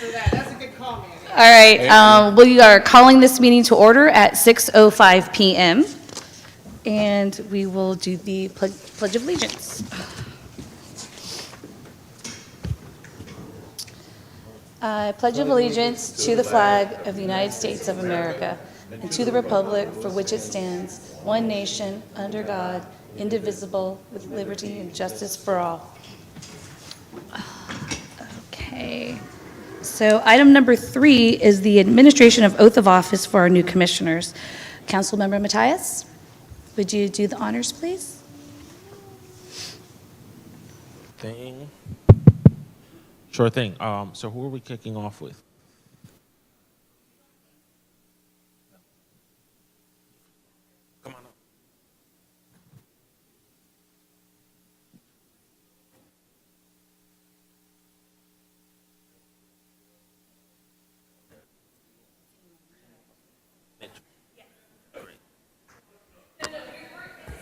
All right, we are calling this meeting to order at 6:05 PM, and we will do the Pledge of Allegiance. I pledge allegiance to the flag of the United States of America and to the republic for which it stands, one nation, under God, indivisible, with liberty and justice for all. Okay. So item number 3 is the administration of oath of office for our new commissioners. Councilmember Matthias, would you do the honors, please? Sure thing. So who are we kicking off with? Come on up.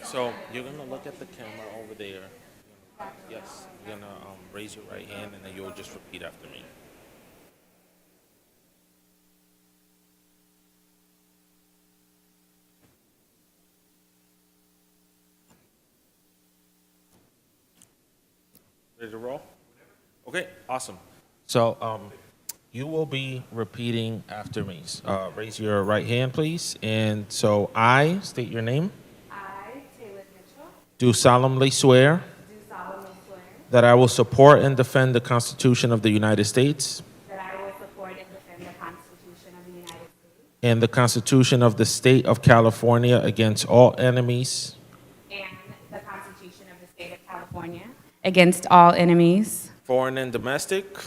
So you're going to look at the camera over there. Yes, you're going to raise your right hand and then you'll just repeat after me. Ready to roll? Okay, awesome. So you will be repeating after me. Raise your right hand, please. And so I state your name. Do solemnly swear that I will support and defend the Constitution of the United States and the Constitution of the State of California against all enemies, foreign and domestic,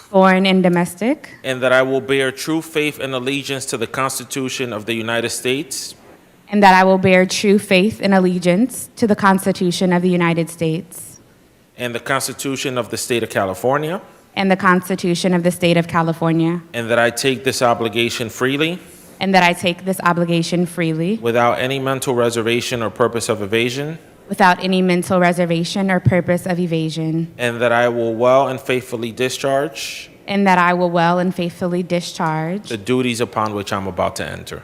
and that I will bear true faith and allegiance to the Constitution of the United States and that I will bear true faith and allegiance to the Constitution of the United States and the Constitution of the State of California, and the Constitution of the State of California, and that I take this obligation freely without any mental reservation or purpose of evasion, and that I will well and faithfully discharge the duties upon which I'm about to enter.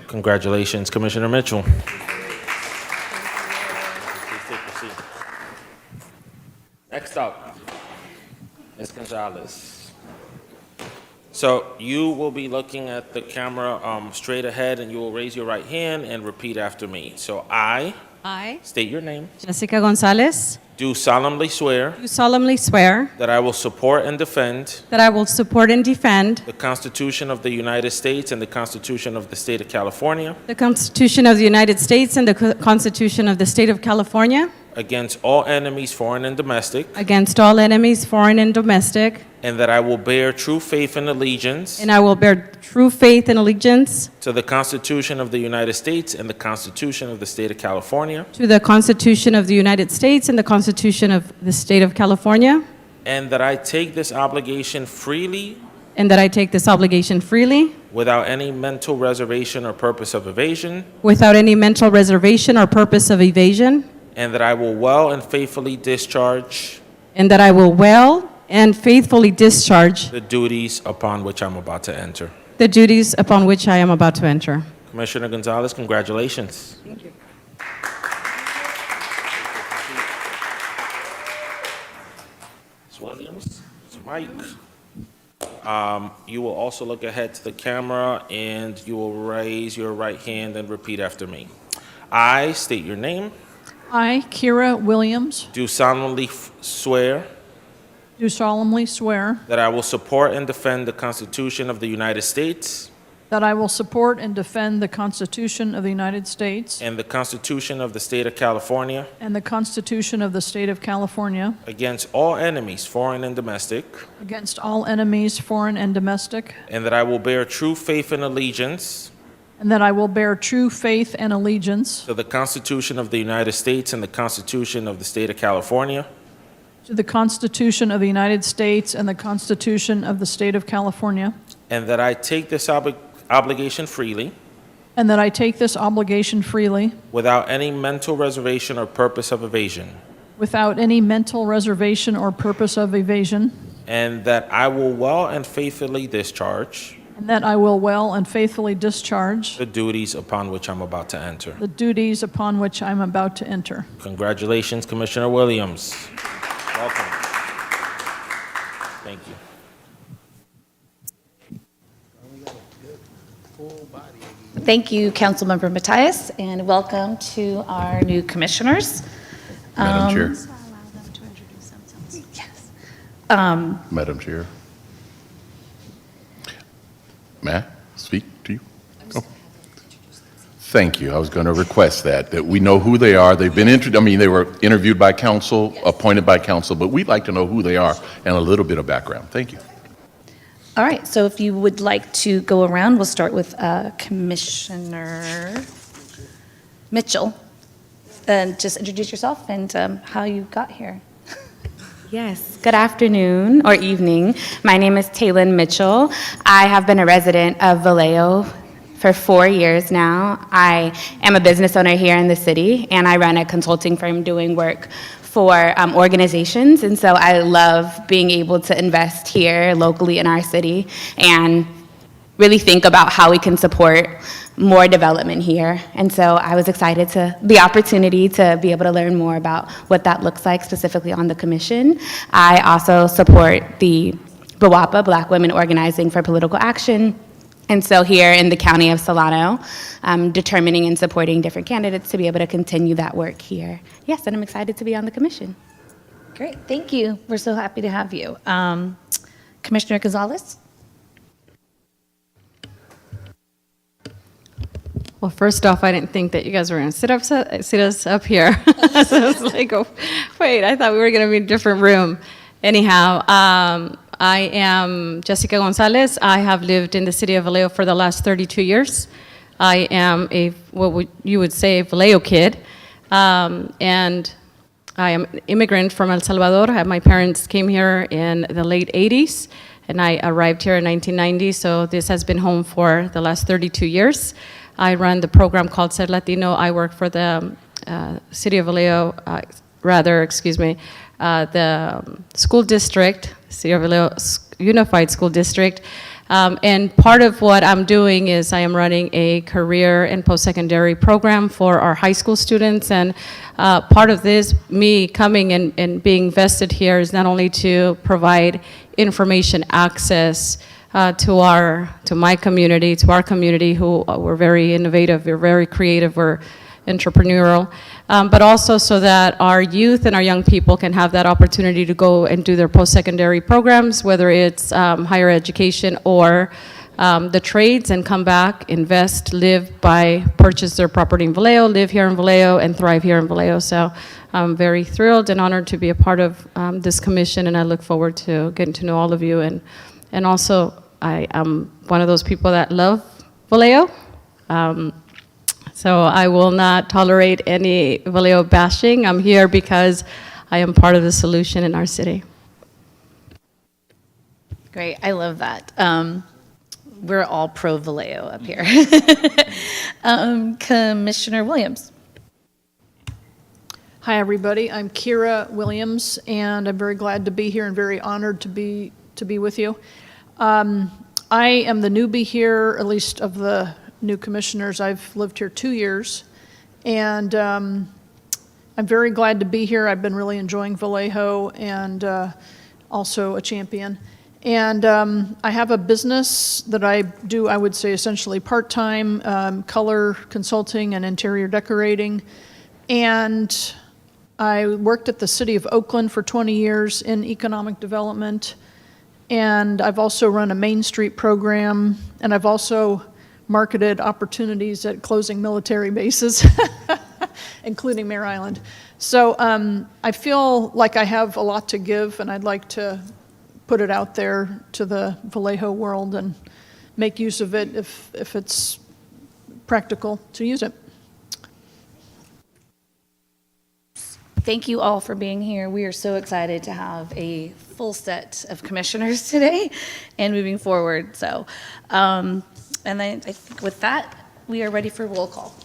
Congratulations, Commissioner Mitchell. Please take your seat. Next up, Ms. Gonzalez. So you will be looking at the camera straight ahead, and you will raise your right hand and repeat after me. So I state your name. Jessica Gonzalez, Do solemnly swear do solemnly swear that I will support and defend that I will support and defend the Constitution of the United States and the Constitution of the State of California the Constitution of the United States and the Constitution of the State of California against all enemies, foreign and domestic, against all enemies, foreign and domestic, and that I will bear true faith and allegiance and I will bear true faith and allegiance to the Constitution of the United States and the Constitution of the State of California, to the Constitution of the United States and the Constitution of the State of California, and that I take this obligation freely without any mental reservation or purpose of evasion, and that I will well and faithfully discharge the duties upon which I'm about to enter. Commissioner Gonzalez, congratulations. Thank you. Ms. Williams, Ms. Mike. You will also look ahead to the camera and you will raise your right hand and repeat after me. I state your name. I, Kira Williams, Do solemnly swear do solemnly swear that I will support and defend the Constitution of the United States that I will support and defend the Constitution of the United States and the Constitution of the State of California and the Constitution of the State of California against all enemies, foreign and domestic, against all enemies, foreign and domestic, and that I will bear true faith and allegiance and that I will bear true faith and allegiance to the Constitution of the United States and the Constitution of the State of California, to the Constitution of the United States and the Constitution of the State of California, and that I take this obligation freely and that I take this obligation freely without any mental reservation or purpose of evasion, without any mental reservation or purpose of evasion, and that I will well and faithfully discharge and that I will well and faithfully discharge the duties upon which I'm about to enter. the duties upon which I'm about to enter. Congratulations, Commissioner Williams. Welcome. Thank you. Thank you, Councilmember Matias, and welcome to our new commissioners. Madam Chair. Yes. Madam Chair. May I speak to you? Oh. Thank you. I was going to request that we know who they are. They've been they were interviewed by council, appointed by council, but we'd like to know who they are and a little bit of background. Thank you. All right, so if you would like to go around, we'll start with Commissioner Mitchell. And just introduce yourself and how you got here. Yes, good afternoon or evening. My name is Taylin Mitchell. I have been a resident of Vallejo for 4 years now. I am a business owner here in the city, and I run a consulting firm doing work for organizations, and so I love being able to invest here locally in our city and really think about how we can support more development here. And so I was excited to the opportunity to be able to learn more about what that looks like specifically on the commission. I also support the BWAPA, Black Women Organizing for Political Action. And so here in the county of Solano, I'm determining and supporting different candidates to be able to continue that work here. Yes, and I'm excited to be on the commission. Great, thank you. We're so happy to have you. Commissioner Gonzalez? Well, first off, I didn't think that you guys were going to sit us up here. So I was like, oh, wait, I thought we were going to be in a different room. Anyhow, I am Jessica Gonzalez. I have lived in the city of Vallejo for the last 32 years. I am you would say, a Vallejo kid. And I am an immigrant from El Salvador. My parents came here in the late 80s, and I arrived here in 1990, so this has been home for the last 32 years. I run the program called Ser Latino. I work for the city of Vallejo, the school district, City of Vallejo Unified School District. And part of what I'm doing is I am running a career and post-secondary program for our high school students. And part of this, me coming and being vested here, is not only to provide information access to my community, to our community, who we're very innovative, we're very creative, we're entrepreneurial, but also so that our youth and our young people can have that opportunity to go and do their post-secondary programs, whether it's higher education or the trades, and come back, invest, purchase their property in Vallejo, live here in Vallejo, and thrive here in Vallejo. So I'm very thrilled and honored to be a part of this commission, and I look forward to getting to know all of you. And also, I am one of those people that love Vallejo. So I will not tolerate any Vallejo bashing. I'm here because I am part of the solution in our city. Great, I love that. We're all pro Vallejo up here. Commissioner Williams. Hi, everybody. I'm Kira Williams, and I'm very glad to be here and very honored to be with you. I am the newbie here, at least of the new commissioners. I've lived here 2 years, and I'm very glad to be here. I've been really enjoying Vallejo, and also a champion. And I have a business that I do, I would say, essentially part-time, color consulting and interior decorating. And I worked at the city of Oakland for 20 years in economic development. And I've also run a Main Street program, and I've also marketed opportunities at closing military bases, including Mare Island. So I feel like I have a lot to give, and I'd like to put it out there to the Vallejo world and make use of it if it's practical to use it. Thank you all for being here. We are so excited to have a full set of commissioners today and moving forward. So, and I think with that, we are ready for roll call.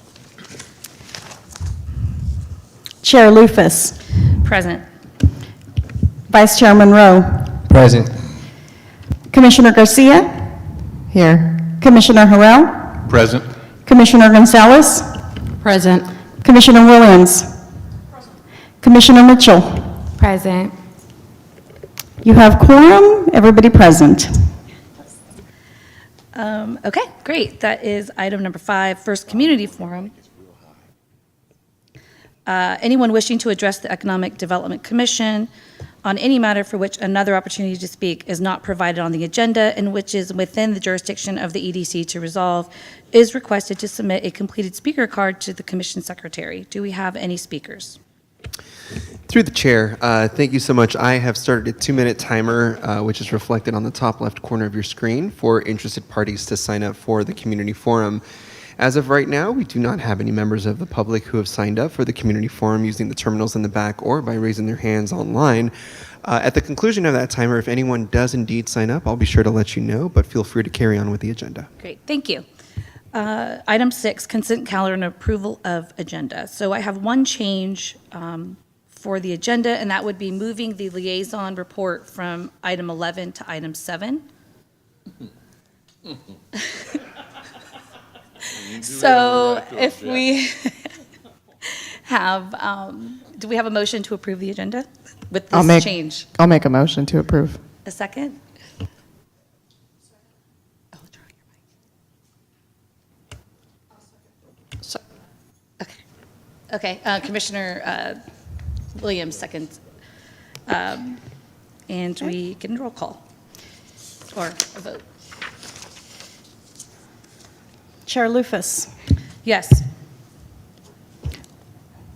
Chair Lufus. Present. Vice Chair Monroe. Present. Commissioner Garcia, Here. Commissioner Harrell, Present? Commissioner Gonzalez, Present. Commissioner Williams, Commissioner Mitchell. Present. You have quorum, everybody present. Okay, great. That is item number 5, first community forum. Anyone wishing to address the Economic Development Commission on any matter for which another opportunity to speak is not provided on the agenda and which is within the jurisdiction of the EDC to resolve is requested to submit a completed speaker card to the commission secretary. Do we have any speakers? Through the chair, thank you so much. I have started a 2-minute timer, which is reflected on the top left corner of your screen for interested parties to sign up for the community forum. As of right now, we do not have any members of the public who have signed up for the community forum using the terminals in the back or by raising their hands online. At the conclusion of that timer, if anyone does indeed sign up, I'll be sure to let you know, but feel free to carry on with the agenda. Great, thank you. Item 6, consent calendar and approval of agenda. So I have one change for the agenda, and that would be moving the liaison report from item 11 to item 7. So if we have, do we have a motion to approve the agenda with this change? I'll make a motion to approve. A second? Okay, Commissioner Williams, second. And we can roll call, or a vote. Chair Lufus, Yes.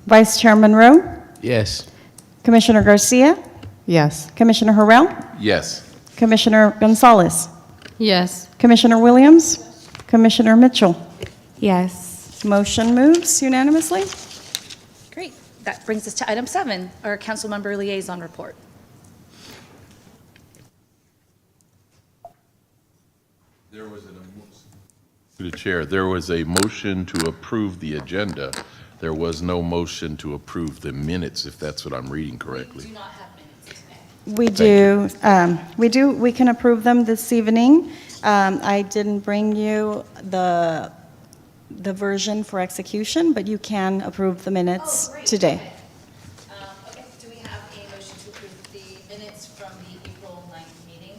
Vice Chair Monroe, Yes. Commissioner Garcia, Yes. Commissioner Harrell, Yes. Commissioner Gonzalez, Yes. Commissioner Williams, Commissioner Mitchell. Yes. Motion moves unanimously. Great. That brings us to item 7, our council member liaison report. Through the chair, there was a motion to approve the agenda. There was no motion to approve the minutes, if that's what I'm reading correctly. We do, we can approve them this evening. I didn't bring you the version for execution, but you can approve the minutes today. Okay, do we have a motion to approve the minutes from the April 9th meeting?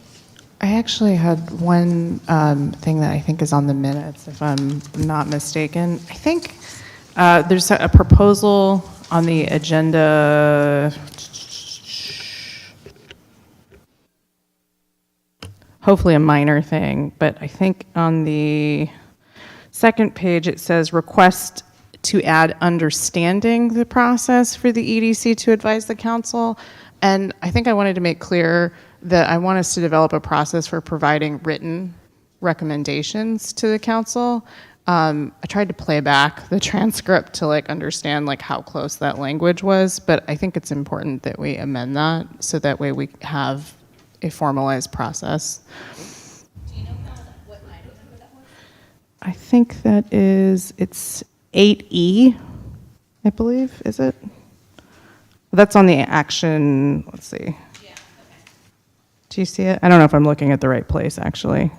I actually had one thing that I think is on the minutes, if I'm not mistaken. I think there's a proposal on the agenda. Hopefully a minor thing, but I think on the second page it says request to add understanding the process for the EDC to advise the council. And I think I wanted to make clear that I want us to develop a process for providing written recommendations to the council. I tried to play back the transcript to understand how close that language was, but I think it's important that we amend that so that way we have a formalized process. Do you know what item number that was? I think that it's 8E, I believe, is it? That's on the action, let's see. Yeah, okay. Do you see it? I don't know if I'm looking at the right place, actually.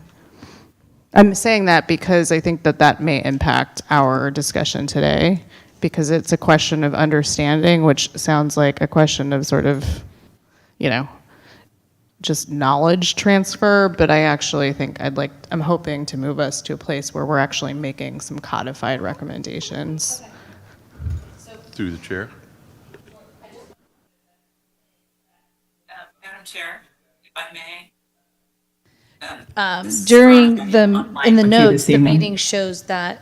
I'm saying that because I think that may impact our discussion today, because it's a question of understanding, which sounds like a question of sort of, just knowledge transfer, but I actually think I'm hoping to move us to a place where we're actually making some codified recommendations. Through the chair. Madam Chair, if I may. In the notes, the meeting shows that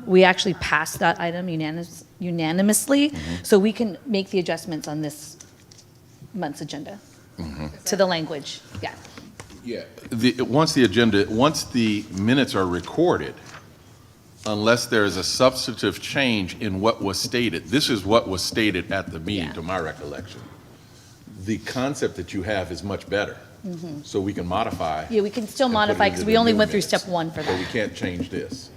we actually passed that item unanimously, so we can make the adjustments on this month's agenda to the language. Yeah. Yeah. Once the minutes are recorded, unless there is a substantive change in what was stated, this is what was stated at the meeting, to my recollection. The concept that you have is much better, so we can modify. Yeah, we can still and put it modify into because the we only new went through minutes. step 1 for But we that. can't change this.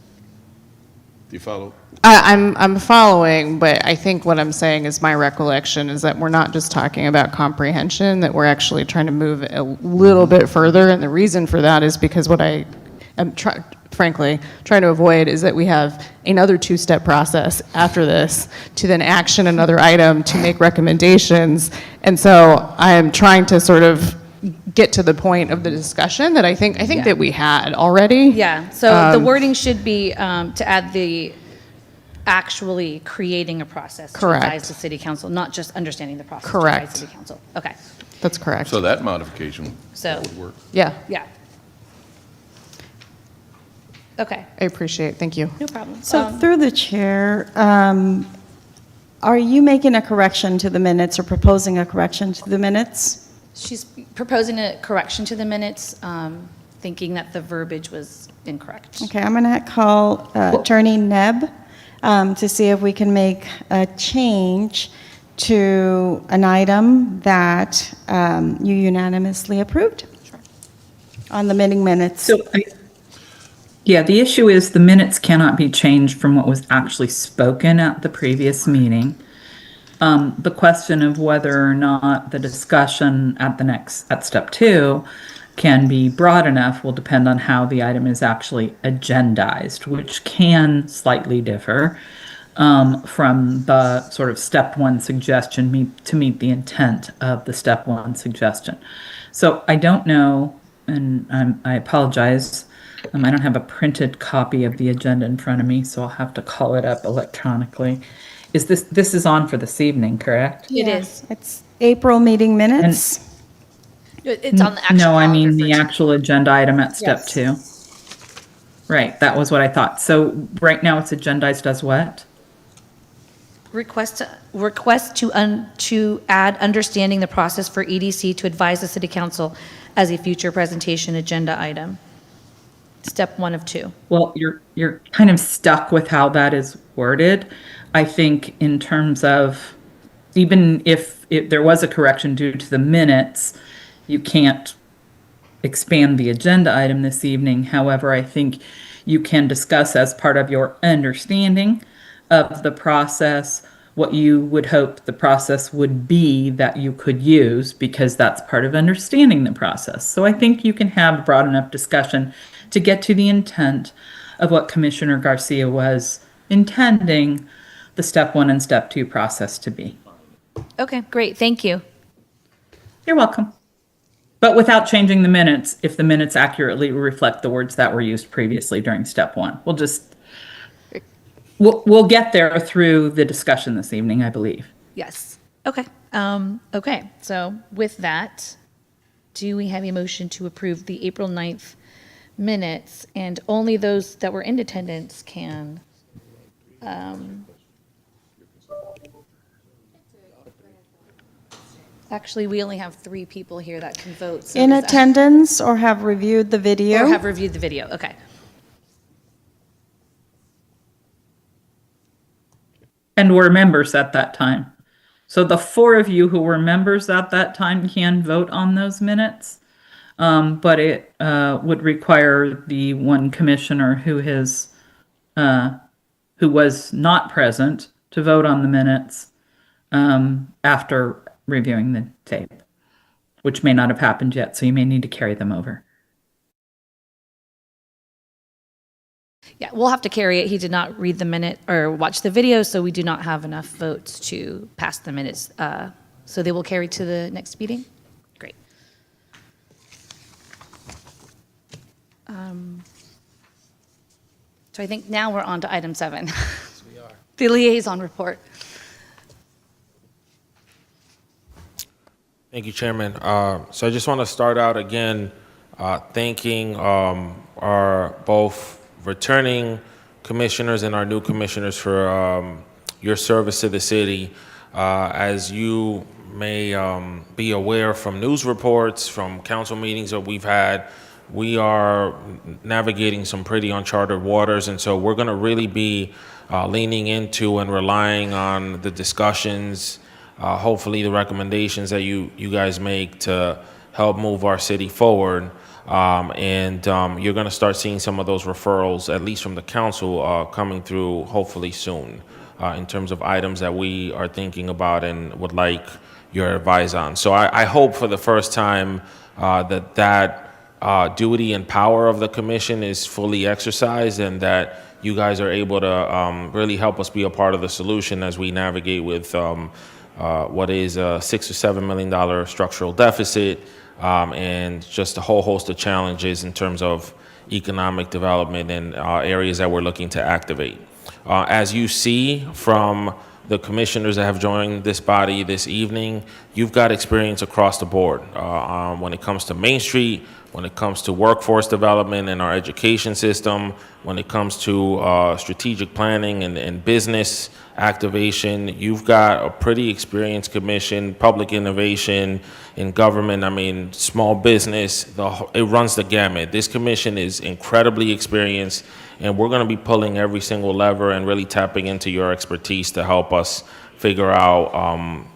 Do you follow? I'm following, but I think what I'm saying is my recollection is that we're not just talking about comprehension, that we're actually trying to move a little bit further. And the reason for that is because what I am frankly trying to avoid is that we have another two-step process after this to then action another item to make recommendations. And so I am trying to sort of get to the point of the discussion that I think Yeah. that we had already. Yeah, so the wording should be to add the actually creating a process to Correct. advise the city council, not just understanding the process to Correct. advise city council. Okay, That's correct. So that modification So- would work. Yeah, yeah. Okay, I appreciate it. Thank you. no problem. So through the chair, are you making a correction to the minutes or proposing a correction to the minutes? She's proposing a correction to the minutes, thinking that the verbiage was incorrect. Okay, I'm going to call Attorney Nebb to see if we can make a change to an item that you unanimously approved on the meeting minutes. So, yeah, the issue is the minutes cannot be changed from what was actually spoken at the previous meeting. The question of whether or not the discussion at step 2 can be broad enough will depend on how the item is actually agendized, which can slightly differ from the sort of step 1 suggestion to meet the intent of the step 1 suggestion. So I don't know, and I apologize. I don't have a printed copy of the agenda in front of me, so I'll have to call it up electronically. This is on for this evening, correct? It is. It's April meeting minutes. It's on the actual No, I calendar mean for the today. actual agenda item at step Yes. 2. Right, that was what I thought. So right now it's agendized as what? Request to add understanding the process for EDC to advise the city council as a future presentation agenda item. Step 1 of 2. Well, you're kind of stuck with how that is worded. I think in terms of, even if there was a correction due to the minutes, you can't expand the agenda item this evening. However, I think you can discuss as part of your understanding of the process what you would hope the process would be that you could use, because that's part of understanding the process. So I think you can have broad enough discussion to get to the intent of what Commissioner Garcia was intending the step 1 and step 2 process to be. Okay, great, thank you. You're welcome. But without changing the minutes, if the minutes accurately reflect the words that were used previously during step 1. We'll get there through the discussion this evening, I believe. Yes, okay. Okay, so with that, do we have a motion to approve the April 9th minutes? And only those that were in attendance can, actually, we only have 3 people here that can vote. So In does that- attendance or have reviewed the video? Or have reviewed the video, okay. And were members at that time. So the 4 of you who were members at that time can vote on those minutes. But it would require the one commissioner who was not present to vote on the minutes after reviewing the tape, which may not have happened yet, so you may need to carry them over. Yeah, we'll have to carry it. He did not read the minute or watch the video, so we do not have enough votes to pass the minutes. So they will carry to the next meeting? Great. So I think now we're on to item 7. Yes, we are. The liaison report. Thank you, Chairman. So I just want to start out again thanking our both returning commissioners and our new commissioners for your service to the city. As you may be aware from news reports, from council meetings that we've had, we are navigating some pretty uncharted waters, and so we're going to really be leaning into and relying on the discussions, hopefully the recommendations that you guys make to help move our city forward. You're going to start seeing some of those referrals, at least from the council, coming through hopefully soon in terms of items that we are thinking about and would like your advice on. So I hope for the first time that duty and power of the commission is fully exercised and that you guys are able to really help us be a part of the solution as we navigate with what is a $6 or $7 million structural deficit and just a whole host of challenges in terms of economic development and areas that we're looking to activate. As you see from the commissioners that have joined this body this evening, you've got experience across the board when it comes to Main Street, when it comes to workforce development in our education system, when it comes to strategic planning and business activation. You've got a pretty experienced commission, public innovation in government, I mean, small business, it runs the gamut. This commission is incredibly experienced, and we're going to be pulling every single lever and really tapping into your expertise to help us figure out,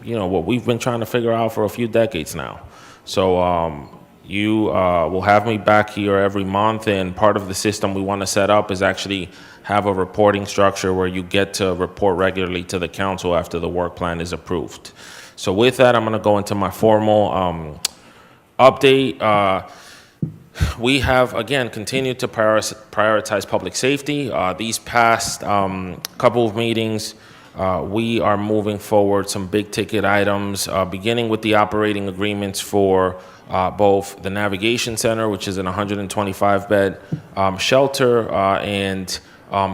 what we've been trying to figure out for a few decades now. So you will have me back here every month, and part of the system we want to set up is actually have a reporting structure where you get to report regularly to the council after the work plan is approved. So with that, I'm going to go into my formal update. We have, again, continued to prioritize public safety. These past couple of meetings, we are moving forward some big ticket items, beginning with the operating agreements for both the Navigation Center, which is an 125-bed shelter, and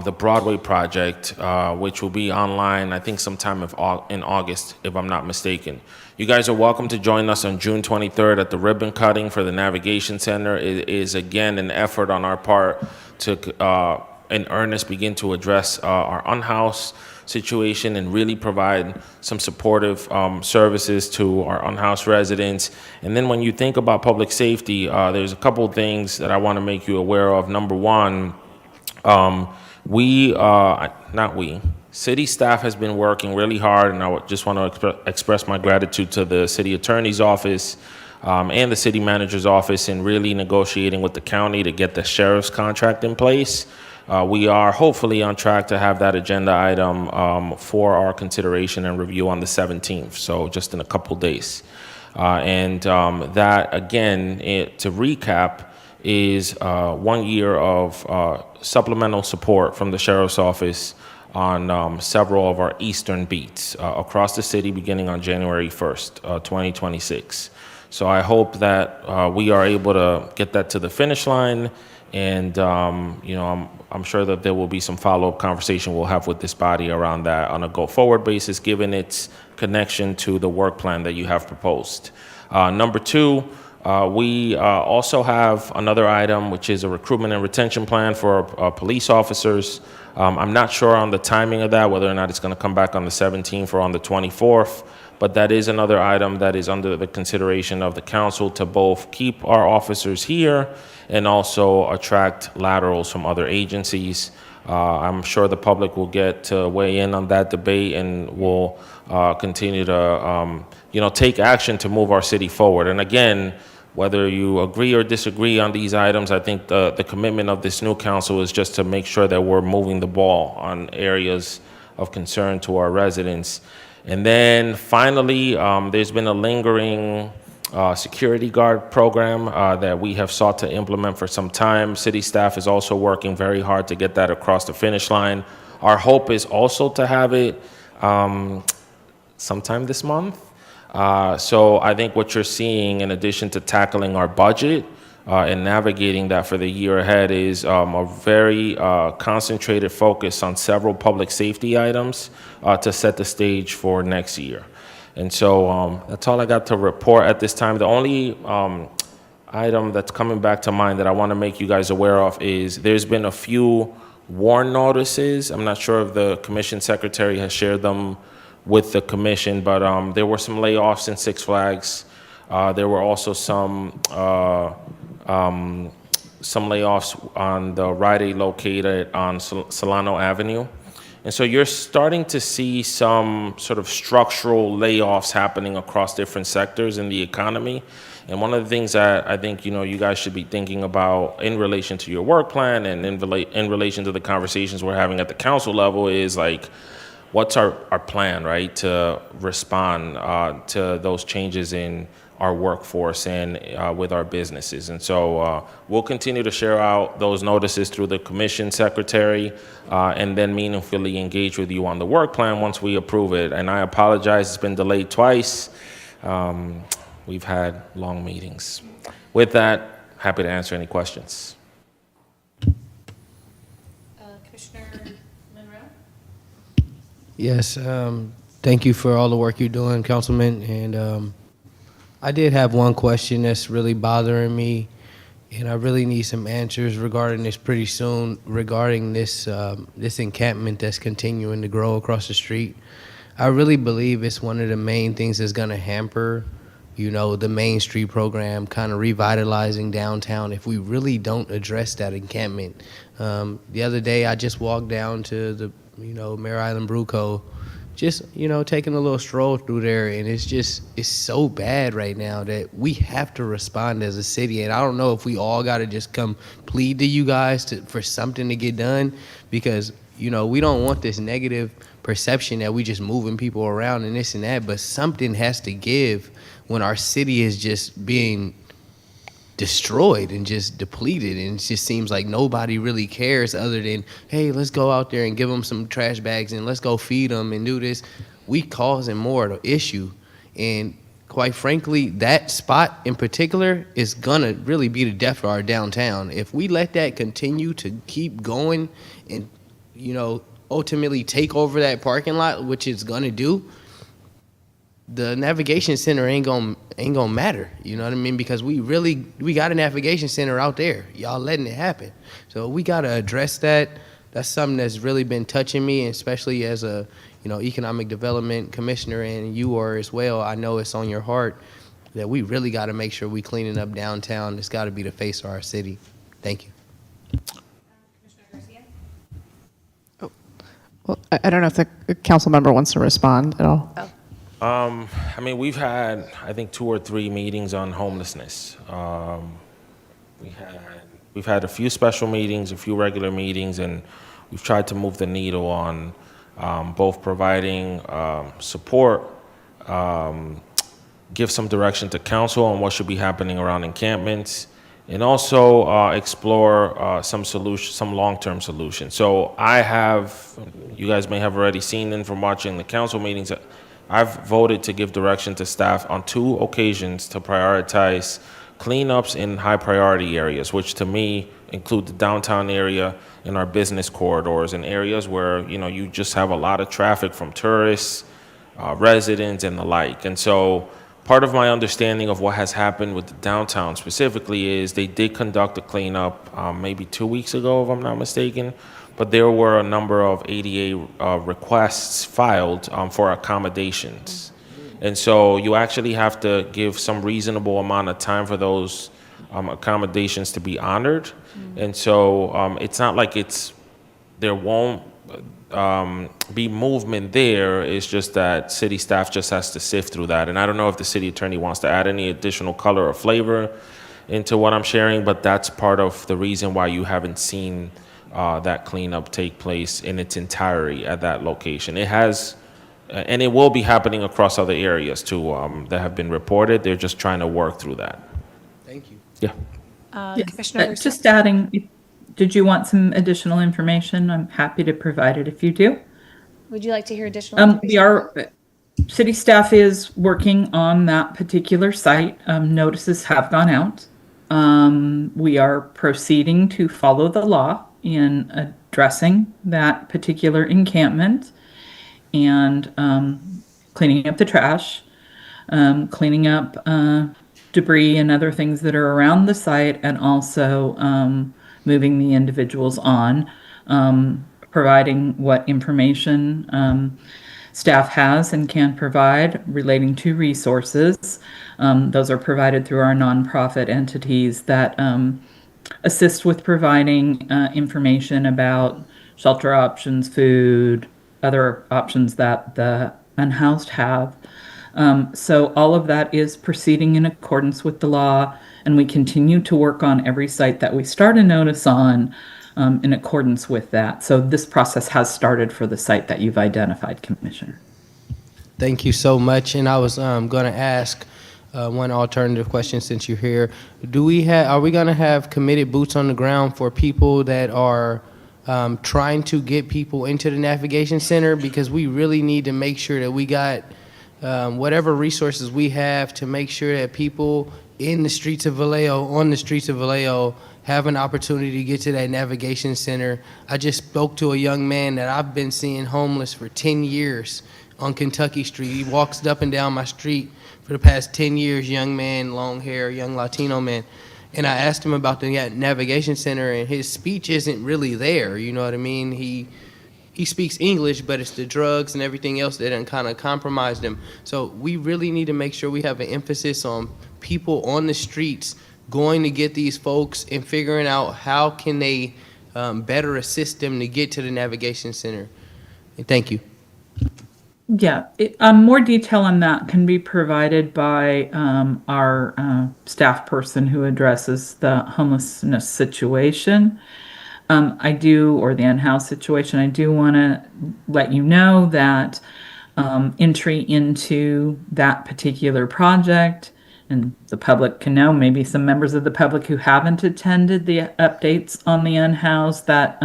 the Broadway project, which will be online, I think, sometime in August, if I'm not mistaken. You guys are welcome to join us on June 23rd at the ribbon cutting for the Navigation Center. It is, again, an effort on our part to, in earnest, begin to address our unhoused situation and really provide some supportive services to our unhoused residents. And then when you think about public safety, there's a couple of things that I want to make you aware of. Number one, city staff has been working really hard, and I just want to express my gratitude to the city attorney's office and the city manager's office in really negotiating with the county to get the sheriff's contract in place. We are hopefully on track to have that agenda item for our consideration and review on the 17th, so just in a couple days. That, again, to recap, is 1 year of supplemental support from the sheriff's office on several of our eastern beats across the city beginning on January 1st, 2026. So I hope that we are able to get that to the finish line, and I'm sure that there will be some follow-up conversation we'll have with this body around that on a go-forward basis, given its connection to the work plan that you have proposed. Number two, we also have another item, which is a recruitment and retention plan for police officers. I'm not sure on the timing of that, whether or not it's going to come back on the 17th or on the 24th, but that is another item that is under the consideration of the council to both keep our officers here and also attract laterals from other agencies. I'm sure the public will get to weigh in on that debate, and will continue to take action to move our city forward. And again, whether you agree or disagree on these items, I think the commitment of this new council is just to make sure that we're moving the ball on areas of concern to our residents. And then finally, there's been a lingering security guard program that we have sought to implement for some time. City staff is also working very hard to get that across the finish line. Our hope is also to have it sometime this month. So I think what you're seeing, in addition to tackling our budget and navigating that for the year ahead, is a very concentrated focus on several public safety items to set the stage for next year. And so that's all I got to report at this time. The only item that's coming back to mind that I want to make you guys aware of is there's been a few warn notices. I'm not sure if the commission secretary has shared them with the commission, but there were some layoffs in Six Flags. There were also some layoffs on the Rite Aid located on Solano Avenue. And so you're starting to see some sort of structural layoffs happening across different sectors in the economy. And one of the things that I think, you guys should be thinking about in relation to your work plan and in relation to the conversations we're having at the council level is like, what's our plan, right, to respond to those changes in our workforce and with our businesses. And so we'll continue to share out those notices through the commission secretary and then meaningfully engage with you on the work plan once we approve it. And I apologize, it's been delayed twice. We've had long meetings. With that, happy to answer any questions. Commissioner Monroe? Yes, thank you for all the work you're doing, Councilman. And I did have one question that's really bothering me, and I really need some answers regarding this pretty soon, regarding this encampment that's continuing to grow across the street. I really believe it's one of the main things that's going to hamper the Main Street program, kind of revitalizing downtown if we really don't address that encampment. The other day, I just walked down to the, Mare Island Brew Co., just, taking a little stroll through there, and it's so bad right now that we have to respond as a city. And I don't know if we all got to just come plead to you guys for something to get done, because, we don't want this negative perception that we just moving people around and this and that, but something has to give when our city is just being destroyed and just depleted, and it just seems like nobody really cares other than, hey, let's go out there and give them some trash bags and let's go feed them and do this. We causing more of the issue, and quite frankly, that spot in particular is gonna really be the death of our downtown. If we let that continue to keep going and ultimately take over that parking lot, which it's gonna do, the navigation center ain't gonna matter. You know what I mean? Because we got a navigation center out there. Y'all letting it happen. So we gotta address that. That's something that's really been touching me, and especially as a economic development commissioner, and you are as well. I know it's on your heart that we really got to make sure we cleaning up downtown. It's got to be the face of our city. Thank you. Well, I don't know if the council member wants to respond at all. We've had, I think, 2 or 3 meetings on homelessness. We've had a few special meetings, a few regular meetings, and we've tried to move the needle on both providing support, give some direction to council on what should be happening around encampments, and also explore some long-term solutions. So you guys may have already seen them from watching the council meetings, I've voted to give direction to staff on 2 occasions to prioritize cleanups in high priority areas, which to me include the downtown area and our business corridors and areas where, you just have a lot of traffic from tourists, residents, and the like. And so part of my understanding of what has happened with the downtown specifically is they did conduct a cleanup maybe 2 weeks ago, if I'm not mistaken, but there were a number of ADA requests filed for accommodations. And so you actually have to give some reasonable amount of time for those accommodations to be honored. And so it's not like there won't be movement there. It's just that city staff just has to sift through that. And I don't know if the city attorney wants to add any additional color or flavor into what I'm sharing, but that's part of the reason why you haven't seen that cleanup take place in its entirety at that location. It has, and it will be happening across other areas too that have been reported. They're just trying to work through that. Thank you. Yeah. Yes, Commissioner Garcia? just adding, did you want some additional information? I'm happy to provide it if you do. Would you like to hear additional information? City staff is working on that particular site. Notices have gone out. We are proceeding to follow the law in addressing that particular encampment and cleaning up the trash, cleaning up debris and other things that are around the site, and also moving the individuals on, providing what information staff has and can provide relating to resources. Those are provided through our nonprofit entities that assist with providing information about shelter options, food, other options that the unhoused have. So all of that is proceeding in accordance with the law, and we continue to work on every site that we start a notice on in accordance with that. So this process has started for the site that you've identified, Commissioner. Thank you so much. And I was going to ask one alternative question since you're here. Are we going to have committed boots on the ground for people that are trying to get people into the navigation center? Because we really need to make sure that we got whatever resources we have to make sure that people in the streets of Vallejo, on the streets of Vallejo, have an opportunity to get to that navigation center. I just spoke to a young man that I've been seeing homeless for 10 years on Kentucky Street. He walks up and down my street for the past 10 years, young man, long hair, young Latino man. And I asked him about the navigation center, and his speech isn't really there, you know what I mean? He speaks English, but it's the drugs and everything else that kind of compromised him. So we really need to make sure we have an emphasis on people on the streets going to get these folks and figuring out how can they better assist them to get to the navigation center. And thank you. Yeah, more detail on that can be provided by our staff person who addresses the homelessness situation. Or the in-house situation. I do want to let you know that entry into that particular project, and the public can know, maybe some members of the public who haven't attended the updates on the unhoused that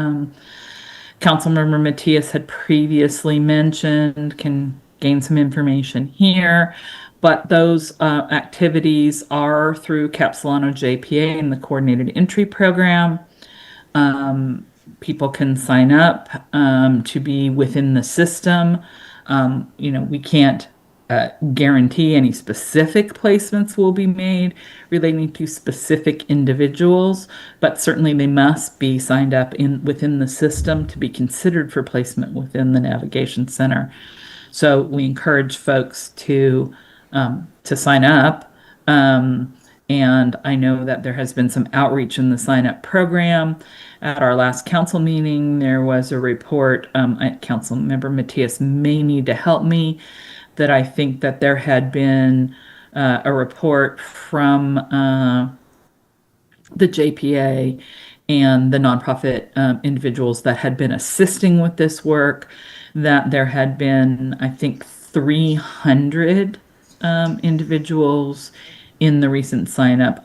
Councilmember Matias had previously mentioned, can gain some information here. But those activities are through Capsilano JPA and the Coordinated Entry Program. People can sign up to be within the system. We can't guarantee any specific placements will be made relating to specific individuals, but certainly they must be signed up within the system to be considered for placement within the Navigation Center. So we encourage folks to sign up. And I know that there has been some outreach in the sign-up program. At our last council meeting, there was a report, Councilmember Matias may need to help me, that I think that there had been a report from the JPA and the nonprofit individuals that had been assisting with this work, that there had been, I think, 300 individuals in the recent sign up.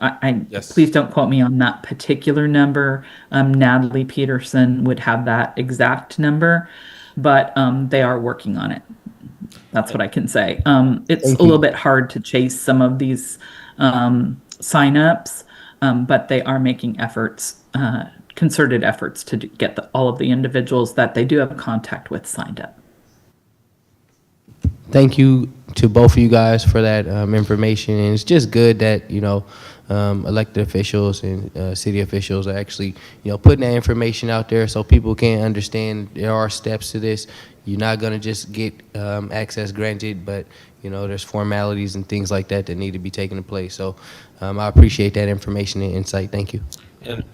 Yes. Please don't quote me on that particular number. Natalie Peterson would have that exact number, but they are working on it. That's what I can say. It's a little bit hard to chase some of these sign-ups, but they are making efforts, concerted efforts to get all of the individuals that they do have contact with signed up. Thank you to both of you guys for that information. And it's just good that, elected officials and city officials are actually, putting that information out there so people can understand there are steps to this. You're not going to just get access granted, but, there's formalities and things like that need to be taken place. So I appreciate that information and insight. Thank you.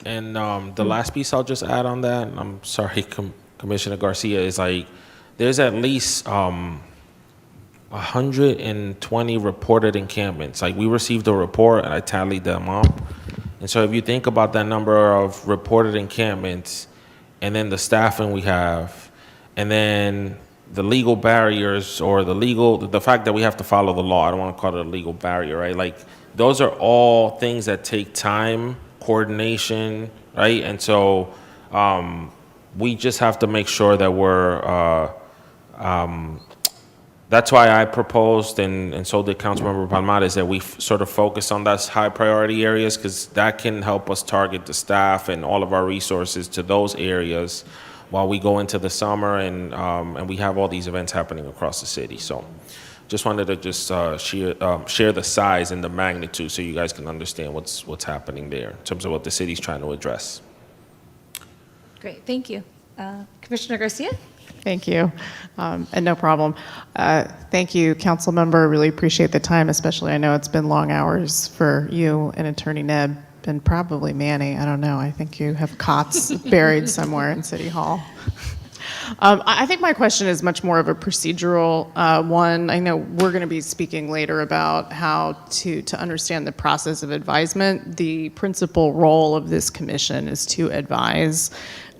And the last piece I'll just add on that, and I'm sorry, Commissioner Garcia, is there's at least 120 reported encampments. We received a report and I tallied them up. And so if you think about that number of reported encampments and then the staffing we have, and then the legal barriers or the fact that we have to follow the law, I don't want to call it a legal barrier, right? Those are all things that take time, coordination, right? And so we just have to make sure that we're that's why I proposed, and so did Councilmember Palmares, that we sort of focus on those high priority areas, because that can help us target the staff and all of our resources to those areas while we go into the summer and we have all these events happening across the city. So just wanted to share the size and the magnitude so you guys can understand what's happening there in terms of what the city's trying to address. Great, thank you. Commissioner Garcia? Thank you, and no problem. Thank you, council member. Really appreciate the time, especially I know it's been long hours for you and Attorney Neb and probably Manny. I don't know. I think you have cots buried somewhere in City Hall. I think my question is much more of a procedural one. I know we're going to be speaking later about how to understand the process of advisement. The principal role of this commission is to advise,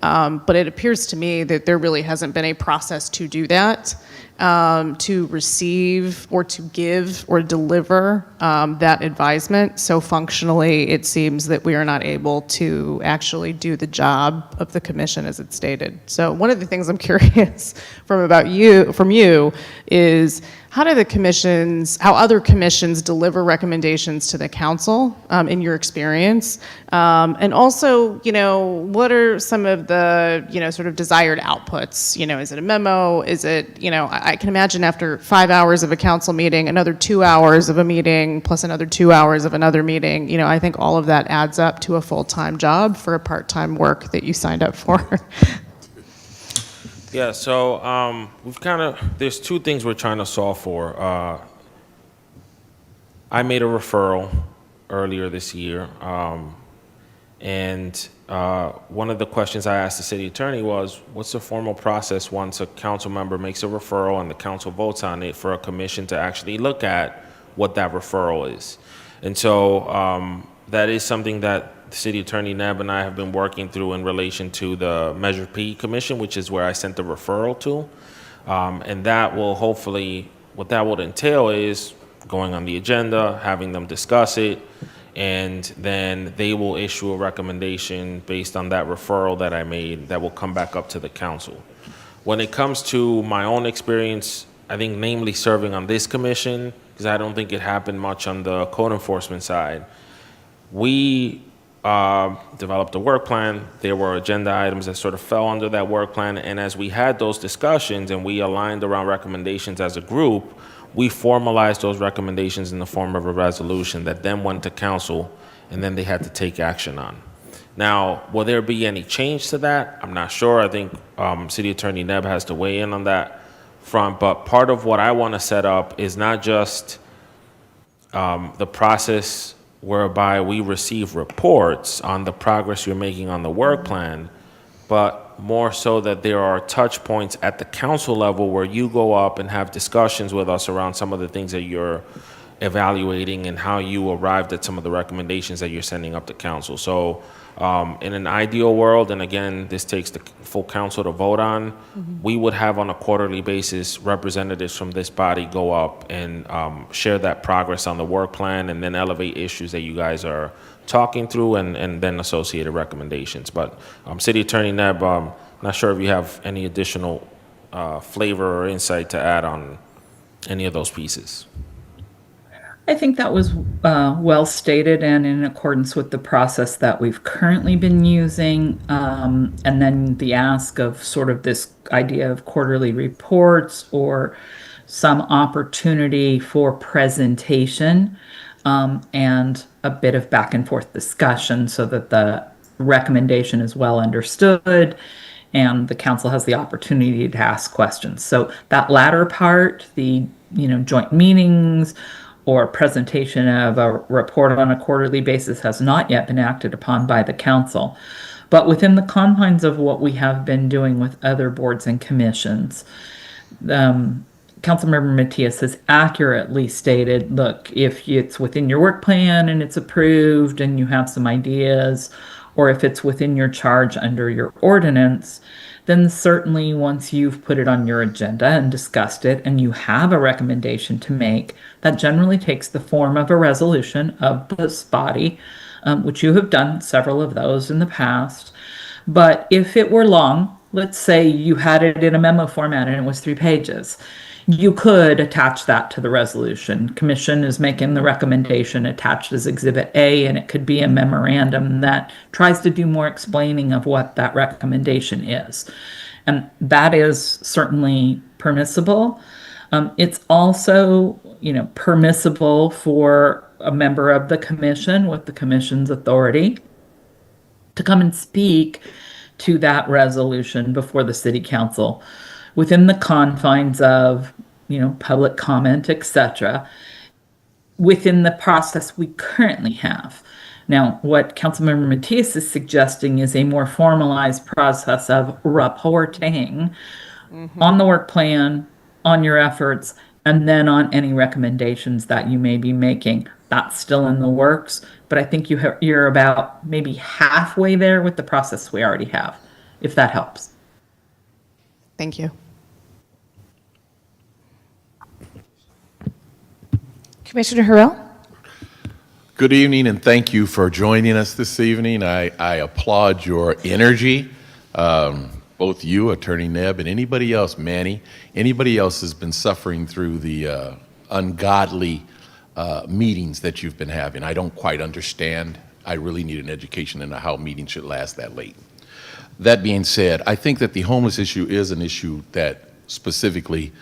but it appears to me that there really hasn't been a process to do that. To receive or to give or deliver that advisement. So functionally, it seems that we are not able to actually do the job of the commission as it's stated. So one of the things I'm curious from you is how do how other commissions deliver recommendations to the council in your experience? And also, what are some of the, sort of desired outputs? Is it a memo? Is it, I can imagine after 5 hours of a council meeting, another 2 hours of a meeting, plus another 2 hours of another meeting. I think all of that adds up to a full-time job for a part-time work that you signed up for. Yeah, so there's two things we're trying to solve for. I made a referral earlier this year, and one of the questions I asked the city attorney was, what's the formal process once a council member makes a referral and the council votes on it for a commission to actually look at what that referral is? And so that is something that City Attorney Neb and I have been working through in relation to the Measure P Commission, which is where I sent the referral to. And that will hopefully, what that would entail is going on the agenda, having them discuss it, and then they will issue a recommendation based on that referral that I made that will come back up to the council. When it comes to my own experience, I think namely serving on this commission, because I don't think it happened much on the code enforcement side, we developed a work plan. There were agenda items that sort of fell under that work plan, and as we had those discussions and we aligned around recommendations as a group, we formalized those recommendations in the form of a resolution that then went to council, and then they had to take action on. Now, will there be any change to that? I'm not sure. I think City Attorney Neb has to weigh in on that front, but part of what I want to set up is not just the process whereby we receive reports on the progress you're making on the work plan, but more so that there are touch points at the council level where you go up and have discussions with us around some of the things that you're evaluating and how you arrived at some of the recommendations that you're sending up to council. So in an ideal world, and again, this takes the full council to vote on, we would have on a quarterly basis representatives from this body go up and share that progress on the work plan and then elevate issues that you guys are talking through and then associated recommendations. But City Attorney Neb, not sure if you have any additional flavor or insight to add on any of those pieces. I think that was well stated and in accordance with the process that we've currently been using. And then the ask of sort of this idea of quarterly reports or some opportunity for presentation and a bit of back and forth discussion so that the recommendation is well understood and the council has the opportunity to ask questions. So that latter part, the joint meetings or presentation of a report on a quarterly basis has not yet been acted upon by the council. But within the confines of what we have been doing with other boards and commissions, Councilmember Matias has accurately stated, look, if it's within your work plan and it's approved and you have some ideas, or if it's within your charge under your ordinance, then certainly once you've put it on your agenda and discussed it and you have a recommendation to make, that generally takes the form of a resolution of this body, which you have done several of those in the past. But if it were long, let's say you had it in a memo format and it was 3 pages, you could attach that to the resolution. Commission is making the recommendation attached as Exhibit A, and it could be a memorandum that tries to do more explaining of what that recommendation is. And that is certainly permissible. It's also, permissible for a member of the commission with the commission's authority to come and speak to that resolution before the city council within the confines of, public comment, etc., within the process we currently have. Now, what Councilmember Matias is suggesting is a more formalized process of reporting on the work plan, on your efforts, and then on any recommendations that you may be making. That's still in the works, but I think you're about maybe halfway there with the process we already have, if that helps. Thank you. Commissioner Harrell? Good evening, and thank you for joining us this evening. I applaud your energy. Both you, Attorney Nebb, and anybody else, Manny, anybody else has been suffering through the ungodly meetings that you've been having. I don't quite understand. I really need an education into how meetings should last that late. That being said, I think that the homeless issue is an issue that specifically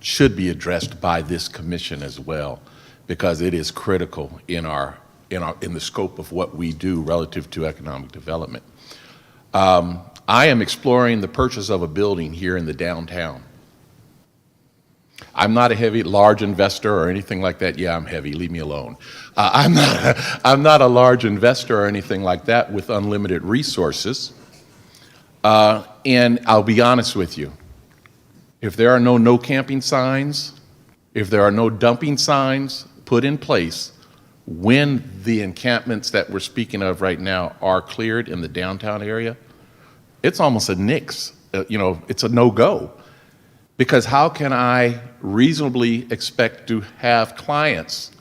should be addressed by this commission as well, because it is critical in the scope of what we do relative to economic development. I am exploring the purchase of a building here in the downtown. I'm not a large investor or anything like that. Yeah, I'm heavy, leave me alone. I'm not a large investor or anything like that with unlimited resources. And I'll be honest with you, if there are no camping signs, if there are no dumping signs put in place, when the encampments that we're speaking of right now are cleared in the downtown area, it's almost a nix. It's a no-go. Because how can I reasonably expect to have clients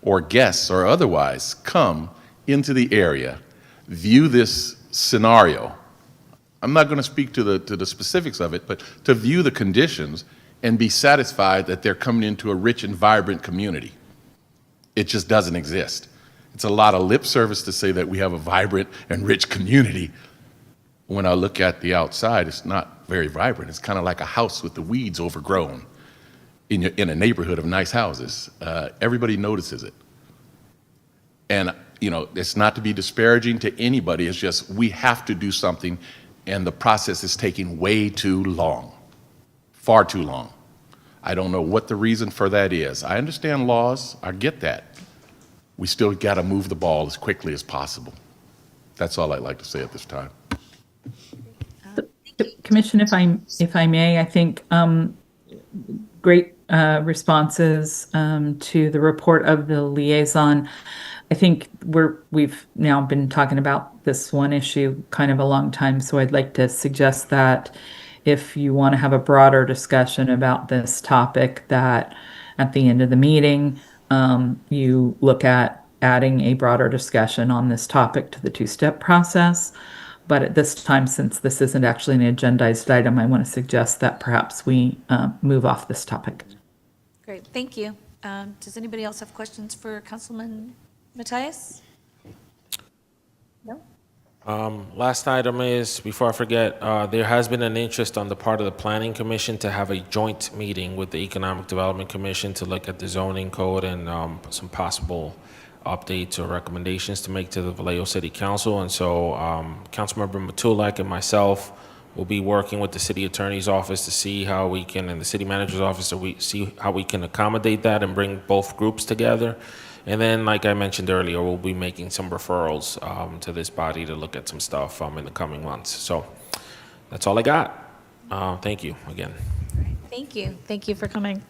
or guests or otherwise come into the area, view this scenario? I'm not going to speak to the specifics of it, but to view the conditions and be satisfied that they're coming into a rich and vibrant community. It just doesn't exist. It's a lot of lip service to say that we have a vibrant and rich community. When I look at the outside, it's not very vibrant. It's kind of like a house with the weeds overgrown in a neighborhood of nice houses. Everybody notices it. And, it's not to be disparaging to anybody. It's just we have to do something, and the process is taking way too long, far too long. I don't know what the reason for that is. I understand laws. I get that. We still got to move the ball as quickly as possible. That's all I'd like to say at this time. Commission, if I may, I think great responses to the report of the liaison. I think we've now been talking about this one issue kind of a long time, so I'd like to suggest that if you want to have a broader discussion about this topic, that at the end of the meeting, you look at adding a broader discussion on this topic to the two-step process. But at this time, since this isn't actually an agendized item, I want to suggest that perhaps we move off this topic. Great, thank you. Does anybody else have questions for Councilman Matias? No? Last item is, before I forget, there has been an interest on the part of the Planning Commission to have a joint meeting with the Economic Development Commission to look at the zoning code and some possible updates or recommendations to make to the Vallejo City Council. And so Councilmember Matulak and myself will be working with the City Attorney's Office to see how we can, and the City Manager's Office, to see how we can accommodate that and bring both groups together. And then, like I mentioned earlier, we'll be making some referrals to this body to look at some stuff in the coming months. So that's all I got. Thank you again. Thank you. Thank you for coming.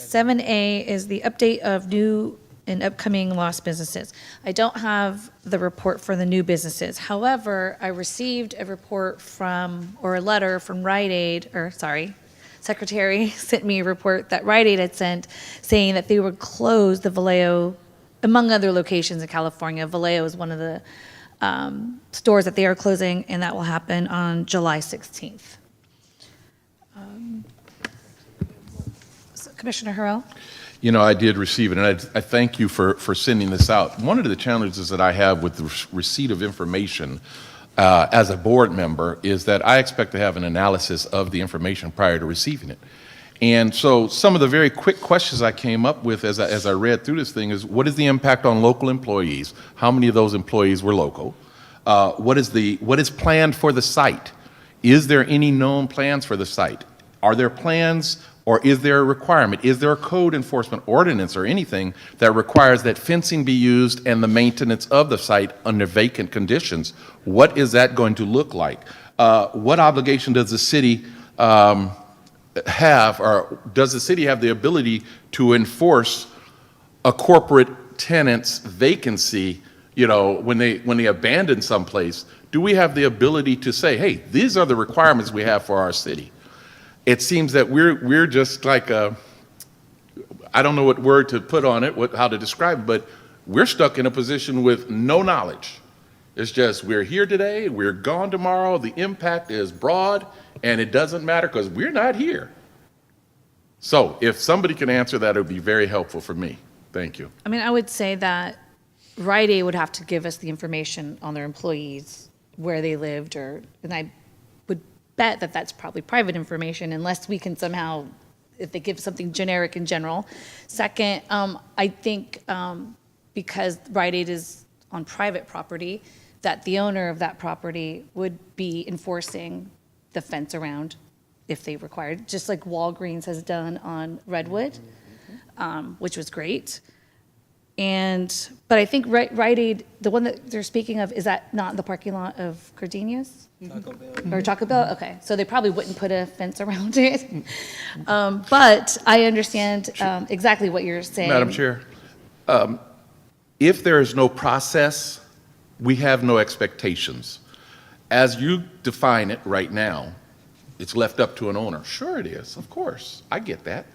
7A is the update of new and upcoming lost businesses. I don't have the report for the new businesses. However, I received a report or a letter from Secretary sent me a report that Rite Aid had sent saying that they would close the Vallejo, among other locations in California. Vallejo is one of the stores that they are closing, and that will happen on July 16th. Commissioner Harrell? I did receive it, and I thank you for sending this out. One of the challenges that I have with the receipt of information as a board member is that I expect to have an analysis of the information prior to receiving it. And so some of the very quick questions I came up with as I read through this thing is, what is the impact on local employees? How many of those employees were local? What is planned for the site? Is there any known plans for the site? Are there plans Or is there a requirement? Is there a code enforcement ordinance or anything that requires that fencing be used and the maintenance of the site under vacant conditions? What is that going to look like? What obligation does the city have, or does the city have the ability to enforce a corporate tenant's vacancy, when they abandon someplace? Do we have the ability to say, hey, these are the requirements we have for our city? It seems that we're just like I don't know what word to put on it, how to describe it, but we're stuck in a position with no knowledge. It's just we're here today, we're gone tomorrow, the impact is broad, and it doesn't matter because we're not here. So if somebody can answer that, it would be very helpful for me. Thank you. I mean, I would say that Rite Aid would have to give us the information on their employees, where they lived, and I would bet that that's probably private information unless we can somehow, if they give something generic in general. Second, I think because Rite Aid is on private property, that the owner of that property would be enforcing the fence around if they required, just like Walgreens has done on Redwood, which was great. But I think Rite Aid, the one that they're speaking of, is that not in the parking lot of Cardinia's? Taco Bell. Or Taco Bell? Okay, so they probably wouldn't put a fence around it. But I understand exactly what you're saying. Madam Chair, if there is no process, we have no expectations. As you define it right now, it's left up to an owner. Sure it is, of course, I get that.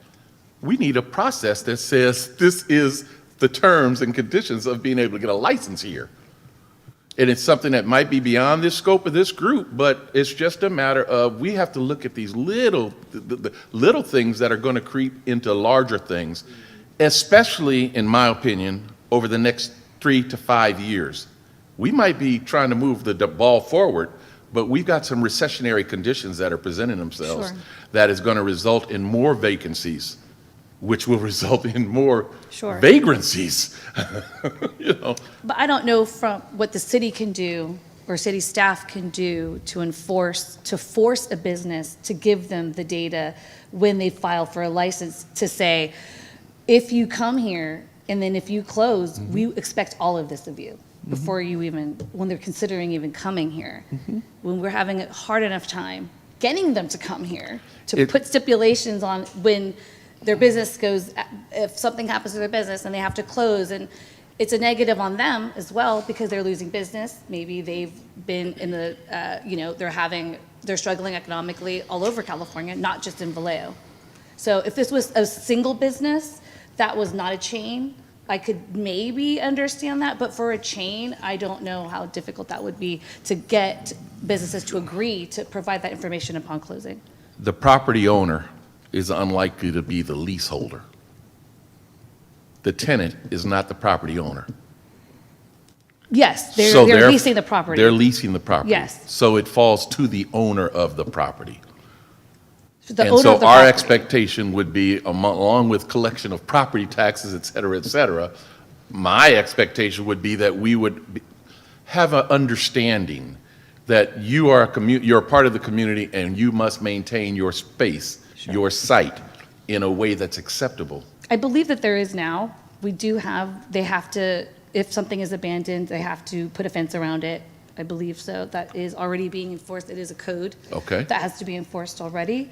We need a process that says this is the terms and conditions of being able to get a license here. And it's something that might be beyond the scope of this group, but it's just a matter of we have to look at these little things that are going to creep into larger things, especially, in my opinion, over the next 3 to 5 years. We might be trying to move the ball forward, but we've got some recessionary conditions that are presenting themselves. Sure. That is going to result in more vacancies, which will result in more Sure. vagrancies. But I don't know from what the city can do or city staff can do to force a business to give them the data when they file for a license, to say, if you come here and then if you close, we expect all of this of you before you even, when they're considering even coming here. When we're having a hard enough time getting them to come here, to put stipulations on when their business goes, if something happens to their business and they have to close, and it's a negative on them as well because they're losing business. Maybe they've been in the, they're struggling economically all over California, not just in Vallejo. So if this was a single business that was not a chain, I could maybe understand that, but for a chain, I don't know how difficult that would be to get businesses to agree to provide that information upon closing. The property owner is unlikely to be the leaseholder. The tenant is not the property owner. Yes, So they're leasing the property. They're leasing the property. Yes. So it falls to the owner of the property. The And owner so of the our property. expectation would be, along with collection of property taxes, et cetera, my expectation would be that we would have an understanding that you are you're part of the community and you must maintain your space, your site, in a way that's acceptable. I believe that there is now. We do have, they have to, if something is abandoned, they have to put a fence around it. I believe so. That is already being enforced. It is a code. Okay. That has to be enforced already.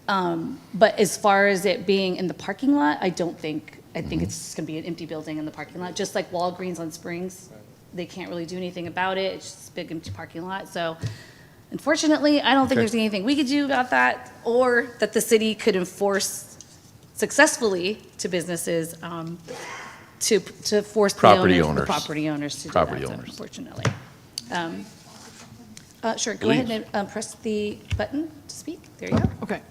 But as far as it being in the parking lot, I don't think, I think it's just gonna be an empty building in the parking lot, just like Walgreens on Springs. They can't really do anything about it. It's just a big empty parking lot. So unfortunately, I don't think Okay. there's anything we could do about that, or that the city could enforce successfully to businesses, to force the Property owners, the owners. property owners to do Property that, so, owners. unfortunately. Sure, go ahead and press the button to speak. There you go. Okay.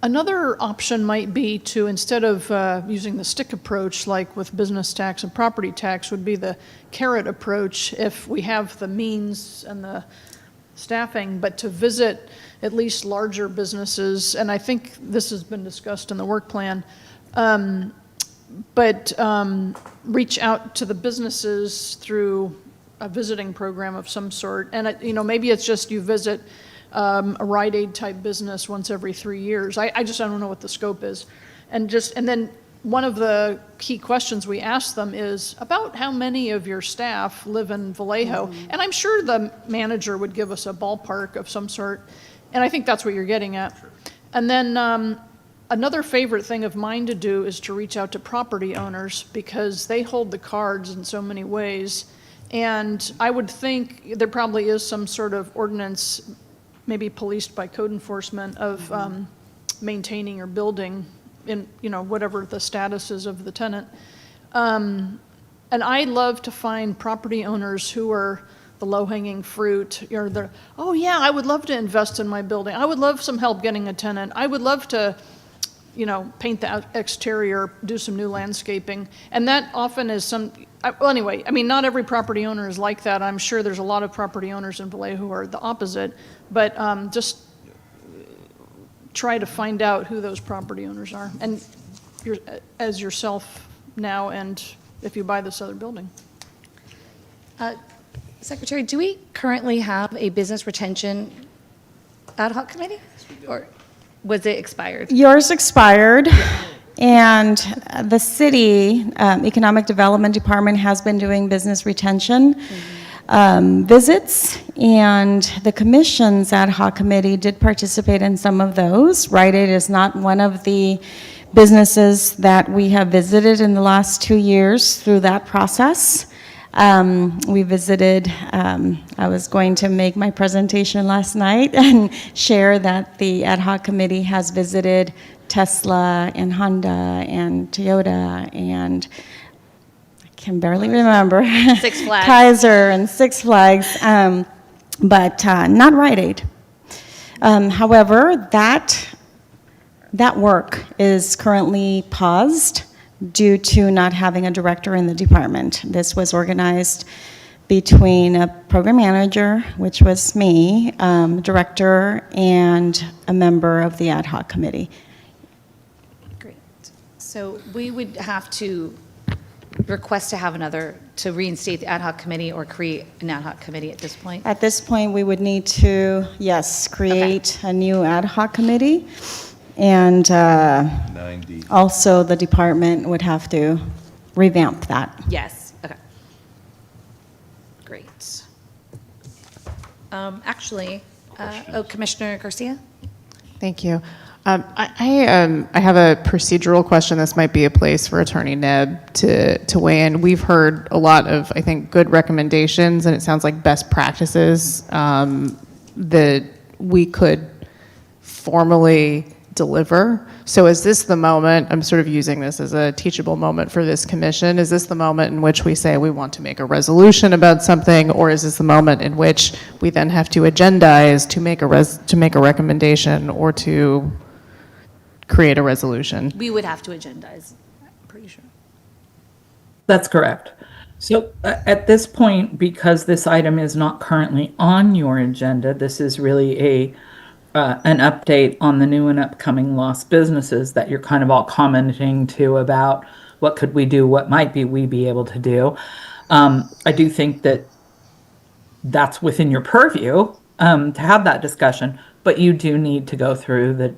Another option might be to, instead of using the stick approach like with business tax and property tax, would be the carrot approach if we have the means and the staffing, but to visit at least larger businesses, and I think this has been discussed in the work plan, but reach out to the businesses through a visiting program of some sort. And, maybe it's just you visit a Rite Aid type business once every 3 years. I don't know what the scope is. And then one of the key questions we ask them is about how many of your staff live in Vallejo. And I'm sure the manager would give us a ballpark of some sort. And I think that's what you're getting at. And then another favorite thing of mine to do is to reach out to property owners because they hold the cards in so many ways. And I would think there probably is some sort of ordinance, maybe policed by code enforcement, of maintaining your building in, whatever the status is of the tenant. And I love to find property owners who are the low-hanging fruit. Oh yeah, I would love to invest in my building. I would love some help getting a tenant. I would love to, paint the exterior, do some new landscaping. And that often is not every property owner is like that. I'm sure there's a lot of property owners in Vallejo who are the opposite, but just try to find out who those property owners are, and as yourself now, and if you buy this other building. Secretary, do we currently have a business retention ad hoc committee? Or was it expired? Yours expired, and the city Economic Development Department has been doing business retention visits, and the commission's ad hoc committee did participate in some of those. Rite Aid is not one of the businesses that we have visited in the last 2 years through that process. We visited, I was going to make my presentation last night and share that the ad hoc committee has visited Tesla and Honda and Toyota and I can barely remember. Six Flags. Kaiser and Six Flags, but not Rite Aid. However, that work is currently paused due to not having a director in the department. This was organized between a program manager, which was me, director, and a member of the ad hoc committee. Great. So we would have to request to reinstate the ad hoc committee or create an ad hoc committee at this point? At this point, we would need to, yes, create a new ad hoc committee. And also the department would have to revamp that. Yes, okay. Great. Commissioner Garcia? Thank you. I have a procedural question. This might be a place for Attorney Nebb to weigh in. We've heard a lot of, I think, good recommendations, and it sounds like best practices that we could formally deliver. So is this the moment, I'm sort of using this as a teachable moment for this commission, is this the moment in which we say we want to make a resolution about something, or is this the moment in which we then have to agendize to make a recommendation or to create a resolution? We would have to agendize, I'm pretty sure. That's correct. So at this point, because this item is not currently on your agenda, this is really an update on the new and upcoming lost businesses that you're kind of all commenting to about what could we do, what might we be able to do. I do think that that's within your purview to have that discussion, but you do need to go through the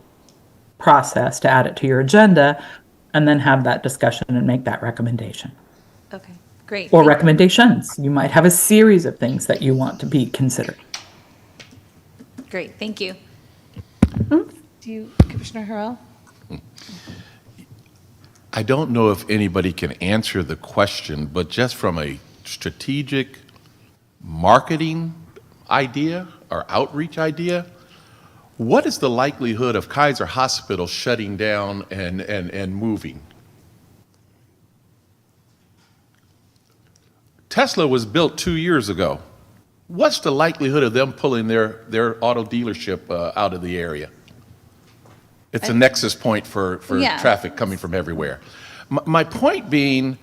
process to add it to your agenda and then have that discussion and make that recommendation. Okay, great. Or recommendations. You might have a series of things that you want to be considered. Great, thank you. Commissioner Harrell? I don't know if anybody can answer the question, but just from a strategic marketing idea or outreach idea, what is the likelihood of Kaiser Hospital shutting down and moving? Tesla was built 2 years ago. What's the likelihood of them pulling their auto dealership out of the area? It's a nexus point for traffic coming from everywhere. My point being,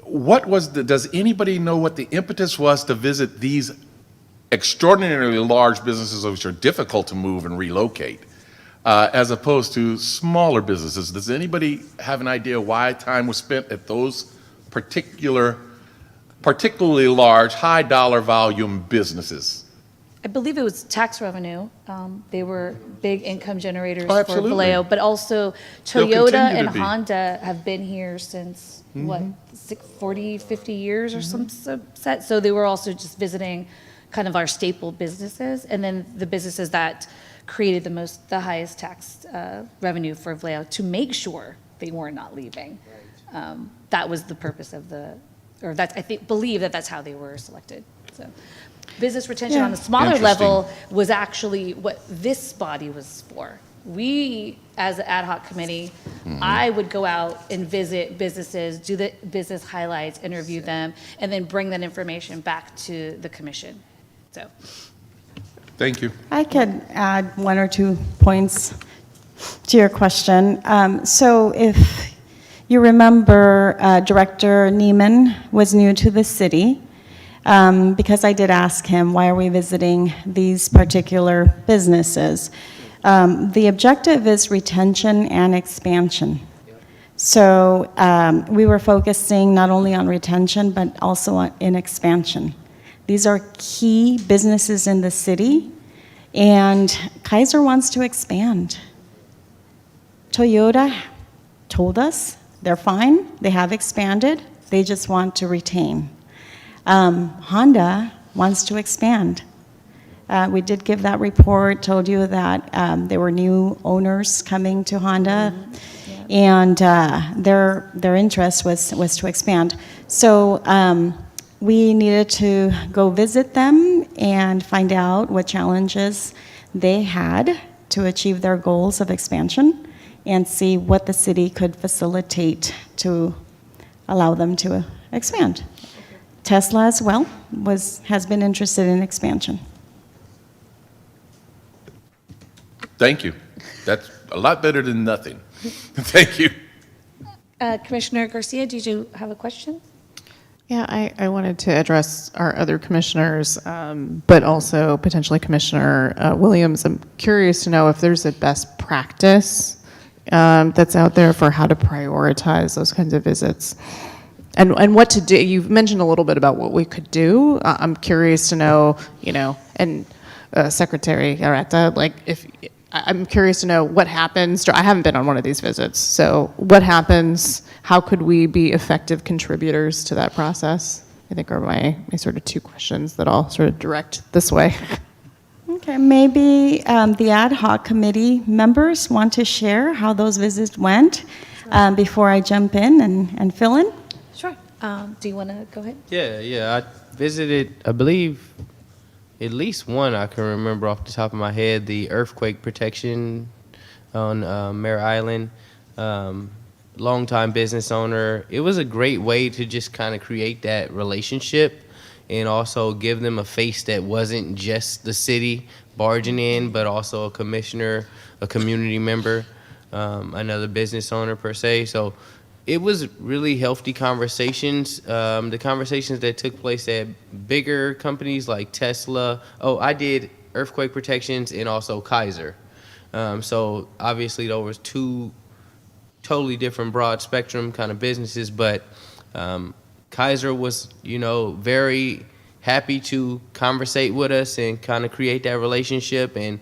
does anybody know what the impetus was to visit these extraordinarily large businesses which are difficult to move and relocate, as opposed to smaller businesses? Does anybody have an idea why time was spent at those particularly large, high dollar volume businesses? I believe it was tax revenue. They were big income generators Oh, for absolutely. Vallejo, but also They'll Toyota continue to and be. Honda have been here since, what, 40, 50 years or some set? So they were also just visiting kind of our staple businesses, and then the businesses that created the highest tax revenue for Vallejo to make sure they were not leaving. That was the purpose of believe that that's how they were selected, so. Business retention on a smaller level was actually what this body was for. We, as an ad hoc committee, I would go out and visit businesses, do the business highlights, interview them, and then bring that information back to the commission. So, Thank you. I could add one or two points to your question. So if you remember, Director Neiman was new to the city. Because I did ask him, why are we visiting these particular businesses? The objective is retention and expansion. So we were focusing not only on retention, but also in expansion. These are key businesses in the city, and Kaiser wants to expand. Toyota told us they're fine, they have expanded, they just want to retain. Honda wants to expand. We did give that report, told you that there were new owners coming to Honda, and their interest was to expand. So we needed to go visit them and find out what challenges they had to achieve their goals of expansion and see what the city could facilitate to allow them to expand. Tesla as well has been interested in expansion. Thank you. That's a lot better than nothing. Thank you. Commissioner Garcia, did you have a question? Yeah, I wanted to address our other commissioners, but also potentially Commissioner Williams. I'm curious to know if there's a best practice that's out there for how to prioritize those kinds of visits. And what to do. You've mentioned a little bit about what we could do. I'm curious to know, and Secretary Areta, I'm curious to know what happens. I haven't been on one of these visits, so what happens? How could we be effective contributors to that process? I think are my sort of two questions that I'll sort of direct this way. Okay, maybe the ad hoc committee members want to share how those visits went before I jump in and fill in. Sure. Do you want to go ahead? Yeah. I visited, I believe, at least one I can remember off the top of my head, the earthquake protection on Mare Island. Longtime business owner. It was a great way to just kind of create that relationship and also give them a face that wasn't just the city barging in, but also a commissioner, a community member, another business owner per se. So it was really healthy conversations. The conversations that took place at bigger companies like Tesla. Oh, I did earthquake protections and also Kaiser. So obviously there was two totally different broad spectrum kind of businesses, but Kaiser was, very happy to conversate with us and kind of create that relationship and,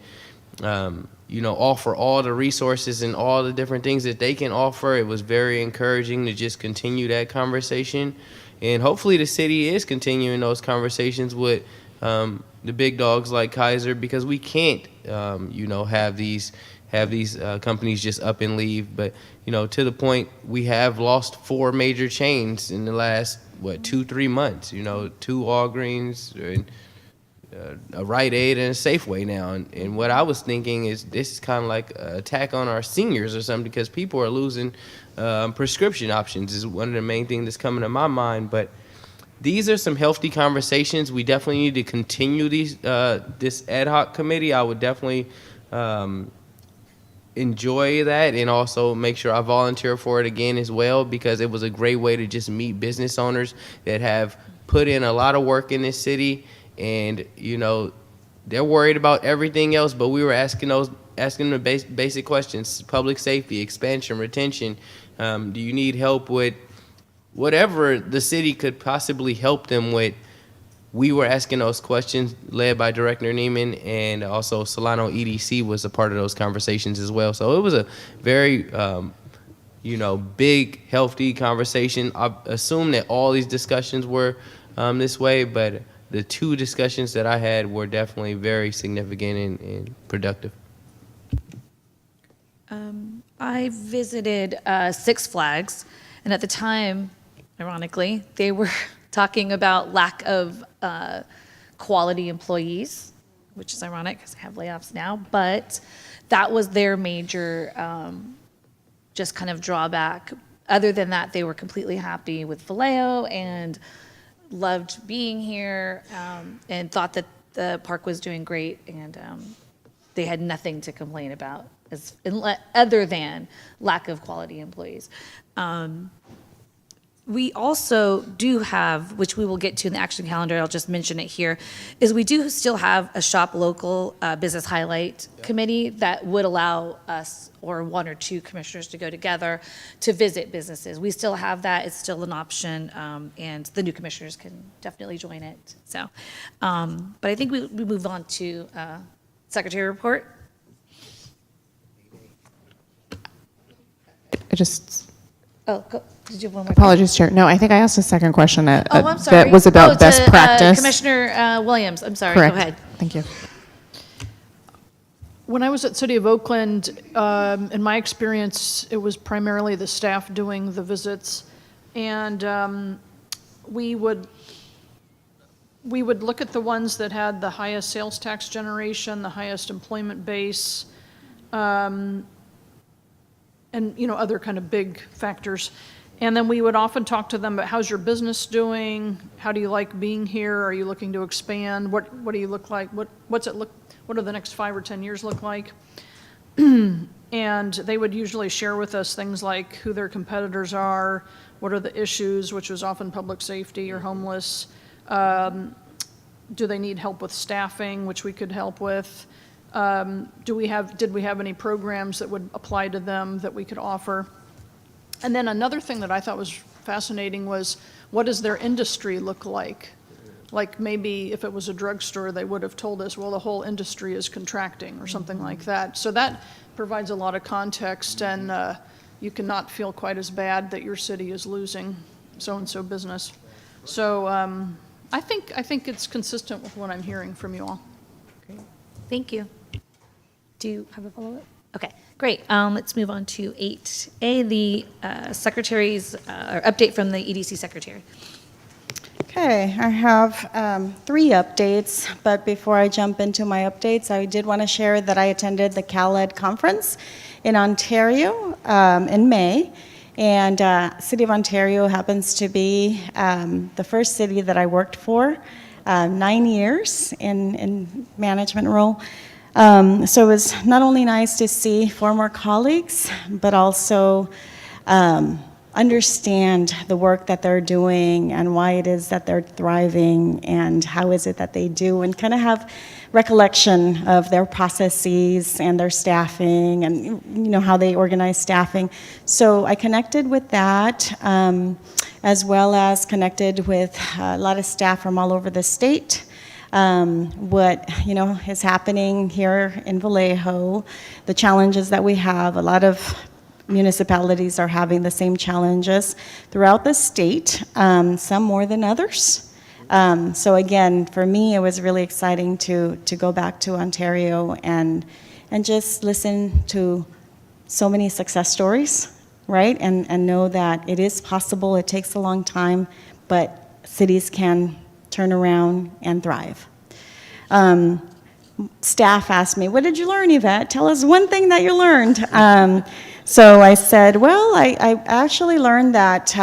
offer all the resources and all the different things that they can offer. It was very encouraging to just continue that conversation. And hopefully the city is continuing those conversations with the big dogs like Kaiser, because we can't, have these companies just up and leave. But, to the point, we have lost 4 major chains in the last, 2-3 months, 2 Walgreens, and a Rite Aid and a Safeway now. And what I was thinking is this is kind of like an attack on our seniors or something, because people are losing prescription options is one of the main things that's coming to my mind. But these are some healthy conversations. We definitely need to continue this ad hoc committee. I would definitely enjoy that and also make sure I volunteer for it again as well, because it was a great way to just meet business owners that have put in a lot of work in this city, and they're worried about everything else, but we were asking them basic questions: public safety, expansion, retention. Do you need help with whatever the city could possibly help them with? we were asking those questions led by Director Neiman, and also Solano EDC was a part of those conversations as well. So it was a very, big, healthy conversation. I assume that all these discussions were this way, but the two discussions that I had were definitely very significant and productive. I visited Six Flags, and at the time, ironically, they were talking about lack of quality employees, which is ironic because they have layoffs now, but that was their major just kind of drawback. Other than that, they were completely happy with Vallejo and loved being here, and thought that the park was doing great, and they had nothing to complain about other than lack of quality employees. We also do have, which we will get to in the action calendar, I'll just mention it here, is we do still have a Shop Local Business Highlight Committee that would allow us or one or two commissioners to go together to visit businesses. We still have that, it's still an option, and the new commissioners can definitely join it. So, but I think we move on to Secretary Report. I just, Oh, did you have one more? apologies, Chair. No, I think I asked a second question I'm sorry. that was about best to, practice. Commissioner Williams, I'm sorry, Correct. go ahead. Thank you. When I was at City of Oakland, in my experience, it was primarily the staff doing the visits. And we would look at the ones that had the highest sales tax generation, the highest employment base, and other kind of big factors. And then we would often talk to them about how's your business doing? How do you like being here? Are you looking to expand? What do you look like? What do the next 5 or 10 years look like? And they would usually share with us things like who their competitors are, what are the issues, which was often public safety or homeless. Do they need help with staffing, which we could help with? Did we have any programs that would apply to them that we could offer? And then another thing that I thought was fascinating was, what does their industry look like? Like maybe if it was a drugstore, they would have told us, well, the whole industry is contracting or something like that. So that provides a lot of context, and you cannot feel quite as bad that your city is losing so-and-so business. So I think it's consistent with what I'm hearing from you all. Great. Thank you. Do you have a follow-up? Okay, great. Let's move on to 8A, the secretary's update from the EDC secretary. Okay, I have 3 updates, but before I jump into my updates, I did want to share that I attended the CalEd conference in Ontario in May, and City of Ontario happens to be the first city that I worked for, 9 years in management role. So it was not only nice to see former colleagues, but also understand the work that they're doing and why it is that they're thriving and how is it that they do, and kind of have recollection of their processes and their staffing and how they organize staffing. So I connected with that, as well as connected with a lot of staff from all over the state. What is happening here in Vallejo, the challenges that we have. A lot of municipalities are having the same challenges throughout the state, some more than others. So again, for me, it was really exciting to go back to Ontario and just listen to so many success stories, right? And know that it is possible. It takes a long time, but cities can turn around and thrive. Staff asked me, what did you learn, Yvette? Tell us one thing that you learned. So I said, well, I actually learned that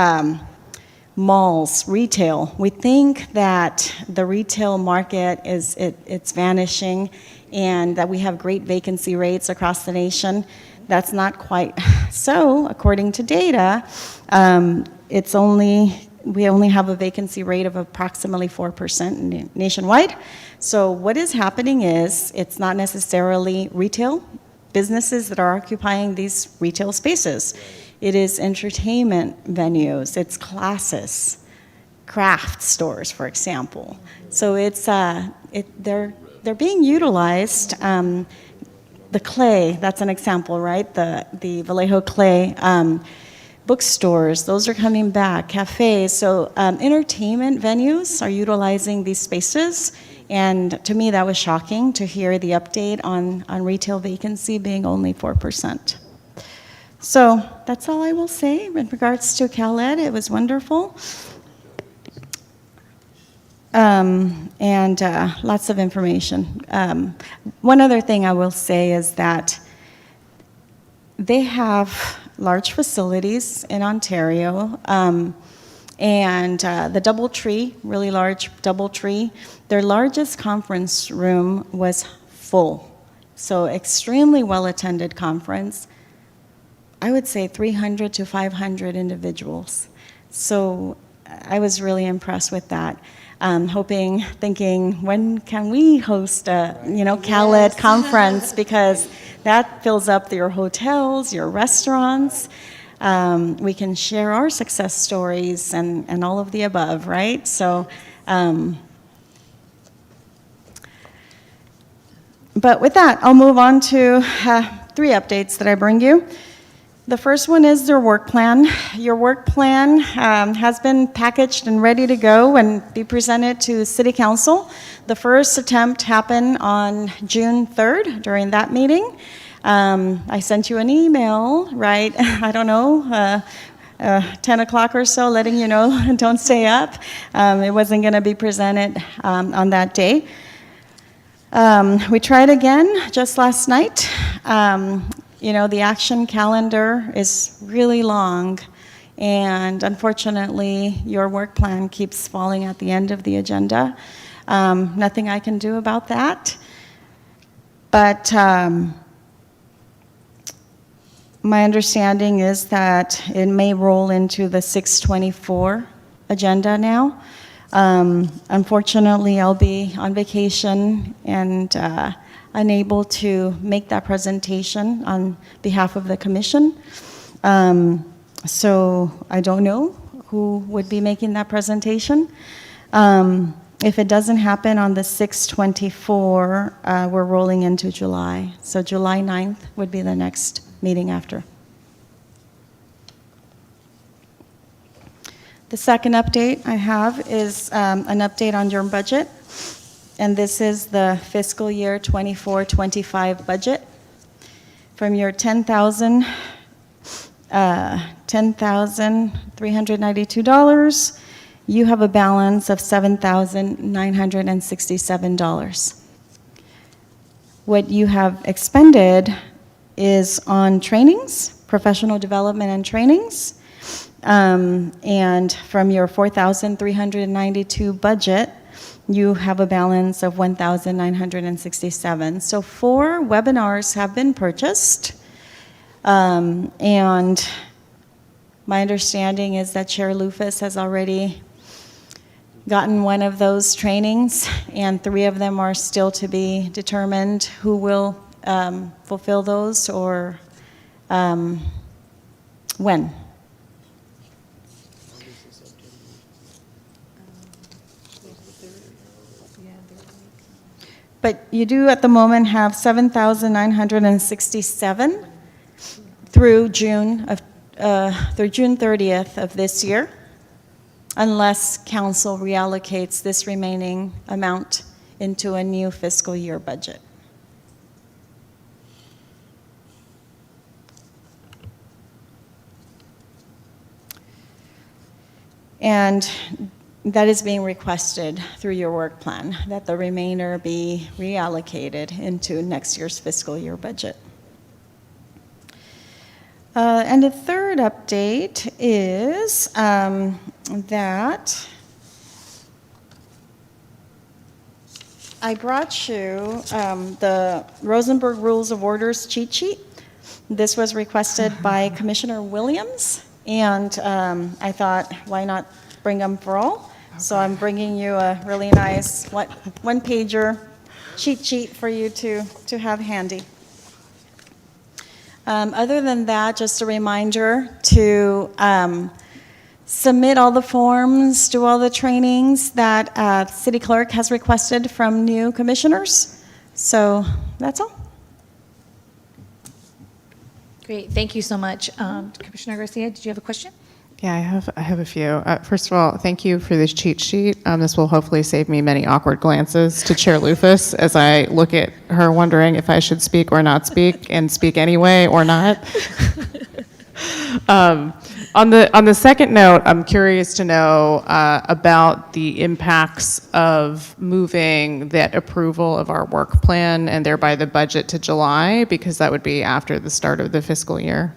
malls, retail, we think that the retail market it's vanishing and that we have great vacancy rates across the nation. That's not quite so. According to data, we only have a vacancy rate of approximately 4% nationwide. So what is happening is it's not necessarily retail businesses that are occupying these retail spaces. It is entertainment venues, it's classes, craft stores, for example. So they're being utilized. The clay, that's an example, right? The Vallejo clay bookstores, those are coming back. Cafes, so entertainment venues are utilizing these spaces. And to me, that was shocking to hear the update on retail vacancy being only 4%. So that's all I will say in regards to CalEd. It was wonderful. And lots of information. One other thing I will say is that they have large facilities in Ontario, and the DoubleTree, really large DoubleTree, their largest conference room was full. So extremely well-attended conference. I would say 300 to 500 individuals. So I was really impressed with that. Thinking, when can we host a, CalEd conference? Because that fills up your hotels, your restaurants. We can share our success stories and all of the above, right? So, but with that, I'll move on to 3 updates that I bring you. The first one is their work plan. Your work plan has been packaged and ready to go and be presented to City Council. The first attempt happened on June 3rd during that meeting. I sent you an email, right? I don't know, 10 o'clock or so, letting you know, don't stay up. It wasn't going to be presented on that day. We tried again just last night. The action calendar is really long, and unfortunately, your work plan keeps falling at the end of the agenda. Nothing I can do about that. But my understanding is that it may roll into the 6/24 agenda now. Unfortunately, I'll be on vacation and unable to make that presentation on behalf of the commission. So I don't know who would be making that presentation. If it doesn't happen on the 6/24, we're rolling into July. So July 9th would be the next meeting after. The second update I have is an update on your budget. And this is the fiscal year 24-25 budget. From your $10,392, you have a balance of $7,967. What you have expended is on trainings, professional development and trainings. And from your $4,392 budget, you have a balance of $1,967. So 4 webinars have been purchased. And my understanding is that Chair Lufus has already gotten one of those trainings, and 3 of them are still to be determined who will fulfill those or when. But you do at the moment have 7,967 through June 30th of this year, unless council reallocates this remaining amount into a new fiscal year budget. And that is being requested through your work plan, that the remainder be reallocated into next year's fiscal year budget. And the third update is that I brought you the Rosenberg Rules of Orders cheat sheet. This was requested by Commissioner Williams, and I thought, why not bring them for all? So I'm bringing you a really nice one-pager cheat sheet for you to have handy. Other than that, just a reminder to submit all the forms, do all the trainings that the city clerk has requested from new commissioners. So that's all. Great, thank you so much. Commissioner Garcia, did you have a question? Yeah, I have a few. First of all, thank you for this cheat sheet. This will hopefully save me many awkward glances to Chair Lufus as I look at her wondering if I should speak or not speak, and speak anyway or not. On the second note, I'm curious to know about the impacts of moving that approval of our work plan and thereby the budget to July, because that would be after the start of the fiscal year.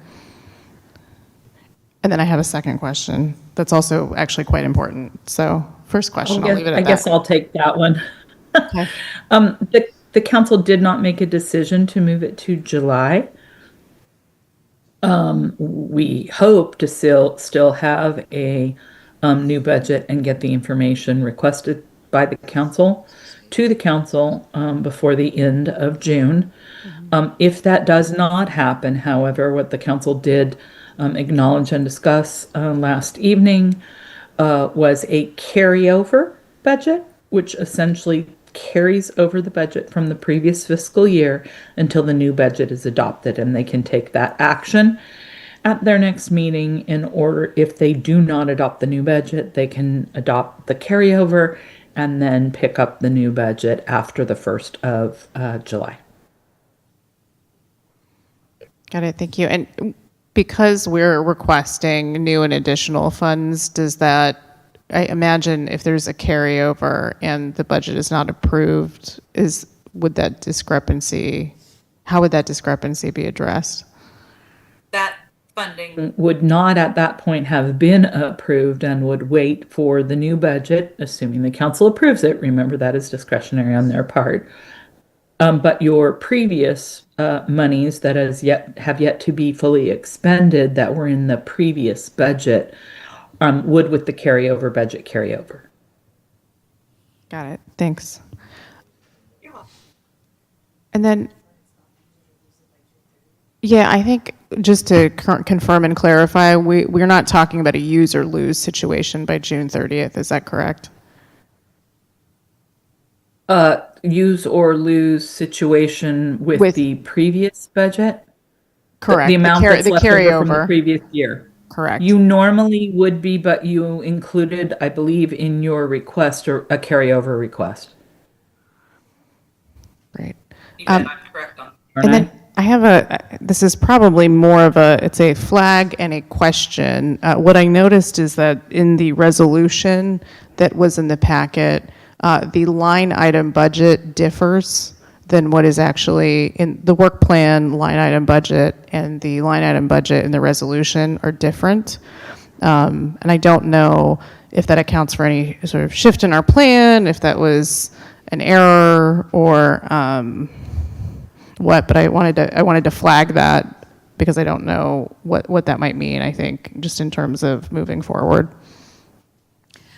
And then I have a second question that's also actually quite important. So first question, I'll leave it at that. I guess I'll take that one. Okay. The council did not make a decision to move it to July. We hope to still have a new budget and get the information requested by the council to the council before the end of June. If that does not happen, however, what the council did acknowledge and discuss last evening was a carryover budget, which essentially carries over the budget from the previous fiscal year until the new budget is adopted, and they can take that action at their next meeting. In order, if they do not adopt the new budget, they can adopt the carryover and then pick up the new budget after the 1st of July. Got it, thank you. And because we're requesting new and additional funds, does that, I imagine if there's a carryover and the budget is not approved, would that discrepancy, how would that discrepancy be addressed? That funding would not at that point have been approved and would wait for the new budget, assuming the council approves it. Remember, that is discretionary on their part. But your previous monies that have yet to be fully expended that were in the previous budget would, with the carryover budget, carry over. Got it, thanks. And then, yeah, I think just to confirm and clarify, we're not talking about a use or lose situation by June 30th, is that correct? Use or lose situation with the previous budget? Correct. The amount that's the left over carryover from the previous year. Correct. You normally would be, but you included, I believe, in your request or a carryover request. Great. I'm correct on. And then I have this is probably more of it's a flag and a question. What I noticed is that in the resolution that was in the packet, the line item budget differs than what is actually in the work plan line item budget, and the line item budget in the resolution are different. And I don't know if that accounts for any sort of shift in our plan, if that was an error or what, but I wanted to flag that because I don't know what that might mean, I think, just in terms of moving forward.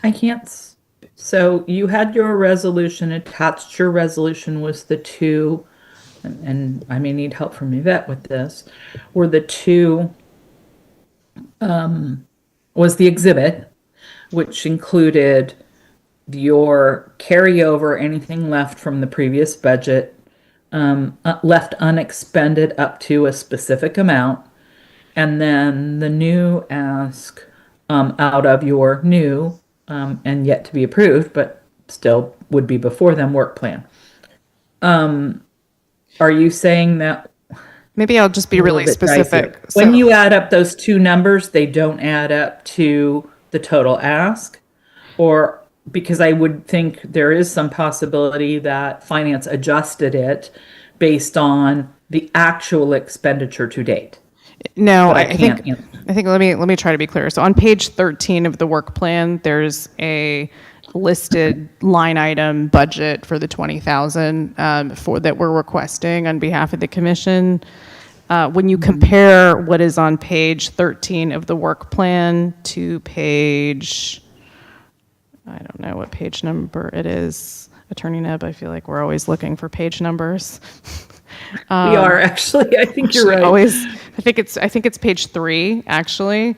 I can't. So you had your resolution, attached your resolution was the two, and I may need help from Yvette with this, were the two, was the exhibit, which included your carryover, anything left from the previous budget, left unexpended up to a specific amount, and then the new ask out of your new and yet to be approved, but still would be before them work plan. Are you saying that? Maybe I'll just be really specific. When you add up those two numbers, they don't add up to the total ask? Or because I would think there is some possibility that finance adjusted it based on the actual expenditure to date. No, But I think let me try to be clear. So on page 13 of the work plan, there's a listed line item budget for the 20,000 for that we're requesting on behalf of the commission. When you compare what is on page 13 of the work plan to page, I don't know what page number it is. Attorney Neb, I feel like we're always looking for page numbers. We are actually, I think you're right. I think it's page 3, actually.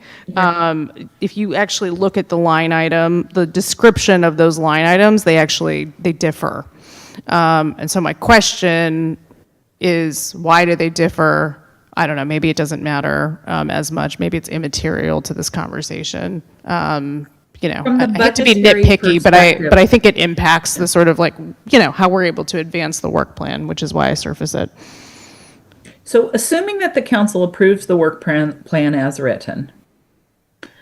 If you actually look at the line item, the description of those line items, they differ. And so my question is, why do they differ? I don't know, maybe it doesn't matter as much. Maybe it's immaterial to this conversation. You know, From the I hate to be budgetary nitpicky, perspective. but I think it impacts the sort of like, you know, how we're able to advance the work plan, which is why I surface it. So assuming that the council approves the work plan as written,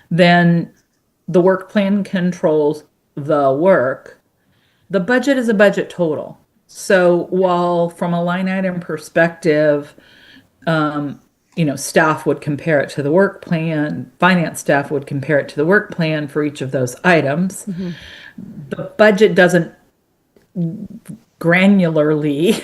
then the work plan controls the work. The budget is a budget total. So while from a line item perspective, you know, staff would compare it to the work plan, finance staff would compare it to the work plan for each of those items. The budget doesn't granularly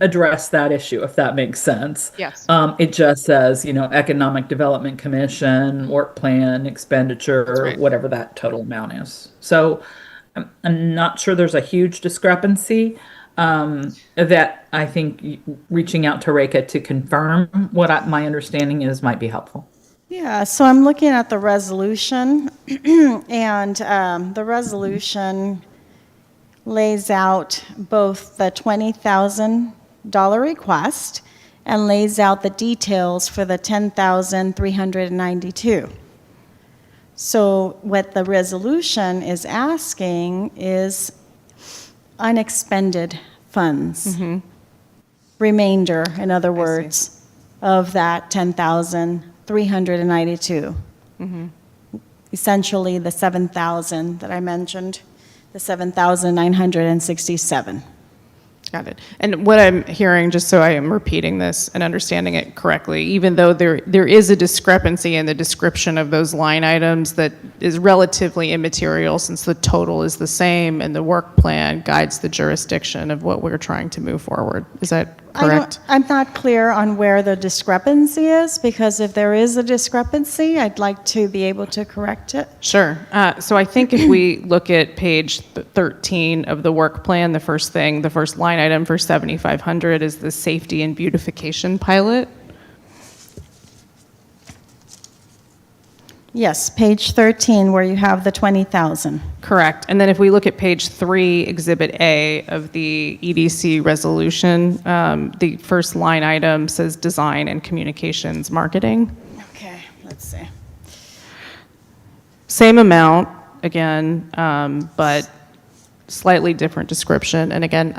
address that issue, if that makes sense. Yes. It just says, you know, Economic Development Commission, work plan, expenditure, right. whatever that total amount is. So I'm not sure there's a huge discrepancy. That I think reaching out to Reka to confirm what my understanding is might be helpful. Yeah, so I'm looking at the resolution, and the resolution lays out both the $20,000 request and lays out the details for the $10,392. So what the resolution is asking is unexpended funds. Remainder, in other words, of that 10,392. Essentially the 7,000 that I mentioned, the 7,967. Got it. And what I'm hearing, just so I am repeating this and understanding it correctly, even though there is a discrepancy in the description of those line items that is relatively immaterial since the total is the same and the work plan guides the jurisdiction of what we're trying to move forward. Is that correct? I'm not clear on where the discrepancy is, because if there is a discrepancy, I'd like to be able to correct it. Sure. So I think if we look at page 13 of the work plan, the first line item for 7,500 is the safety and beautification pilot. Yes, page 13, where you have the 20,000. Correct. And then if we look at page 3, Exhibit A of the EDC resolution, the first line item says design and communications marketing. Okay, let's see. Same amount, again, but slightly different description. And again,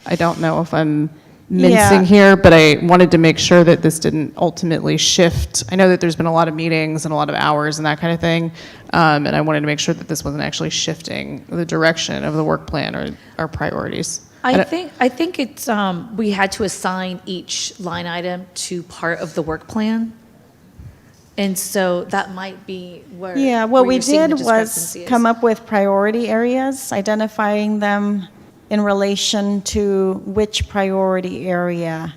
I don't know if I'm mincing here, but I wanted to make sure that this didn't ultimately shift. I know that there's been a lot of meetings and a lot of hours and that kind of thing, and I wanted to make sure that this wasn't actually shifting the direction of the work plan or our priorities. I think it's, we had to assign each line item to part of the work plan. And so that might be where. Yeah, what where we you're seeing the did was discrepancy is. come up with priority areas, identifying them in relation to which priority area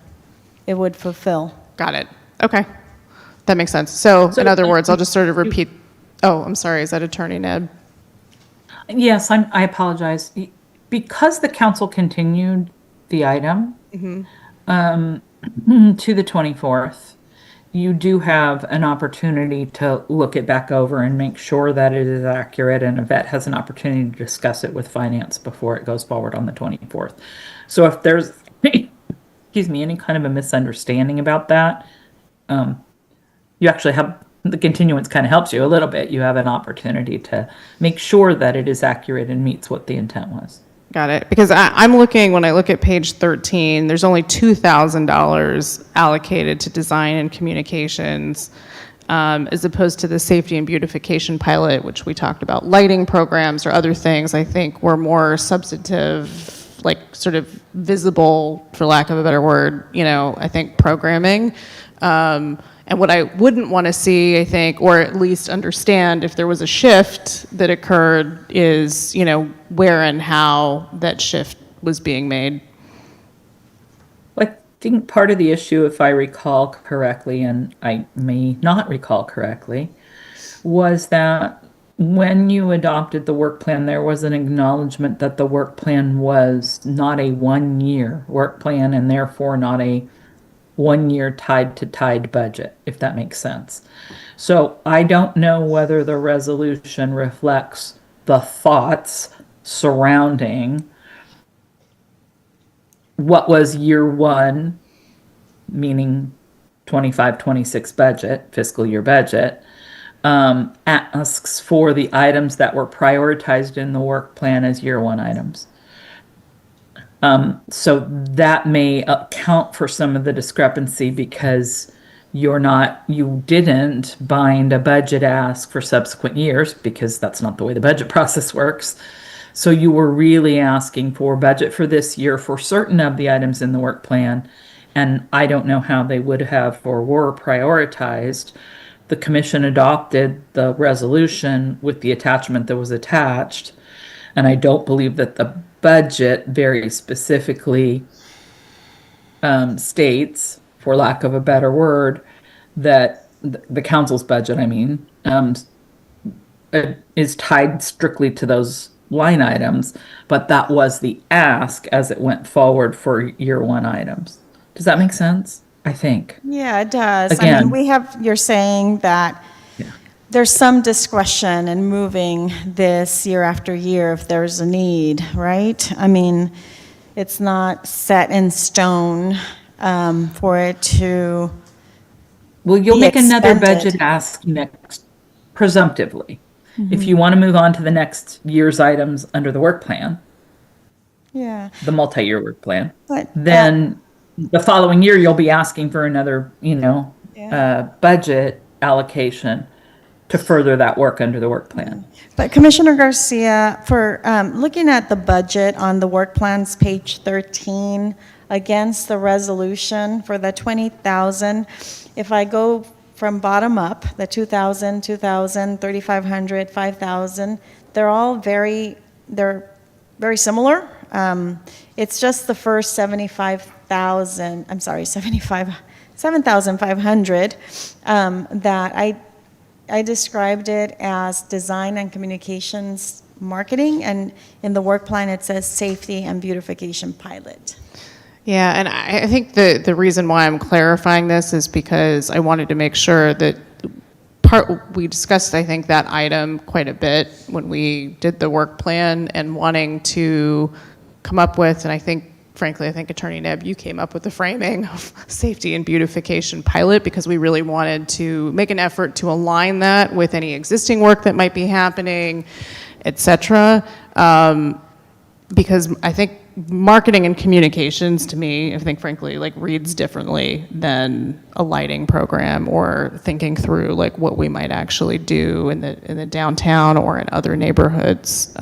it would fulfill. Got it. Okay. That makes sense. So in other words, I'll just sort of repeat. Oh, I'm sorry. Is that Attorney Ned? Yes, I apologize. Because the council continued the item to the 24th, you do have an opportunity to look it back over and make sure that it is accurate, and Yvette has an opportunity to discuss it with finance before it goes forward on the 24th. So if there's, excuse me, any kind of a misunderstanding about that, you actually have, the continuance kind of helps you a little bit. You have an opportunity to make sure that it is accurate and meets what the intent was. Got it. Because I'm looking, when I look at page 13, there's only $2,000 allocated to design and communications, as opposed to the safety and beautification pilot, which we talked about, lighting programs or other things I think were more substantive, like sort of visible, for lack of a better word, I think programming. And what I wouldn't want to see, I think, or at least understand if there was a shift that occurred is, where and how that shift was being made. I think part of the issue, if I recall correctly, and I may not recall correctly, was that when you adopted the work plan, there was an acknowledgement that the work plan was not a one-year work plan and therefore not a 1 year tied to tied budget, if that makes sense. So I don't know whether the resolution reflects the thoughts surrounding what was year one, meaning 25, 26 budget, fiscal year budget, asks for the items that were prioritized in the work plan as year one items. So that may account for some of the discrepancy because you didn't bind a budget ask for subsequent years because that's not the way the budget process works. So you were really asking for budget for this year for certain of the items in the work plan. And I don't know how they would have or were prioritized. The commission adopted the resolution with the attachment that was attached. And I don't believe that the budget very specifically states, for lack of a better word, that the council's budget, is tied strictly to those line items, but that was the ask as it went forward for year one items. Does that make sense? I think. Yeah, it does. I Again. mean, you're saying that there's some discretion in moving this year after year if there's a need, right? I mean, it's not set in stone for it to Well, you'll be make another expended. budget ask next, presumptively. If you want to move on to the next year's items under the work plan, Yeah, the multi-year work plan, but then the following year you'll be asking for another, budget allocation to further that work under the work plan. But Commissioner Garcia, for looking at the budget on the work plans, page 13, against the resolution for the 20,000, if I go from bottom up, the 2,000, 2,000, 3,500, 5,000, they're very similar. It's just the first 75,000, I'm sorry, 7,500 that I described it as design and communications marketing, and in the work plan, it says safety and beautification pilot. Yeah, and I think the reason why I'm clarifying this is because I wanted to make sure that we discussed, I think, that item quite a bit when we did the work plan and wanting to come up with, and I think, frankly, I think Attorney Nebb, you came up with the framing of safety and beautification pilot because we really wanted to make an effort to align that with any existing work that might be happening, et cetera. Because I think marketing and communications, to me, I think frankly, like reads differently than a lighting program or thinking through like what we might actually do in the downtown or in other neighborhoods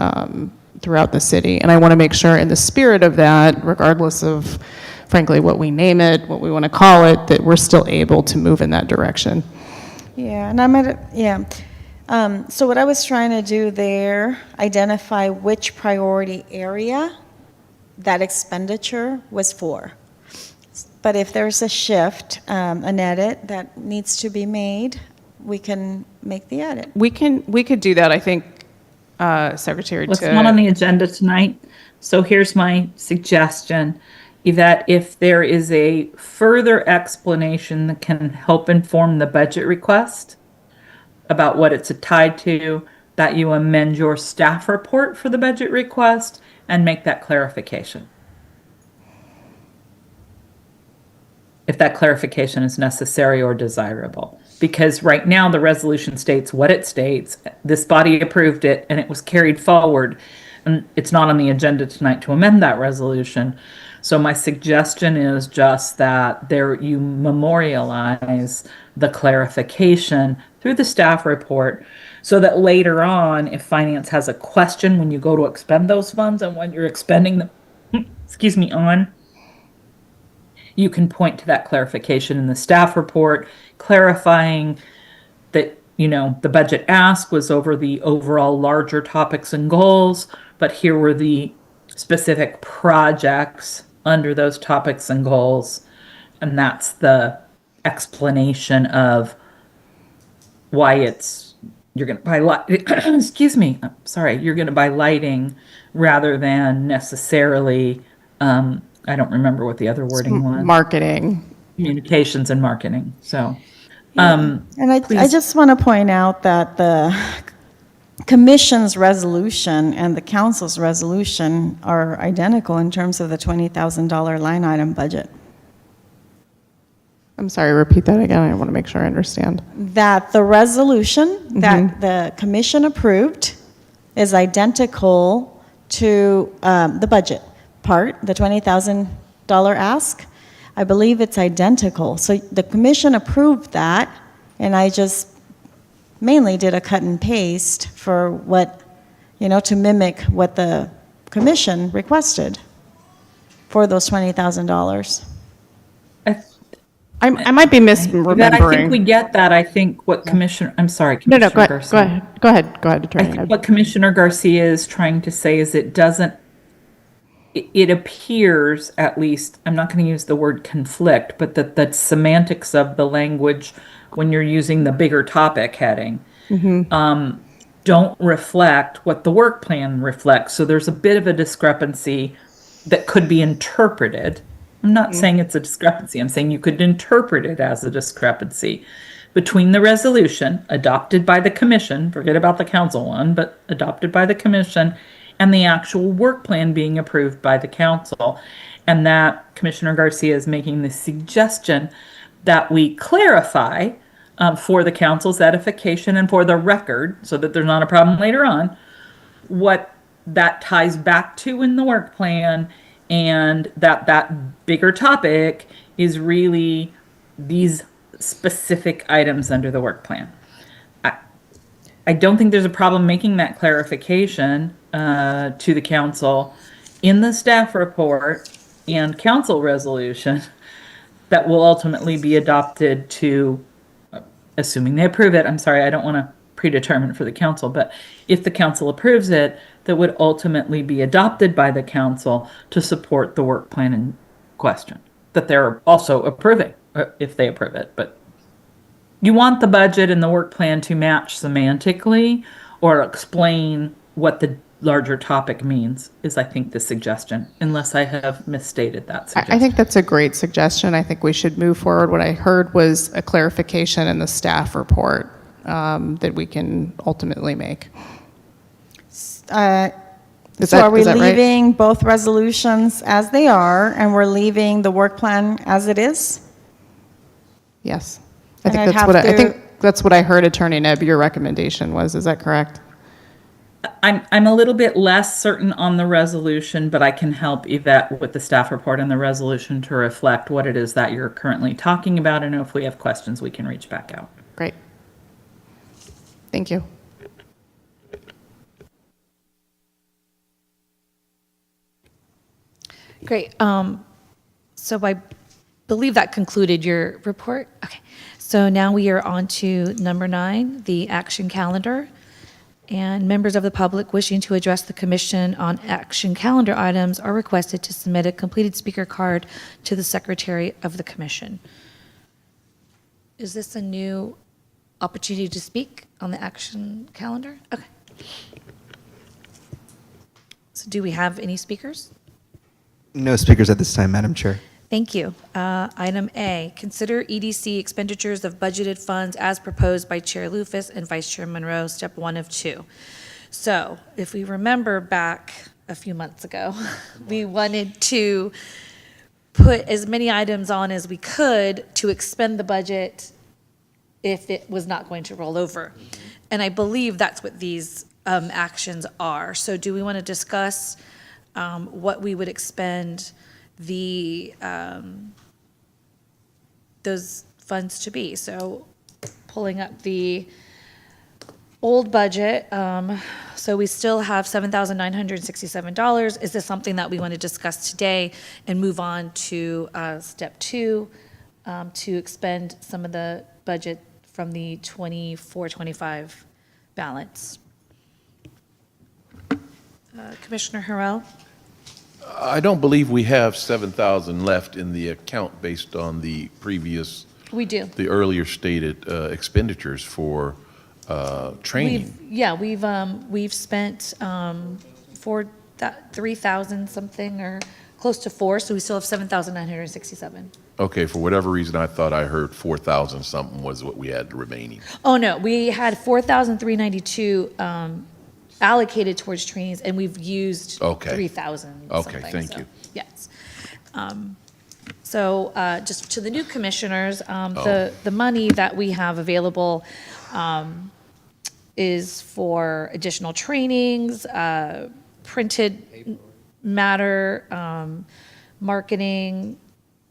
throughout the city. And I want to make sure in the spirit of that, regardless of frankly what we name it, what we want to call it, that we're still able to move in that direction. Yeah, and so what I was trying to do there, identify which priority area that expenditure was for. But if there's a shift, an edit that needs to be made, we can make the edit. We could do that, I think, Secretary. Well, it's not on the agenda tonight, so here's my suggestion, that if there is a further explanation that can help inform the budget request about what it's tied to, that you amend your staff report for the budget request and make that clarification. If that clarification is necessary or desirable. Because right now the resolution states what it states, this body approved it, and it was carried forward. And it's not on the agenda tonight to amend that resolution. So my suggestion is just that you memorialize the clarification through the staff report so that later on, if finance has a question when you go to expend those funds and when you're expending them, on, you can point to that clarification in the staff report, clarifying that, the budget ask was over the overall larger topics and goals, but here were the specific projects under those topics and goals. And that's the explanation of why you're going to buy you're going to buy lighting rather than necessarily, I don't remember what the other wording was. Marketing. communications and marketing, so. And I please. just want to point out that the commission's resolution and the council's resolution are identical in terms of the $20,000 line item budget. I'm sorry, repeat that again. I want to make sure I understand. That the resolution that the commission approved is identical to the budget part, the $20,000 ask. I believe it's identical. So the commission approved that, and I just mainly did a cut and paste for what, to mimic what the commission requested for those $20,000. I might be misremembering. That I think we get that. I think what Commissioner, I'm sorry, No, Commissioner go Garcia. ahead. Go ahead, I Attorney. think what Commissioner Garcia is trying to say is it appears, at least, I'm not going to use the word conflict, but that the semantics of the language when you're using the bigger topic heading don't reflect what the work plan reflects. So there's a bit of a discrepancy that could be interpreted. I'm not saying it's a discrepancy. I'm saying you could interpret it as a discrepancy between the resolution adopted by the commission, forget about the council one, but adopted by the commission, and the actual work plan being approved by the council. And that Commissioner Garcia is making the suggestion that we clarify for the council's edification and for the record, so that there's not a problem later on, what that ties back to in the work plan, and that bigger topic is really these specific items under the work plan. I don't think there's a problem making that clarification to the council in the staff report and council resolution that will ultimately be adopted to, assuming they approve it. I'm sorry, I don't want to predetermine for the council, but if the council approves it, that would ultimately be adopted by the council to support the work plan in question, that they're also approving if they approve it. But you want the budget and the work plan to match semantically or explain what the larger topic means is, I think, the suggestion, unless I have misstated that suggestion. I think that's a great suggestion. I think we should move forward. What I heard was a clarification in the staff report that we can ultimately make. So are we is that right? leaving both resolutions as they are, and we're leaving the work plan as it is? Yes. And I'd I have think that's what I heard, Attorney Nebb, your recommendation was. Is that correct? I'm a little bit less certain on the resolution, but I can help Yvette with the staff report and the resolution to reflect what it is that you're currently talking about. And if we have questions, we can reach back out. Great. Thank you. Great. So I believe that concluded your report. Okay. So now we are on to number 9, the action calendar. And members of the public wishing to address the commission on action calendar items are requested to submit a completed speaker card to the secretary of the commission. Is this a new opportunity to speak on the action calendar? Okay. So do we have any speakers? No speakers at this time, Madam Chair. Thank you. Item A, consider EDC expenditures of budgeted funds as proposed by Chair Lufus and Vice Chair Monroe, step 1 of 2. So if we remember back a few months ago, we wanted to put as many items on as we could to expend the budget if it was not going to roll over. And I believe that's what these actions are. So do we want to discuss what we would expend those funds to be? So pulling up the old budget, so we still have $7,967. Is this something that we want to discuss today and move on to step 2 to expend some of the budget from the 24-25 balance? Commissioner Harrell? I don't believe we have 7,000 left in the account based on the previous, We do. the earlier stated expenditures for training. We've spent for that 3,000 something or close to 4, so we still have 7,967. Okay, for whatever reason, I thought I heard 4,000 something was what we had remaining. Oh, no, we had 4,392 allocated towards trainings, and we've used Okay. 3,000 Okay, something, thank so, you. Yes. So just to the new commissioners, Oh. the money that we have available is for additional trainings, printed matter, marketing,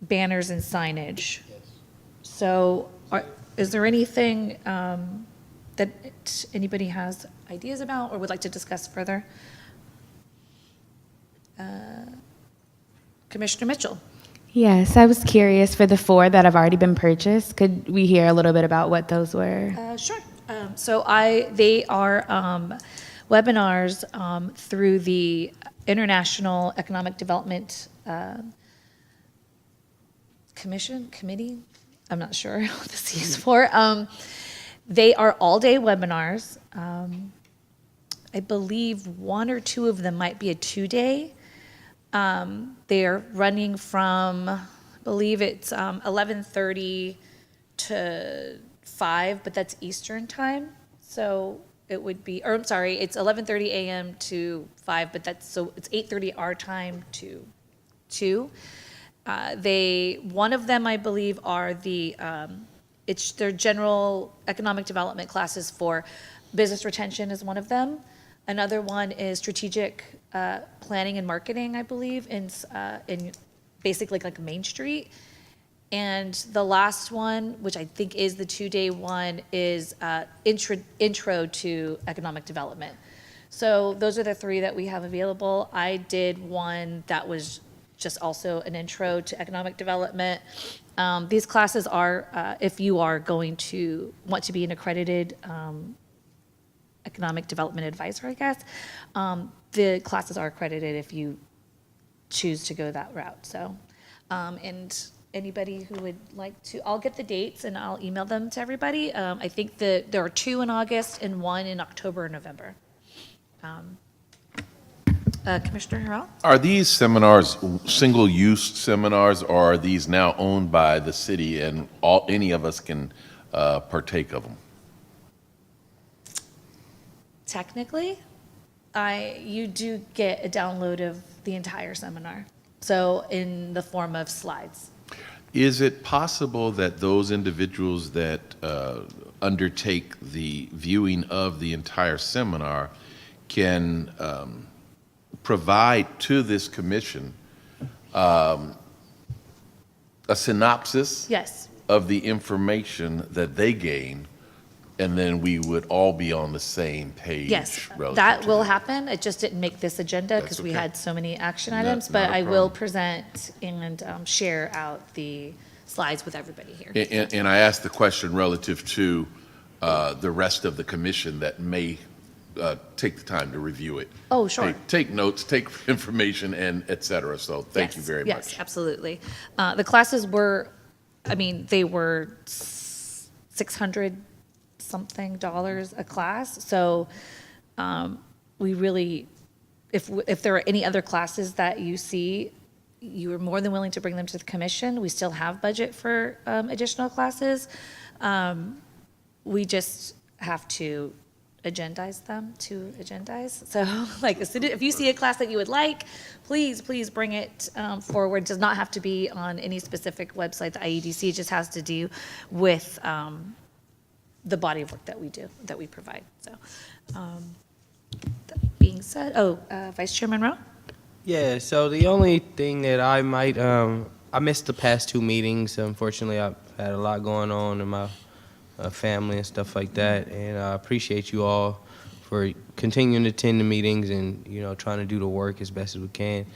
banners, and signage. So is there anything that anybody has ideas about or would like to discuss further? Commissioner Mitchell? Yes, I was curious for the 4 that have already been purchased. Could we hear a little bit about what those were? Sure. So they are webinars through the International Economic Development Committee? I'm not sure what this is for. They are all-day webinars. I believe 1 or 2 of them might be a 2-day. They are running from, I believe it's 11:30 to 5, but that's Eastern time. So it would be, or I'm sorry, it's 11:30 a.m. to 5, but it's 8:30 our time to 2. One of them, I believe, are it's their general economic development classes for business retention is one of them. Another one is strategic planning and marketing, I believe, in basically like Main Street. And the last one, which I think is the 2-day one, is intro to economic development. So those are the 3 that we have available. I did one that was just also an intro to economic development. These classes are, if you are going to want to be an accredited economic development advisor, I guess, the classes are accredited if you choose to go that route. So, and anybody who would like to, I'll get the dates and I'll email them to everybody. I think that there are 2 in August and 1 in October and November. Commissioner Harrell? Are these seminars single-use seminars, or are these now owned by the city and any of us can partake of them? Technically, you do get a download of the entire seminar, so in the form of slides. Is it possible that those individuals that undertake the viewing of the entire seminar can provide to this commission a synopsis Yes. of the information that they gain, and then we would all be on the same page? Yes, relative that to will happen. It just didn't make this agenda because That's we okay. had so many action Not- items, not but a I will problem. present and share out the slides with everybody here. And I asked the question relative to the rest of the commission that may take the time to review it. Oh, sure. Take notes, take information, and et cetera. So thank you Yes, very yes, much. absolutely. The classes were, they were $600-something a class. So we really, if there are any other classes that you see, you are more than willing to bring them to the commission. We still have budget for additional classes. We just have to agendize them to agendize. So like if you see a class that you would like, please bring it forward. It does not have to be on any specific website, the IEDC. It just has to do with the body of work that we do, that we provide. So that being said, Vice Chair Monroe? Yeah, so the only thing that I might, I missed the past 2 meetings. Unfortunately, I've had a lot going on in my family and stuff like that, and I appreciate you all for continuing to attend the meetings and, trying to do the work as best as we can.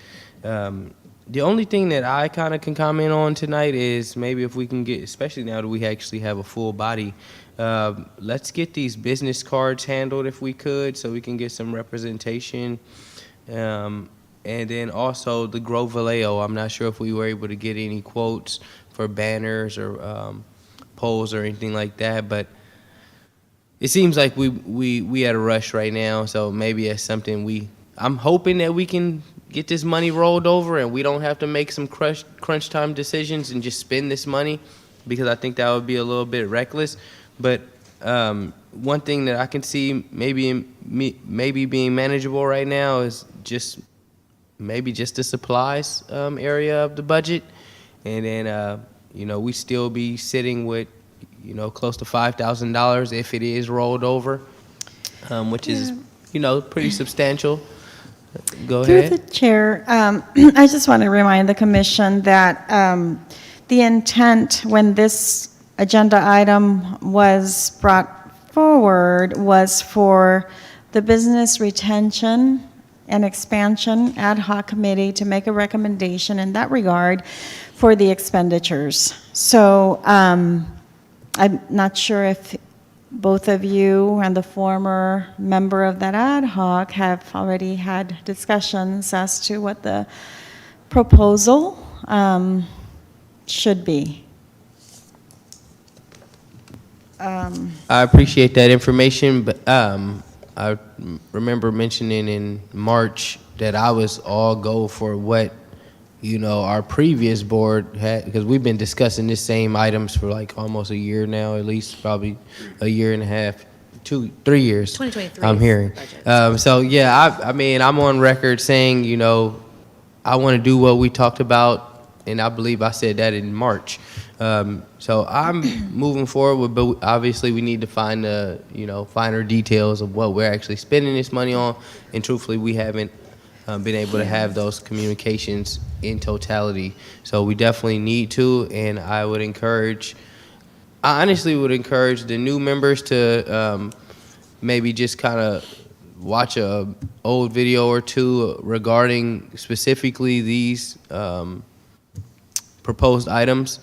The only thing that I kind of can comment on tonight is maybe if we can get, especially now that we actually have a full body, let's get these business cards handled if we could, so we can get some representation. And then also the Grow Vallejo, I'm not sure if we were able to get any quotes for banners or polls or anything like that, but it seems like we at a rush right now, so maybe it's something I'm hoping that we can get this money rolled over and we don't have to make some crunch time decisions and just spend this money, because I think that would be a little bit reckless. But one thing that I can see maybe being manageable right now is just maybe just the supplies area of the budget, and then we still be sitting with close to $5,000 if it is rolled over, which is pretty substantial. Go Through ahead. the chair, I just want to remind the commission that the intent when this agenda item was brought forward was for the Business Retention and Expansion Ad Hoc Committee to make a recommendation in that regard for the expenditures. So I'm not sure if both of you and the former member of that ad hoc have already had discussions as to what the proposal should be. I appreciate that information, but I remember mentioning in March that I was all go for what our previous board had, because we've been discussing this same items for like almost a year now, at least probably a year and a half, 3 years. 2023 I'm hearing. So yeah, I mean, I'm on record saying, I want to do what we talked about, and I believe I said that in March. So I'm moving forward, but obviously we need to find the, finer details of what we're actually spending this money on, and truthfully, we haven't been able to have those communications in totality. So we definitely need to, and I honestly would encourage the new members to maybe just kind of watch a old video or two regarding specifically these proposed items.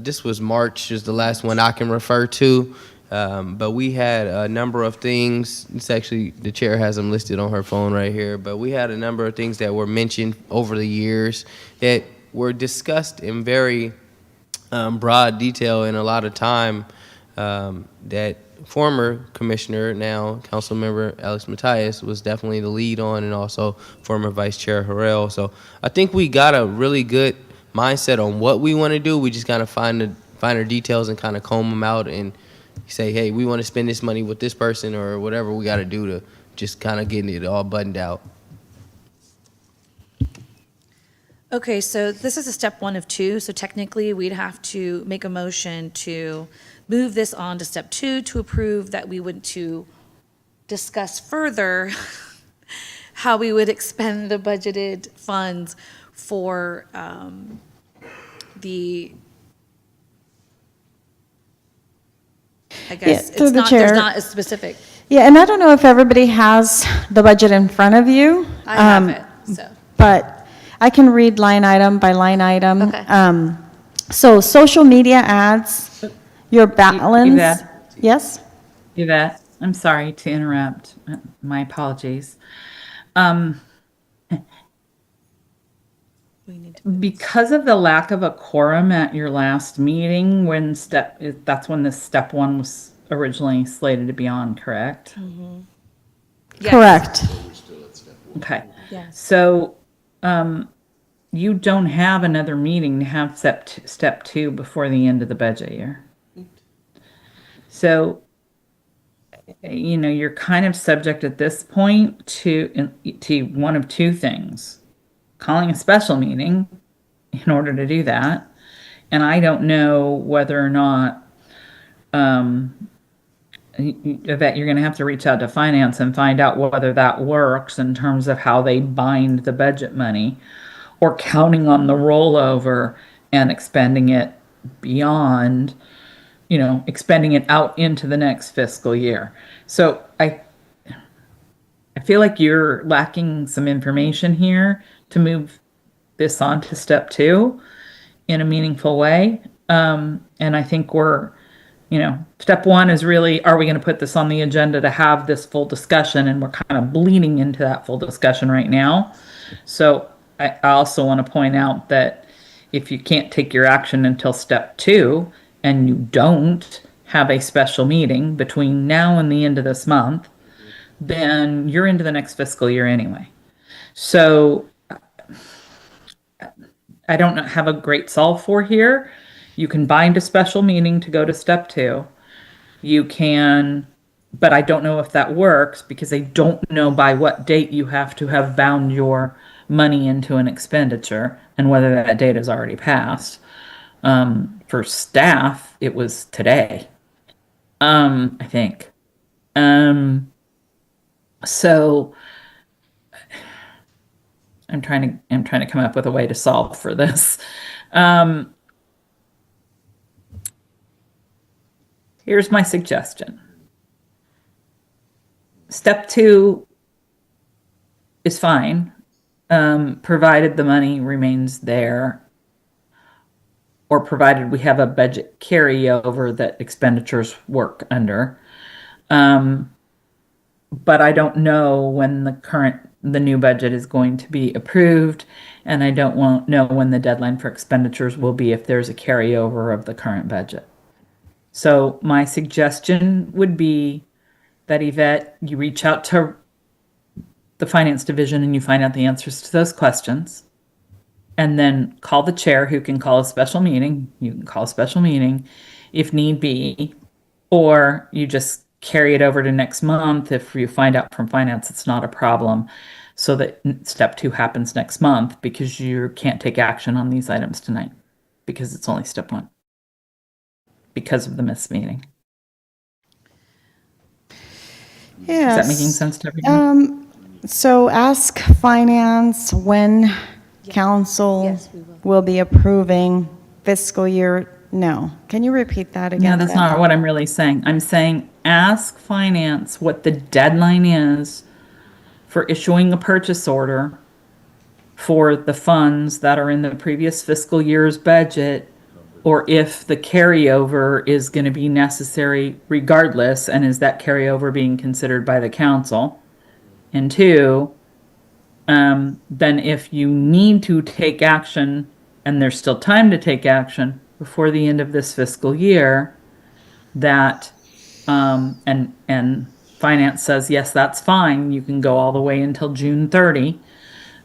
This was March, is the last one I can refer to. But we had a number of things. It's actually, the chair has them listed on her phone right here. But we had a number of things that were mentioned over the years that were discussed in very broad detail and a lot of time, that former commissioner, now council member Alex Matias, was definitely the lead on, and also former vice chair Harrell. So I think we got a really good mindset on what we want to do. We just got to find the finer details and kind of comb them out and say, hey, we want to spend this money with this person, or whatever we got to do to just kind of get it all buttoned out. Okay, so this is a step 1 of 2, so technically we'd have to make a motion to move this on to step 2 to approve that we would to discuss further how we would expend the budgeted funds for I guess through it's the not, chair. there's not a specific, Yeah, and I don't know if everybody has the budget in front of you. I have it, so. But I can read line item by line item. Okay. So social media ads, your balance. Yvette? Yes? Yvette, I'm sorry to interrupt. My apologies. Because of the lack of a quorum at your last meeting, that's when this step 1 was originally slated to be on, correct? Yes. Correct. Okay. Yes. So, you don't have another meeting to have step 2 before the end of the budget year. So, you're kind of subject at this point to one of 2 things: calling a special meeting in order to do that. And I don't know whether or not, Yvette, you're going to have to reach out to finance and find out whether that works in terms of how they bind the budget money, or counting on the rollover and expending it beyond, expending it out into the next fiscal year. So I feel like you're lacking some information here to move this on to step 2 in a meaningful way. And I think step 1 is really, are we going to put this on the agenda to have this full discussion? And we're kind of bleeding into that full discussion right now. So I also want to point out that if you can't take your action until step 2, and you don't have a special meeting between now and the end of this month, then you're into the next fiscal year anyway. So I don't have a great solve for here. You can bind a special meeting to go to step 2. You can, but I don't know if that works because I don't know by what date you have to have bound your money into an expenditure and whether that date is already passed. For staff, it was today, I think. So I'm trying to come up with a way to solve for this. Here's my suggestion. Step 2 is fine, provided the money remains there, or provided we have a budget carryover that expenditures work under. But I don't know when the new budget is going to be approved, and I don't know when the deadline for expenditures will be if there's a carryover of the current budget. So my suggestion would be that, Yvette, you reach out to the finance division and you find out the answers to those questions, and then call the chair, who can call a special meeting. You can call a special meeting if need be, or you just carry it over to next month if you find out from finance it's not a problem, so that step 2 happens next month, because you can't take action on these items tonight because it's only step 1 because of the missed meeting. Yes. Is that making sense to everyone? So ask finance when council Yes, we will be approving fiscal year. No. Can you repeat that again? No, that's not what I'm really saying. I'm saying ask finance what the deadline is for issuing a purchase order for the funds that are in the previous fiscal year's budget, or if the carryover is going to be necessary regardless, and is that carryover being considered by the council? And 2, then if you need to take action and there's still time to take action before the end of this fiscal year, that and finance says yes, that's fine, you can go all the way until June 30,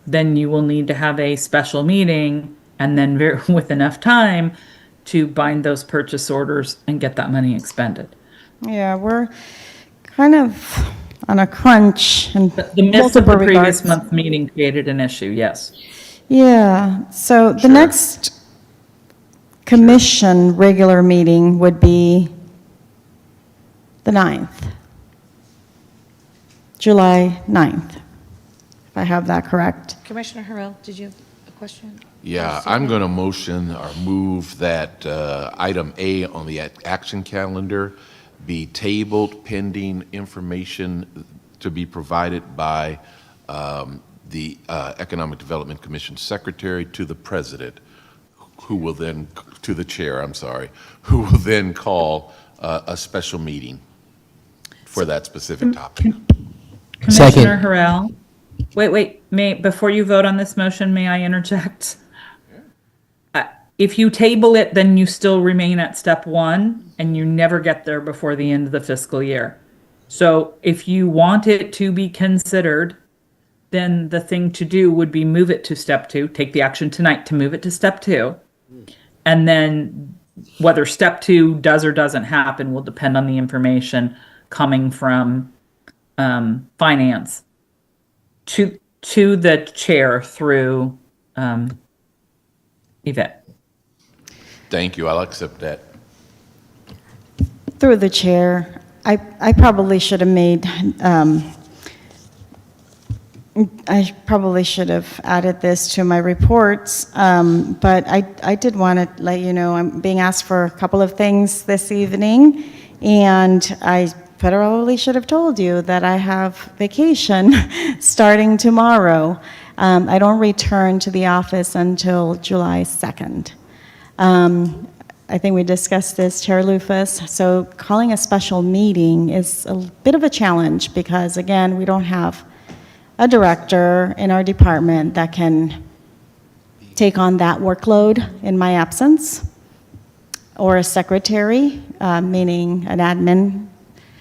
then you will need to have a special meeting, and then with enough time to bind those purchase orders and get that money expended. Yeah, we're kind of on a crunch in The miss of multiple the previous regards. month meeting created an issue, yes. Yeah, so the next commission regular meeting would be the 9th, July 9th, if I have that correct. Commissioner Harrell, did you have a question? Yeah, I'm going to motion or move that item A on the action calendar be tabled pending information to be provided by the Economic Development Commission Secretary to the President, who will then, to the Chair, I'm sorry, who will then call a special meeting for that specific topic. Commissioner Harrell, wait, before you vote on this motion, may I interject? If you table it, then you still remain at step 1, and you never get there before the end of the fiscal year. So if you want it to be considered, then the thing to do would be move it to step 2, take the action tonight to move it to step 2. And then whether step 2 does or doesn't happen will depend on the information coming from finance to the chair through Yvette. Thank you, I'll accept that. Through the chair, I probably should have made, I probably should have added this to my reports, but I did want to let you know I'm being asked for a couple of things this evening, and I probably should have told you that I have vacation starting tomorrow. I don't return to the office until July 2nd. I think we discussed this, Chair Lufus. So calling a special meeting is a bit of a challenge because, again, we don't have a director in our department that can take on that workload in my absence, or a secretary, meaning an admin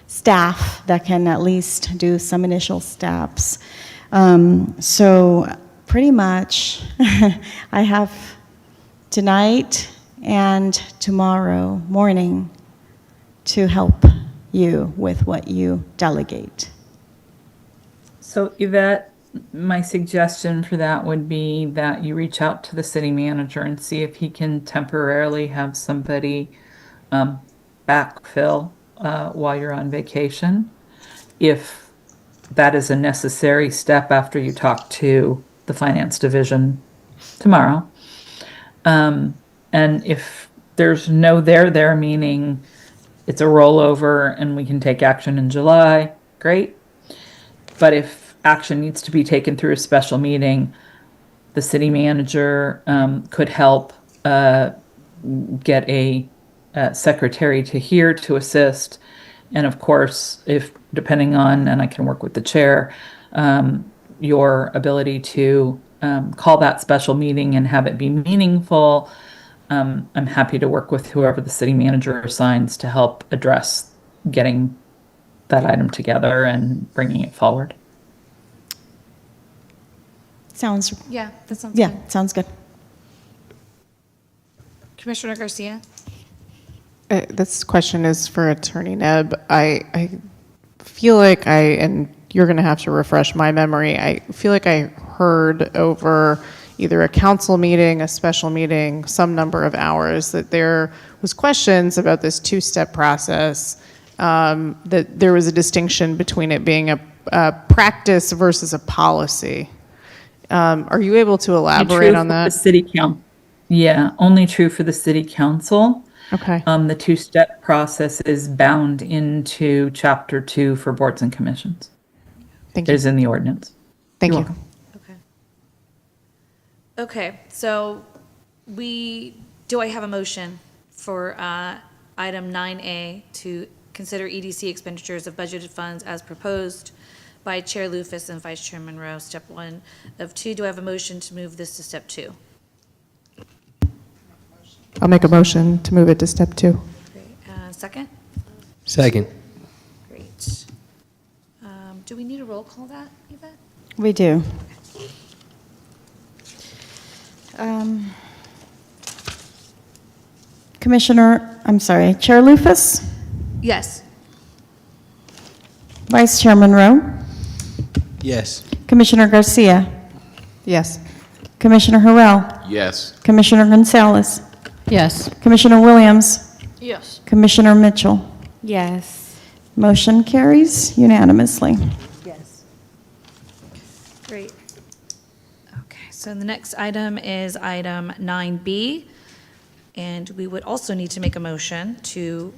staff that can at least do some initial steps. So pretty much, I have tonight and tomorrow morning to help you with what you delegate. So Yvette, my suggestion for that would be that you reach out to the city manager and see if he can temporarily have somebody backfill while you're on vacation. If that is a necessary step after you talk to the finance division tomorrow. And if there's no there, meaning it's a rollover and we can take action in July, great. But if action needs to be taken through a special meeting, the city manager could help get a secretary to here to assist. And of course, if depending on, and I can work with the chair, your ability to call that special meeting and have it be meaningful, I'm happy to work with whoever the city manager assigns to help address getting that item together and bringing it forward. Sounds, Yeah, that sounds yeah, good. sounds good. Commissioner Garcia? This question is for Attorney Nebb. I feel like and you're going to have to refresh my memory, I feel like I heard over either a council meeting, a special meeting, some number of hours, that there was questions about this two-step process, that there was a distinction between it being a practice versus a policy. Are you able to elaborate on that? The city council. Yeah, only true for the city council. Okay. The two-step process is bound into Chapter 2 for boards and commissions. Thank It you. is in the ordinance. Thank You're you. welcome. Okay, so do I have a motion for item 9A to consider EDC expenditures of budgeted funds as proposed by Chair Lufus and Vice Chair Monroe, step 1 of 2? Do I have a motion to move this to step 2? I'll make a motion to move it to step 2. Great. Second? Second. Great. Do we need a roll call that, Yvette? We do. Chair Lufus, Yes. Vice Chair Monroe, Yes. Commissioner Garcia, Yes. Commissioner Harrell, Yes. Commissioner Gonzalez, Yes. Commissioner Williams, Yes. Commissioner Mitchell. Yes. Motion carries unanimously. Yes. Great. Okay, so the next item is item 9B, and we would also need to make a motion to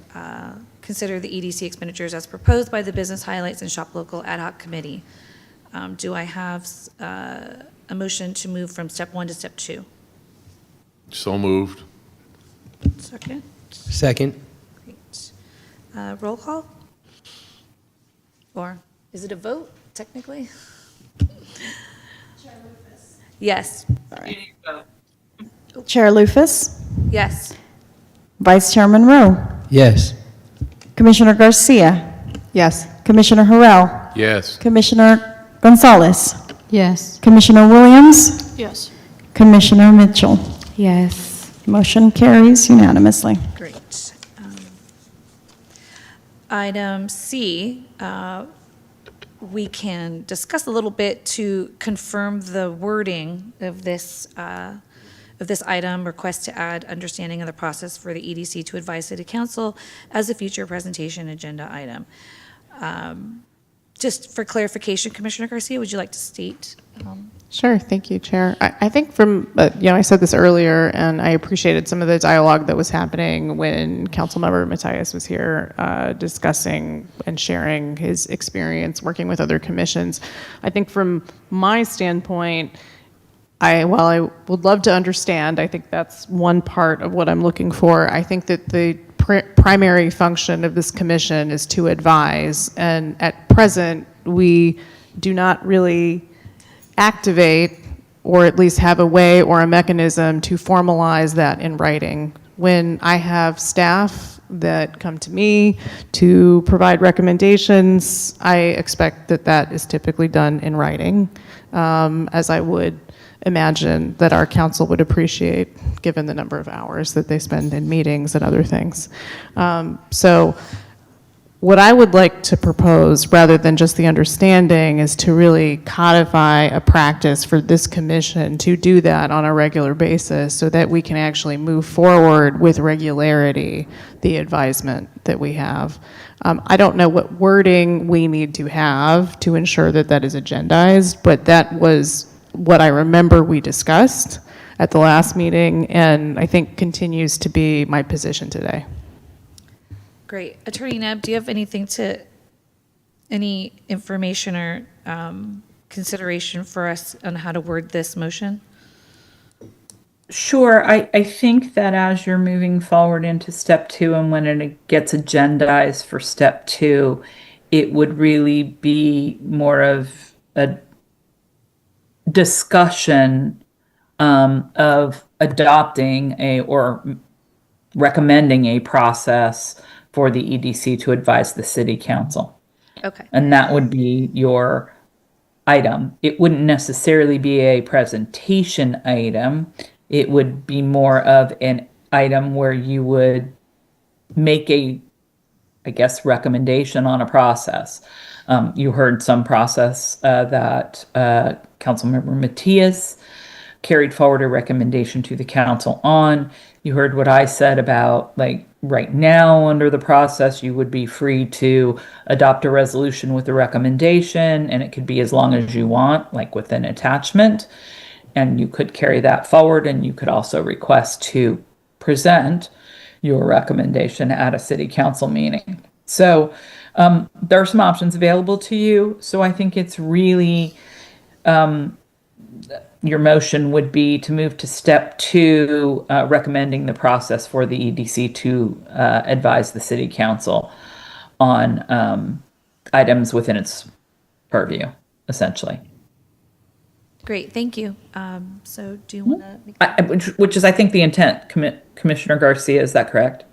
consider the EDC expenditures as proposed by the Business Highlights and Shop Local Ad Hoc Committee. Do I have a motion to move from step 1 to step 2? So moved. Second. Second. Great. Roll call? Or is it a vote, technically? Yes. Chair Lufus, Yes. Vice Chair Monroe, Yes. Commissioner Garcia, Yes. Commissioner Harrell, Yes. Commissioner Gonzalez, Yes. Commissioner Williams, Yes. Commissioner Mitchell. Yes. Motion carries unanimously. Great. Item C, we can discuss a little bit to confirm the wording of this item, request to add understanding of the process for the EDC to advise City Council as a future presentation agenda item. Just for clarification, Commissioner Garcia, would you like to state? Sure, thank you, Chair. I think from, I said this earlier, and I appreciated some of the dialogue that was happening when Councilmember Matthias was here discussing and sharing his experience working with other commissions. I think from my standpoint, while I would love to understand, I think that's one part of what I'm looking for. I think that the primary function of this commission is to advise, and at present, we do not really activate or at least have a way or a mechanism to formalize that in writing. When I have staff that come to me to provide recommendations, I expect that that is typically done in writing, as I would imagine that our council would appreciate, given the number of hours that they spend in meetings and other things. So what I would like to propose, rather than just the understanding, is to really codify a practice for this commission to do that on a regular basis so that we can actually move forward with regularity the advisement that we have. I don't know what wording we need to have to ensure that that is agendized, but that was what I remember we discussed at the last meeting, and I think continues to be my position today. Great. Attorney Neb, do you have any information or consideration for us on how to word this motion? Sure. I think that as you're moving forward into step 2 and when it gets agendized for step 2, it would really be more of a discussion of adopting or recommending a process for the EDC to advise the city council. Okay. And that would be your item. It wouldn't necessarily be a presentation item. It would be more of an item where you would make a, I guess, recommendation on a process. You heard some process that Councilmember Matias carried forward a recommendation to the council on. You heard what I said about, like, right now under the process, you would be free to adopt a resolution with a recommendation, and it could be as long as you want, like with an attachment, and you could carry that forward, and you could also request to present your recommendation at a city council meeting. So there are some options available to you. So I think it's really, your motion would be to move to step 2, recommending the process for the EDC to advise the city council on items within its purview, essentially. Great, thank you. So do you want to? Which is, I think, the intent, Commissioner Garcia, is that correct?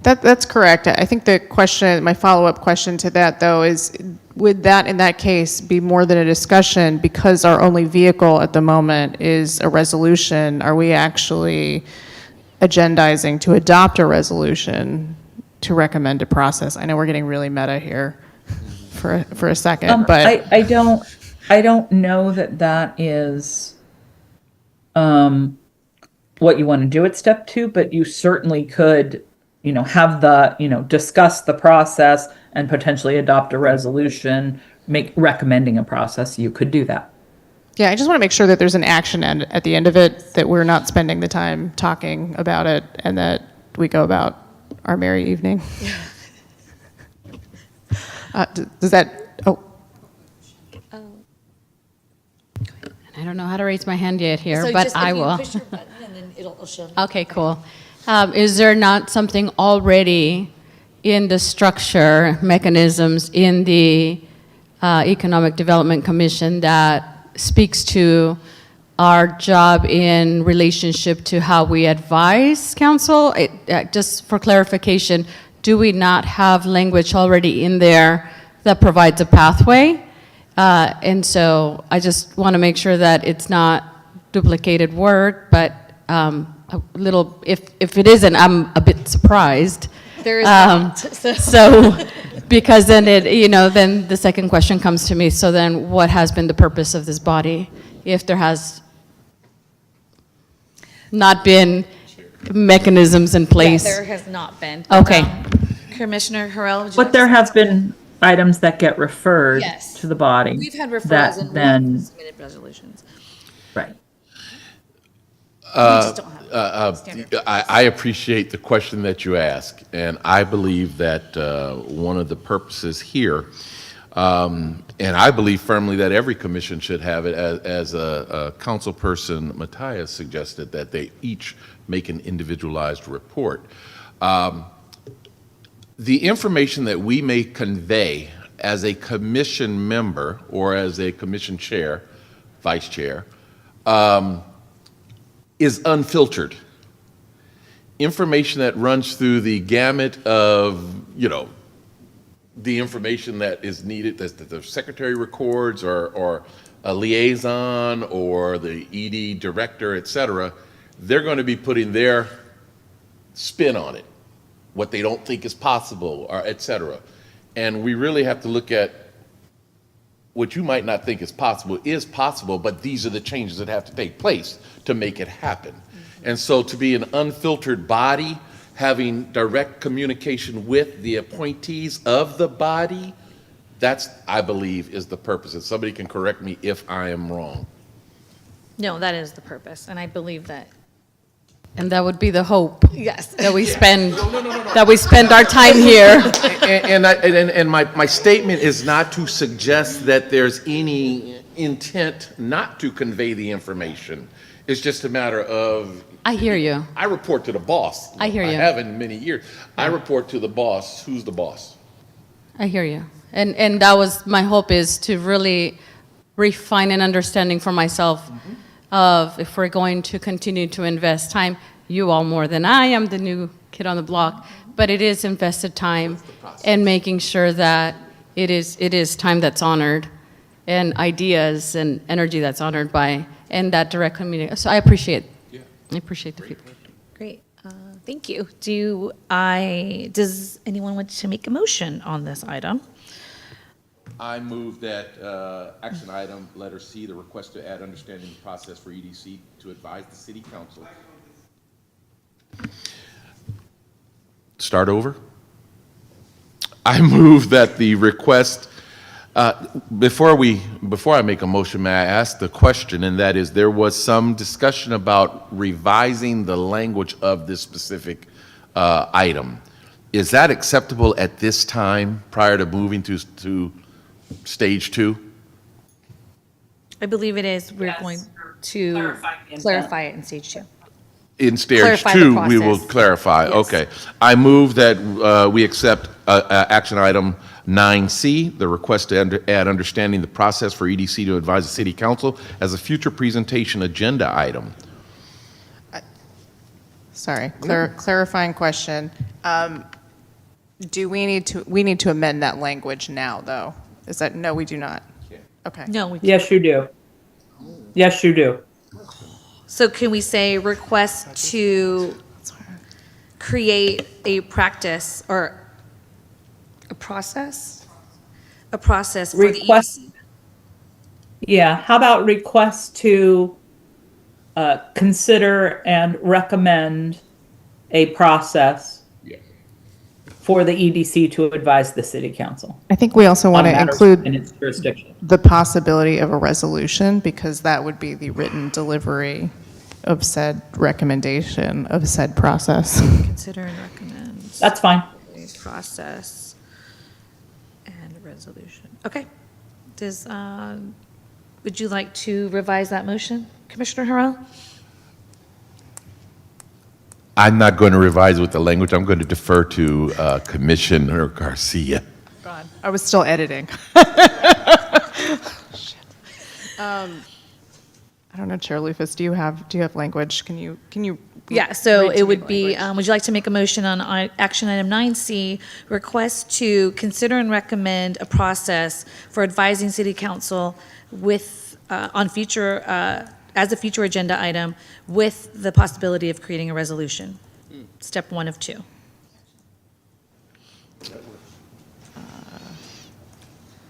That's correct. I think the question, my follow-up question to that, though, is would that, in that case, be more than a discussion because our only vehicle at the moment is a resolution? Are we actually agendizing to adopt a resolution to recommend a process? I know we're getting really meta here for a second, but I don't know that is what you want to do at step 2, but you certainly could, have the, discuss the process and potentially adopt a resolution, recommending a process. You could do that. yeah, I just want to make sure that there's an action at the end of it, that we're not spending the time talking about it and that we go about our merry evening. Does that, I don't know how to raise my hand yet here, So but just if I you will. push your button and then it'll show. Okay, cool. Is there not something already in the structure mechanisms in the Economic Development Commission that speaks to our job in relationship to how we advise council? Just for clarification, do we not have language already in there that provides a pathway? And so I just want to make sure that it's not duplicated work, but a little, if it isn't, I'm a bit surprised. There is not. So, because then then the second question comes to me, so then what has been the purpose of this body if there has not been mechanisms in place? There has not been. Okay. Commissioner Harrell, would you But like there to- has been items that get referred Yes. to the body. We've had referrals that and then, we've submitted resolutions. right. We just don't have standard. I appreciate the question that you ask, and I believe that one of the purposes here, and I believe firmly that every commission should have it, as a councilperson Matthias suggested, that they each make an individualized report. The information that we may convey as a commission member or as a commission chair, vice chair, is unfiltered information that runs through the gamut of, the information that is needed, that the secretary records, or a liaison, or the ED director, et cetera, they're going to be putting their spin on it, what they don't think is possible, or et cetera. And we really have to look at what you might not think is possible, but these are the changes that have to take place to make it happen. And so to be an unfiltered body, having direct communication with the appointees of the body, that's, I believe, is the purpose. And somebody can correct me if I am wrong. No, that is the purpose, and I believe that. And that would be the hope. Yes. That we spend, that we spend our time here. And my statement is not to suggest that there's any intent not to convey the information. It's just a matter of. I hear you. I report to the boss. I hear you. I have in many years. I report to the boss. Who's the boss? I hear you. And that was, my hope is to really refine an understanding for myself of if we're going to continue to invest time, you all more than I am the new kid on the block, but it is invested time and making sure that it is time that's honored and ideas and energy that's honored by, and that direct community. So I appreciate the feedback. Great, thank you. Does anyone want to make a motion on this item? I move that action item, letter C, the request to add understanding the process for EDC to advise the city council. Start over. I move that the request, before I make a motion, may I ask the question, and that is, there was some discussion about revising the language of this specific item. Is that acceptable at this time prior to moving to stage 2? I believe it is. We're going to clarify it in stage 2. In stage Clarify the 2, we will process. clarify. Yes. Okay. I move that we accept action item 9C, the request to add understanding the process for EDC to advise the city council as a future presentation agenda item. Sorry, clarifying question. Do we need to amend that language now, though? Is that, no, we do not? Okay. No, we can't. Yes, you do. Yes, you do. So can we say request to create a practice or a process? A process for the Request- EDC? Yeah, how about request to consider and recommend a process for the EDC to advise the city council I think we also want on to matters include in its jurisdiction. the possibility of a resolution, because that would be the written delivery of said recommendation of said process. Consider and recommend. That's fine. A process and resolution. Okay. Would you like to revise that motion, Commissioner Harrell? I'm not going to revise with the language. I'm going to defer to Commissioner Garcia. God, I was still editing. Shit. I don't know, Chair Lufus, do you have language? Can you? Yeah, so read to it me would the be, language? would you like to make a motion on action item 9C, request to consider and recommend a process for advising city council with, on future, as a future agenda item with the possibility of creating a resolution? Step 1 of 2.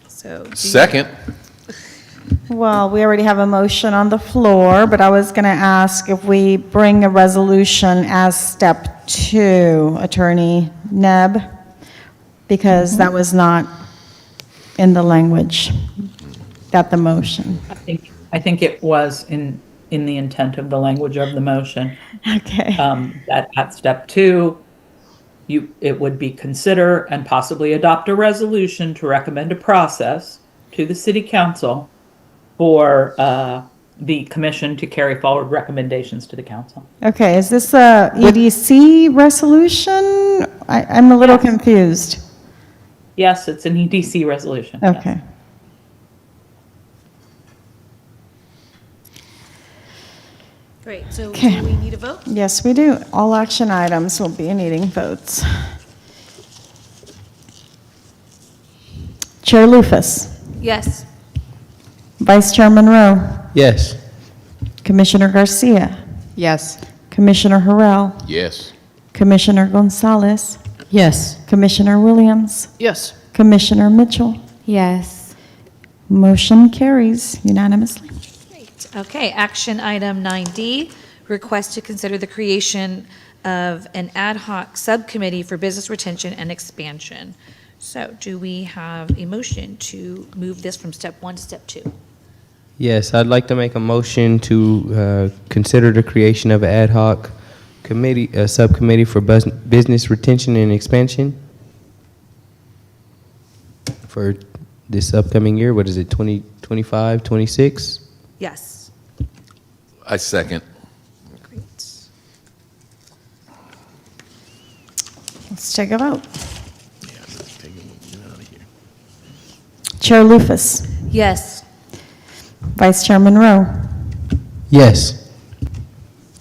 So. do you- Second. Well, we already have a motion on the floor, but I was going to ask if we bring a resolution as step 2, Attorney Neb, because that was not in the language, that the motion. I think it was in the intent of the language of the motion. Okay. That at step 2, it would be consider and possibly adopt a resolution to recommend a process to the city council for the commission to carry forward recommendations to the council. Okay, is this a EDC resolution? I'm a little confused. Yes, it's an EDC resolution. yes. Okay. Great, so Okay. do we need a vote? Yes, we do. All action items will be needing votes. Chair Lufus. Yes. Vice Chairman Rowe. Yes. Commissioner Garcia. Yes. Commissioner Harrell. Yes. Commissioner Gonzalez. Yes. Commissioner Williams. Yes. Commissioner Mitchell. Yes. Motion carries unanimously. Great. Okay, action item 9D, request to consider the creation of an ad hoc subcommittee for business retention and expansion. So do we have a motion to move this from step 1 to step 2? Yes, I'd like to make a motion to consider the creation of an ad hoc committee, a subcommittee for business retention and expansion for this upcoming year. What is it, 2025, 26? Yes. I second. Great. Let's take a vote. Chair Lufus. Yes. Vice Chairman Rowe. Yes.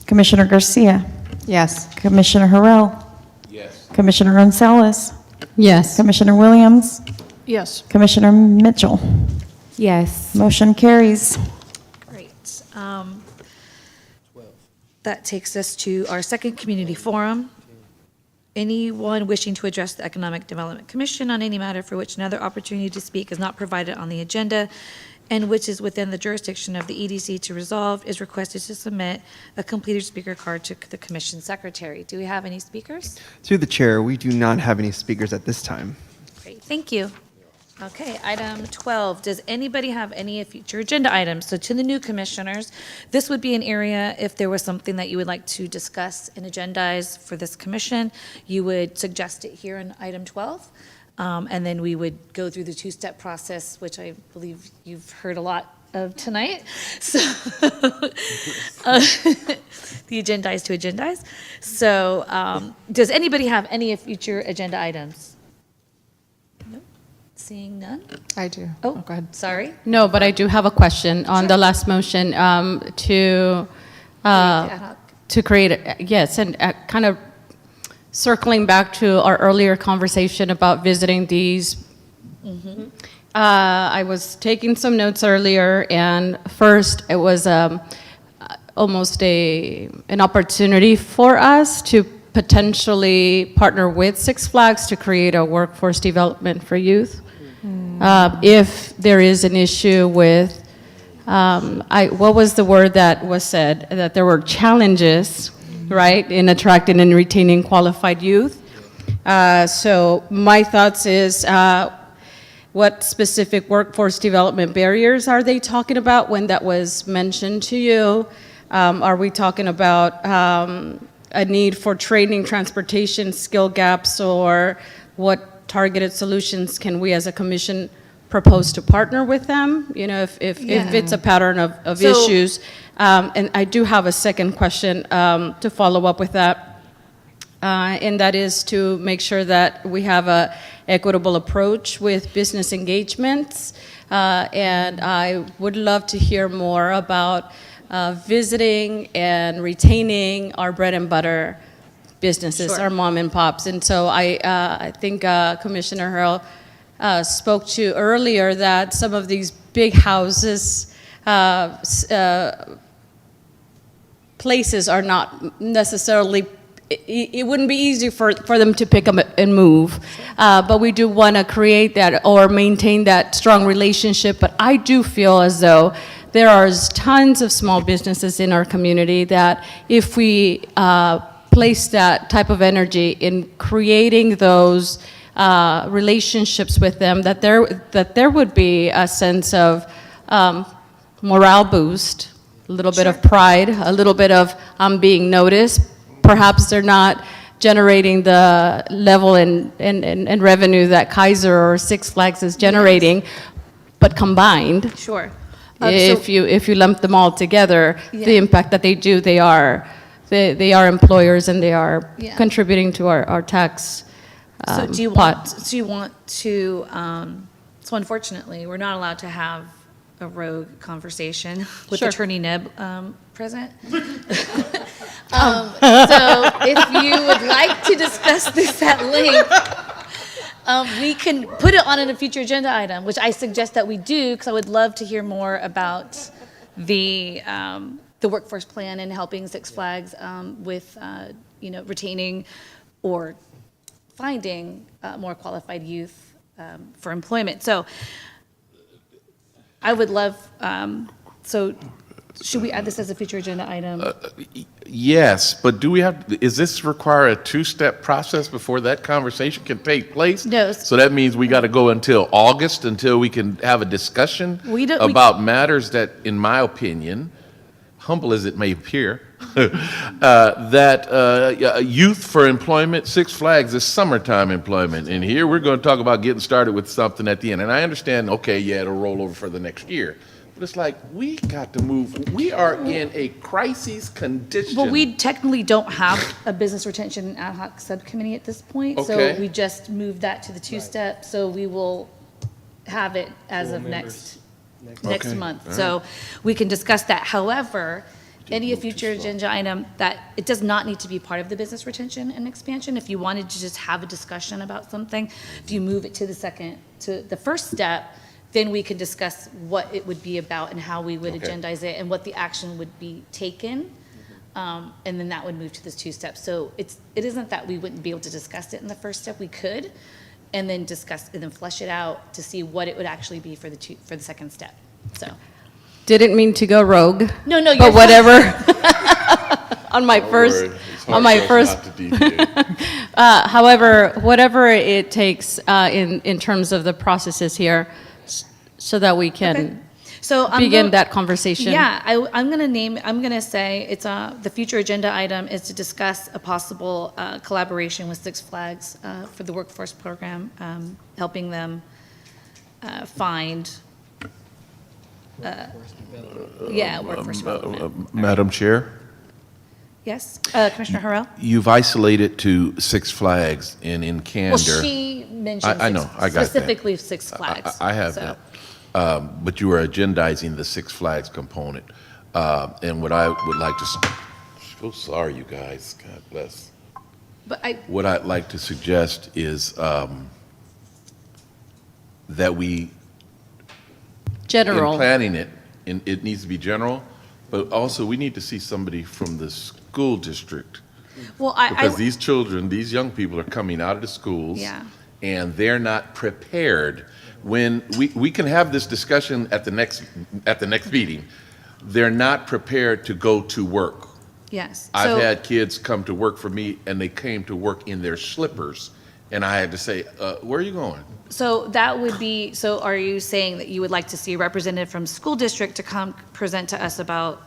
Commissioner Garcia. Yes. Commissioner Harrell. Yes. Commissioner Gonzalez. Yes. Commissioner Williams. Yes. Commissioner Mitchell. Yes. Motion carries. Great. That takes us to our second community forum. Anyone wishing to address the Economic Development Commission on any matter for which another opportunity to speak is not provided on the agenda and which is within the jurisdiction of the EDC to resolve is requested to submit a completed speaker card to the commission secretary. Do we have any speakers? Through the chair, we do not have any speakers at this time. Great, thank you. Okay, item 12, does anybody have any future agenda items? So to the new commissioners, this would be an area, if there was something that you would like to discuss and agendize for this commission, you would suggest it here in item 12. And then we would go through the two-step process, which I believe you've heard a lot of tonight. So the agendize to agendize. So does anybody have any future agenda items? Nope. Seeing none? I do. Oh, go ahead. sorry. No, but I do have a question on the last motion Ad hoc. to create, yes, and kind of circling back to our earlier conversation about visiting these. I was taking some notes earlier, and first, it was almost an opportunity for us to potentially partner with Six Flags to create a workforce development for youth. If there is an issue with, what was the word that was said? That there were challenges, right, in attracting and retaining qualified youth. So my thoughts is, what specific workforce development barriers are they talking about when that was mentioned to you? Are we talking about a need for training, transportation, skill gaps, or what targeted solutions can we as a commission propose to partner with them? You know, if it's a pattern of So- issues. And I do have a second question to follow up with that. And that is to make sure that we have a equitable approach with business engagements. And I would love to hear more about visiting and retaining our bread and butter businesses, Sure. our mom and pops. And so I think Commissioner Hurl spoke to earlier that some of these big houses, places are not necessarily, it wouldn't be easy for them to pick up and move. But we do want to create that or maintain that strong relationship. But I do feel as though there are tons of small businesses in our community that if we place that type of energy in creating those relationships with them, that there would be a sense of morale boost, a little bit of pride, a little bit of being noticed. Perhaps they're not generating the level and revenue that Kaiser or Six Flags is generating, but combined, Sure. if you lump them all together, Yeah. the impact that they are employers and they are Yeah. contributing to our tax So pot. do you want to, so unfortunately, we're not allowed to have a rogue conversation with Sure. Attorney Neb present. So if you would like to discuss this at length, we can put it on in a future agenda item, which I suggest that we do, because I would love to hear more about the workforce plan and helping Six Flags with, retaining or finding more qualified youth for employment. So I would love, so should we add this as a future agenda item? Yes, but is this require a two-step process before that conversation can take place? No. So that means we got to go until August until we can have a discussion about matters that, in my opinion, humble as it may appear, that youth for employment, Six Flags is summertime employment. And here we're going to talk about getting started with something at the end. And I understand, okay, yeah, it'll roll over for the next year. But it's like, we got to move. We are in a crisis condition. Well, we technically don't have a business retention and ad hoc subcommittee at this point. Okay. So we just moved that to the two-step, so we will have it as of next Okay. month. All So we can discuss that. However, any future agenda item that, it does not need to be part of the business retention and expansion. If you wanted to just have a discussion about something, if you move it to the first step, then we can discuss what it would be about and how we would Okay. agendize it and what the action would be taken. And then that would move to this two steps. So it isn't that we wouldn't be able to discuss it in the first step, we could, and then discuss, and then flesh it out to see what it would actually be for the second step, so. Didn't mean to go rogue. No, you're But fine. whatever, on my Don't first, worry, it's on hard my for us first, not to deviate. however, whatever it takes in terms of the processes here, so that we can So I'm begin go- that conversation. Yeah, I'm gonna say it's the future agenda item is to discuss a possible collaboration with Six Flags for the workforce program, helping them find, workforce development. Madam Chair, Yes, Commissioner Harrell? you've isolated to Six Flags and in candor. Well, she mentioned I know, I got that. specifically Six Flags. I have so. that. But you are agendizing the Six Flags component. And what I would like to, so sorry, you guys, God bless. But What I'd like to suggest is that we, General. in planning it, and it needs to be general, but also we need to see somebody from the school district. Well, Because these children, these young people are coming out of the schools. Yeah. And they're not prepared. When we can have this discussion at the next meeting, they're not prepared to go to work. yes. I've So- had kids come to work for me and they came to work in their slippers. And I had to say, where are you going? So that would be, so are you saying that you would like to see a representative from school district to come present to us about,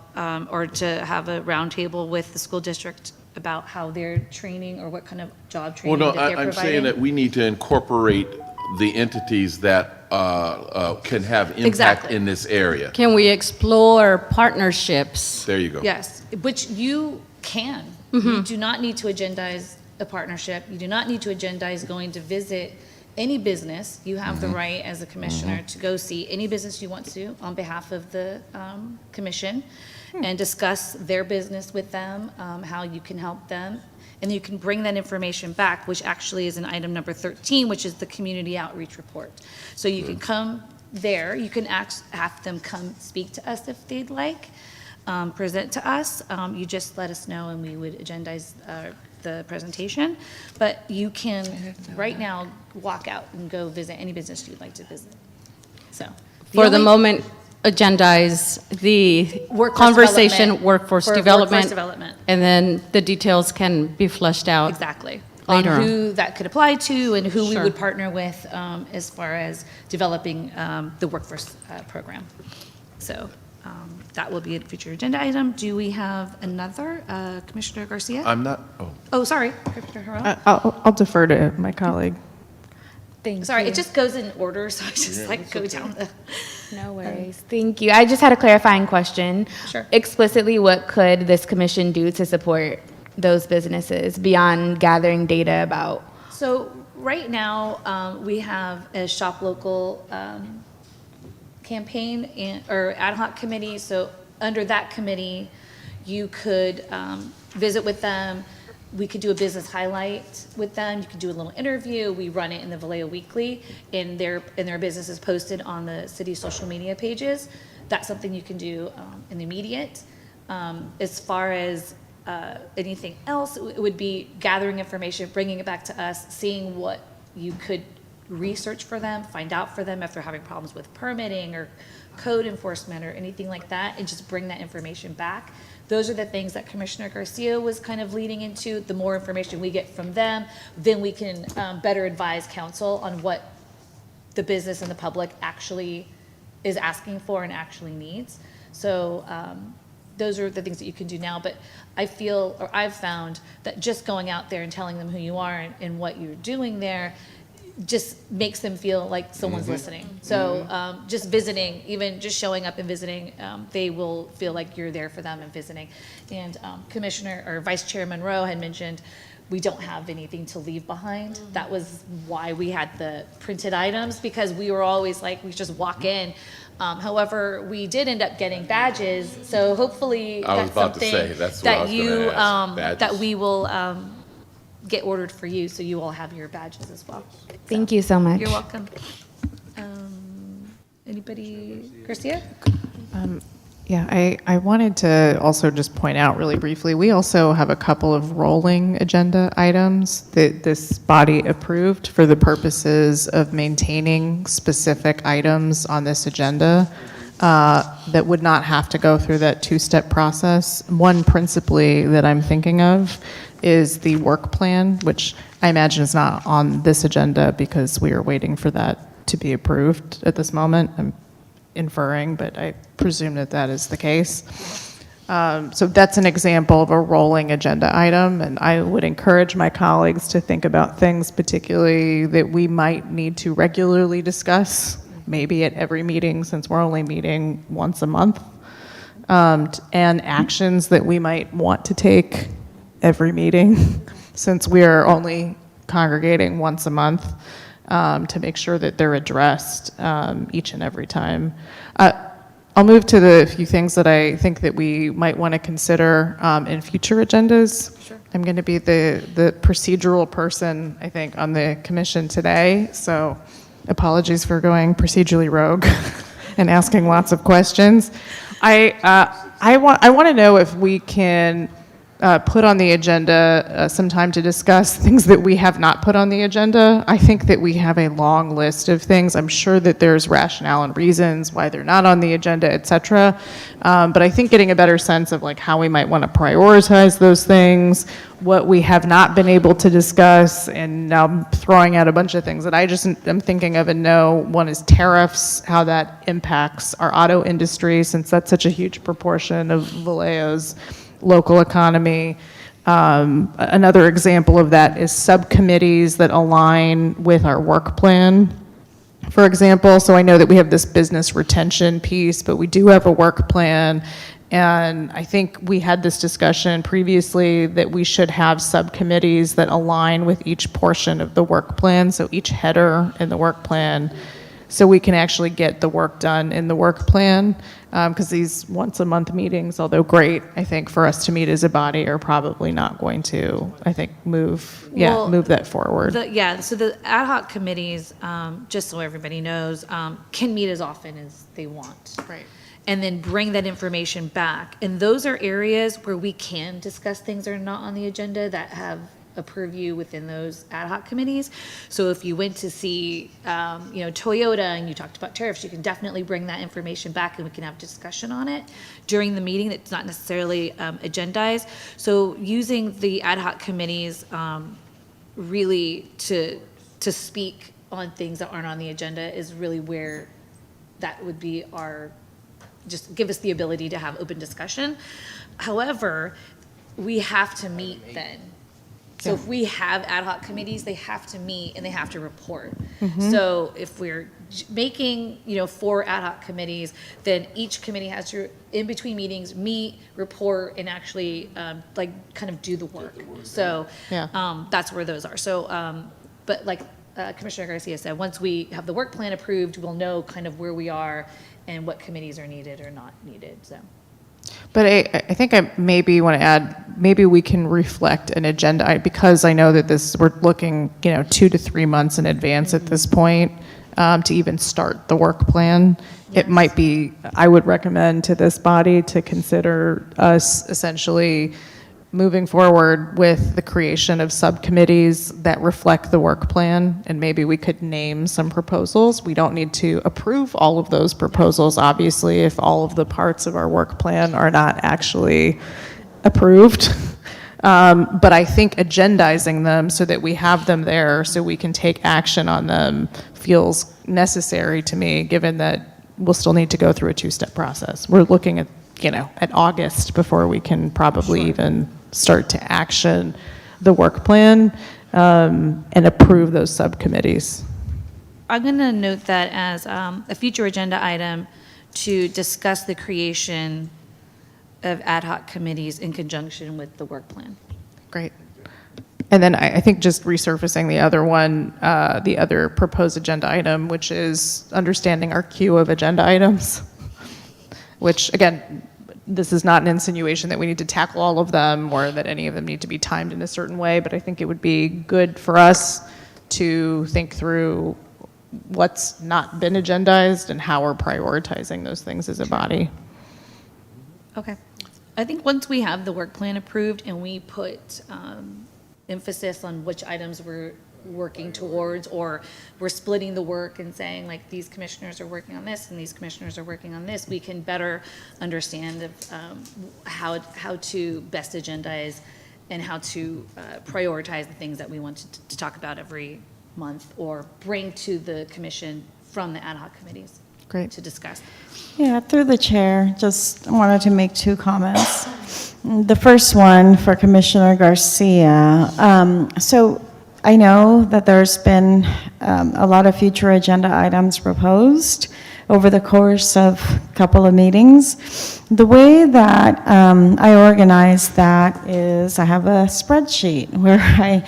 or to have a roundtable with the school district about how they're training or what kind of job training Well, that no, they're I'm saying providing? that we need to incorporate the entities that can have impact Exactly. in this area. Can we explore partnerships? There you go. Yes, which you can. Mm-hmm. You do not need to agendize a partnership. You do not need to agendize going to visit any business. You have the right as a commissioner to go see any business you want to on behalf of the commission and discuss their business with them, how you can help them. And you can bring that information back, which actually is in item number 13, which is the community outreach report. So you can come there, you can have them come speak to us if they'd like, present to us. You just let us know and we would agendize the presentation. But you can, right now, walk out and go visit any business you'd like to visit. So. For the only- moment, agendize the Workforce conversation, development. workforce For development. workforce development. And then the details can be fleshed out. Exactly. On Later on. who that could apply to and who we Sure. would partner with as far as developing the workforce program. So that will be a future agenda item. Do we have another? Commissioner Garcia? I'm not, Oh, sorry, Commissioner Harrell. I'll defer to my colleague. Thank Sorry, you. it just goes in order, so I just go down the. No worries. Thank you. I just had a clarifying question. Sure. Explicitly, what could this commission do to support those businesses beyond gathering data about? So right now, we have a shop local campaign or ad hoc committee. So under that committee, you could visit with them. We could do a business highlight with them. You could do a little interview. We run it in the Vallejo Weekly, and their business is posted on the city social media pages. That's something you can do in the immediate. As far as anything else, it would be gathering information, bringing it back to us, seeing what you could research for them, find out for them if they're having problems with permitting or code enforcement or anything like that, and just bring that information back. Those are the things that Commissioner Garcia was kind of leading into. The more information we get from them, then we can better advise council on what the business and the public actually is asking for and actually needs. So those are the things that you can do now. But I feel, or I've found, that just going out there and telling them who you are and what you're doing there just makes them feel like someone's listening. So just visiting, even just showing up and visiting, they will feel like you're there for them and visiting. And Commissioner or Vice Chair Monroe had mentioned we don't have anything to leave behind. That was why we had the printed items, because we were always like, we just walk in. However, we did end up getting badges, so hopefully I was that's about to something say, that's what I that was you gonna ask, badges. that we will get ordered for you, so you all have your badges as well. Thank you so much. You're welcome. Anybody, Garcia? Yeah, I wanted to also just point out really briefly, we also have a couple of rolling agenda items that this body approved for the purposes of maintaining specific items on this agenda that would not have to go through that two-step process. One principally that I'm thinking of is the work plan, which I imagine is not on this agenda because we are waiting for that to be approved at this moment. I'm inferring, but I presume that that is the case. So that's an example of a rolling agenda item, and I would encourage my colleagues to think about things particularly that we might need to regularly discuss, maybe at every meeting since we're only meeting once a month, and actions that we might want to take every meeting since we are only congregating once a month. To make sure that they're addressed each and every time. I'll move to the few things that I think that we might want to consider in future agendas. Sure. I'm going to be the procedural person, I think, on the commission today, so apologies for going procedurally rogue and asking lots of questions. I want to know if we can put on the agenda some time to discuss things that we have not put on the agenda. I think that we have a long list of things. I'm sure that there's rationale and reasons why they're not on the agenda, et cetera. But I think getting a better sense of like how we might want to prioritize those things, what we have not been able to discuss, and now I'm throwing out a bunch of things that I just am thinking of and know. One is tariffs, how that impacts our auto industry, since that's such a huge proportion of Vallejo's local economy. Another example of that is subcommittees that align with our work plan, for example. So I know that we have this business retention piece, but we do have a work plan. And I think we had this discussion previously that we should have subcommittees that align with each portion of the work plan, so each header in the work plan, so we can actually get the work done in the work plan. Because these once-a-month meetings, although great, I think, for us to meet as a body, are probably not going to, I think, move that forward. So the ad hoc committees, just so everybody knows, can meet as often as they want. Right. And then bring that information back. And those are areas where we can discuss things that are not on the agenda that have a purview within those ad hoc committees. So if you went to see, Toyota and you talked about tariffs, you can definitely bring that information back and we can have discussion on it during the meeting that's not necessarily agendized. So using the ad hoc committees really to speak on things that aren't on the agenda is really where that would be just give us the ability to have open discussion. However, we have to meet then. So if we have ad hoc committees, they have to meet and they have to report. Mm-hmm. So if we're making, 4 ad hoc committees, then each committee has to, in between meetings, meet, report, and actually kind of do the work. So that's where those are. So, but like Commissioner Garcia said, once we have the work plan approved, we'll know kind of where we are and what committees are needed or not needed, so. But I think I maybe want to add, maybe we can reflect an agenda, because I know that we're looking, 2 to 3 months in advance at this point to even start the work plan. It might be, I would recommend to this body to consider us essentially moving forward with the creation of subcommittees that reflect the work plan, and maybe we could name some proposals. We don't need to approve all of those proposals, obviously, if all of the parts of our work plan are not actually approved. But I think agendizing them so that we have them there so we can take action on them feels necessary to me, given that we'll still need to go through a 2-step process. We're looking at, at August before we can probably even start to action the work plan and approve those subcommittees. I'm going to note that as a future agenda item to discuss the creation of ad hoc committees in conjunction with the work plan. Great. And then I think just resurfacing the other one, the other proposed agenda item, which is understanding our queue of agenda items, which again, this is not an insinuation that we need to tackle all of them or that any of them need to be timed in a certain way, but I think it would be good for us to think through what's not been agendized and how we're prioritizing those things as a body. Okay. I think once we have the work plan approved and we put emphasis on which items we're working towards, or we're splitting the work and saying like these commissioners are working on this and these commissioners are working on this, we can better understand how to best agendize and how to prioritize the things that we want to talk about every month or bring to the commission from the ad hoc committees. Great. To discuss. Yeah, through the chair, just wanted to make 2 comments. The first one for Commissioner Garcia. So I know that there's been a lot of future agenda items proposed over the course of a couple of meetings. The way that I organize that is I have a spreadsheet where I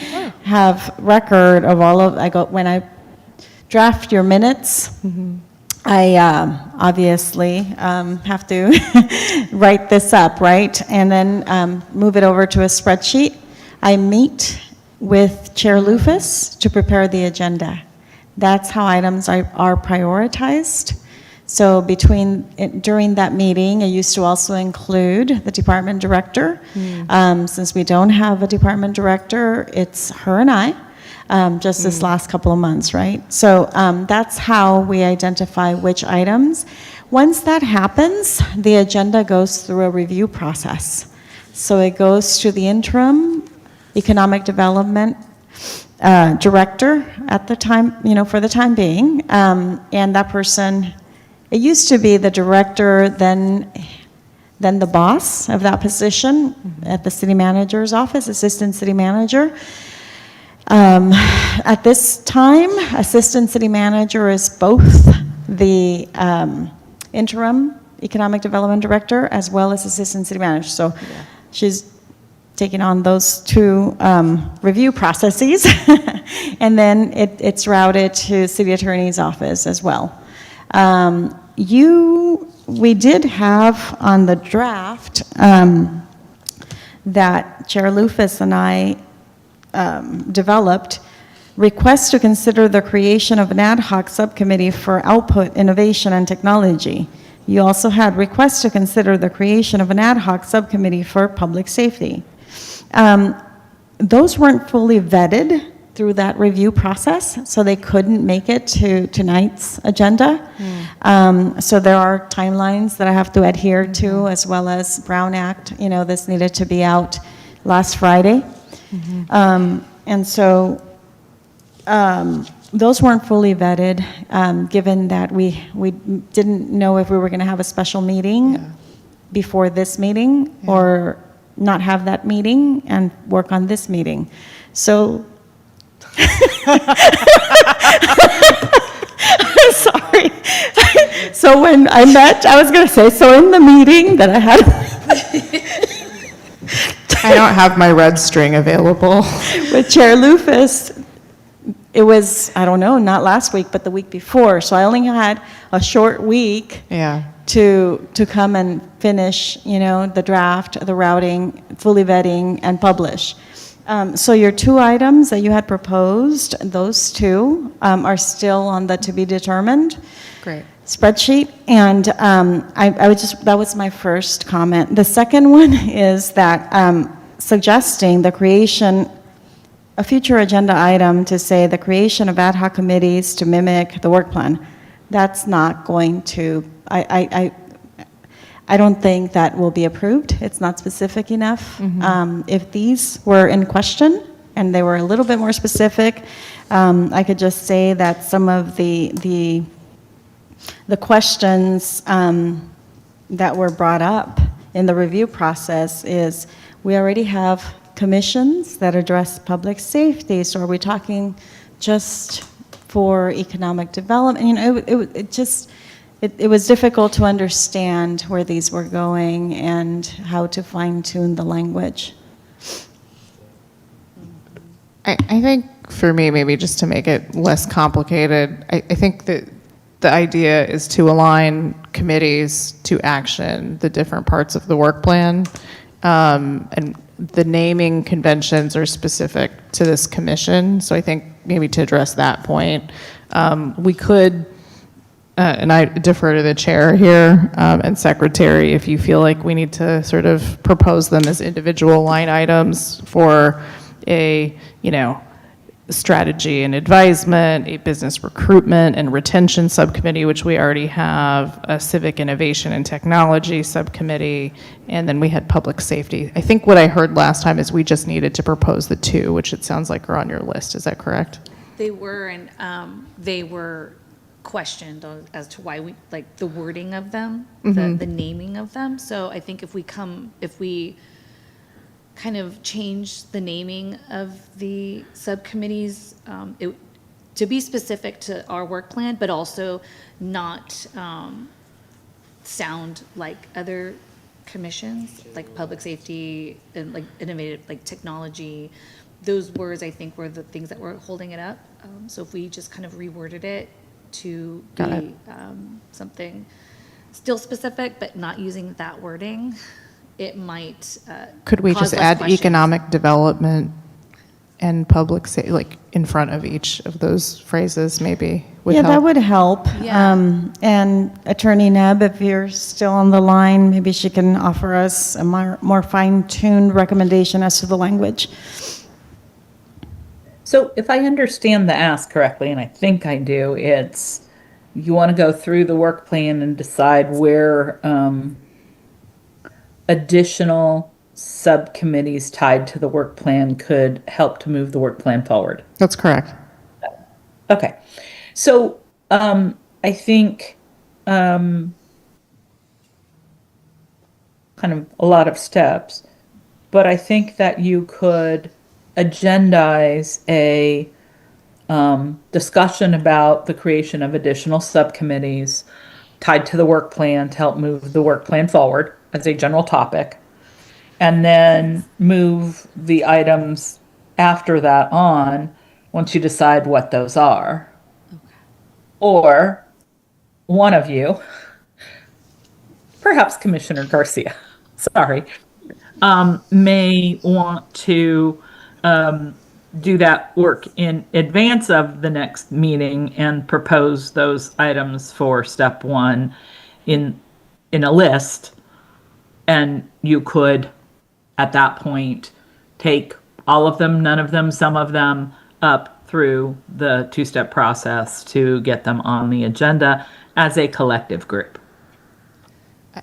have record of all of, when I draft your minutes, I obviously have to write this up, right? And then move it over to a spreadsheet. I meet with Chair Lufus to prepare the agenda. That's how items are prioritized. So during that meeting, I used to also include the department director. Since we don't have a department director, it's her and I. Just this last couple of months, right? So that's how we identify which items. Once that happens, the agenda goes through a review process. So it goes to the interim economic development director at the time, for the time being. And that person, it used to be the director, then the boss of that position at the city manager's office, assistant city manager. At this time, assistant city manager is both the interim economic development director as well as assistant city manager. So she's taking on those 2 review processes, and then it's routed to city attorney's office as well. We did have on the draft that Chair Lufus and I developed, request to consider the creation of an ad hoc subcommittee for output, innovation, and technology. You also had requests to consider the creation of an ad hoc subcommittee for public safety. Those weren't fully vetted through that review process, so they couldn't make it to tonight's agenda. So there are timelines that I have to adhere to, as well as Brown Act. This needed to be out last Friday. And so those weren't fully vetted, given that we didn't know if we were going to have a special meeting before this meeting or not have that meeting and work on this meeting. So, sorry. So when I met, I was going to say, so in the meeting that I had, I don't have my red string available. with Chair Lufus, it was, I don't know, not last week, but the week before. So I only had a short week Yeah. to come and finish, the draft, the routing, fully vetting, and publish. So your 2 items that you had proposed, those 2 are still on the to be determined Great. spreadsheet, and I would just, that was my first comment. The second one is that suggesting the creation, a future agenda item to say the creation of ad hoc committees to mimic the work plan. That's not going to, I don't think that will be approved. It's not specific enough. If these were in question and they were a little bit more specific, I could just say that some of the questions that were brought up in the review process is, we already have commissions that address public safety, so are we talking just for economic development? It was difficult to understand where these were going and how to fine-tune the language. I think for me, maybe just to make it less complicated, I think that the idea is to align committees to action, the different parts of the work plan, and the naming conventions are specific to this commission. So I think maybe to address that point, we could, and I defer to the chair here and secretary, if you feel like we need to sort of propose them as individual line items for a, strategy and advisement, a business recruitment and retention subcommittee, which we already have, a civic innovation and technology subcommittee, and then we had public safety. I think what I heard last time is we just needed to propose the 2, which it sounds like are on your list. Is that correct? They were, and they were questioned as to why we, like the wording of them, the naming of them. So I think if we kind of change the naming of the subcommittees to be specific to our work plan, but also not sound like other commissions, like public safety and like innovative, like technology. Those words, I think, were the things that were holding it up. So if we just kind of reworded it to be something still specific, but not using that wording, it might Could we cause just less add questions. economic development and public safety, like in front of each of those phrases, maybe? Yeah, that would help. Yeah. And Attorney Neb, if you're still on the line, maybe she can offer us a more fine-tuned recommendation as to the language. So if I understand the ask correctly, and I think I do, it's you want to go through the work plan and decide where additional subcommittees tied to the work plan could help to move the work plan forward. That's correct. Okay. So I think kind of a lot of steps, but I think that you could agendize a discussion about the creation of additional subcommittees tied to the work plan to help move the work plan forward as a general topic, and then move the items after that on once you decide what those are. Okay. Or one of you, perhaps Commissioner Garcia, sorry, may want to do that work in advance of the next meeting and propose those items for step 1 in a list. And you could, at that point, take all of them, none of them, some of them up through the 2-step process to get them on the agenda as a collective group.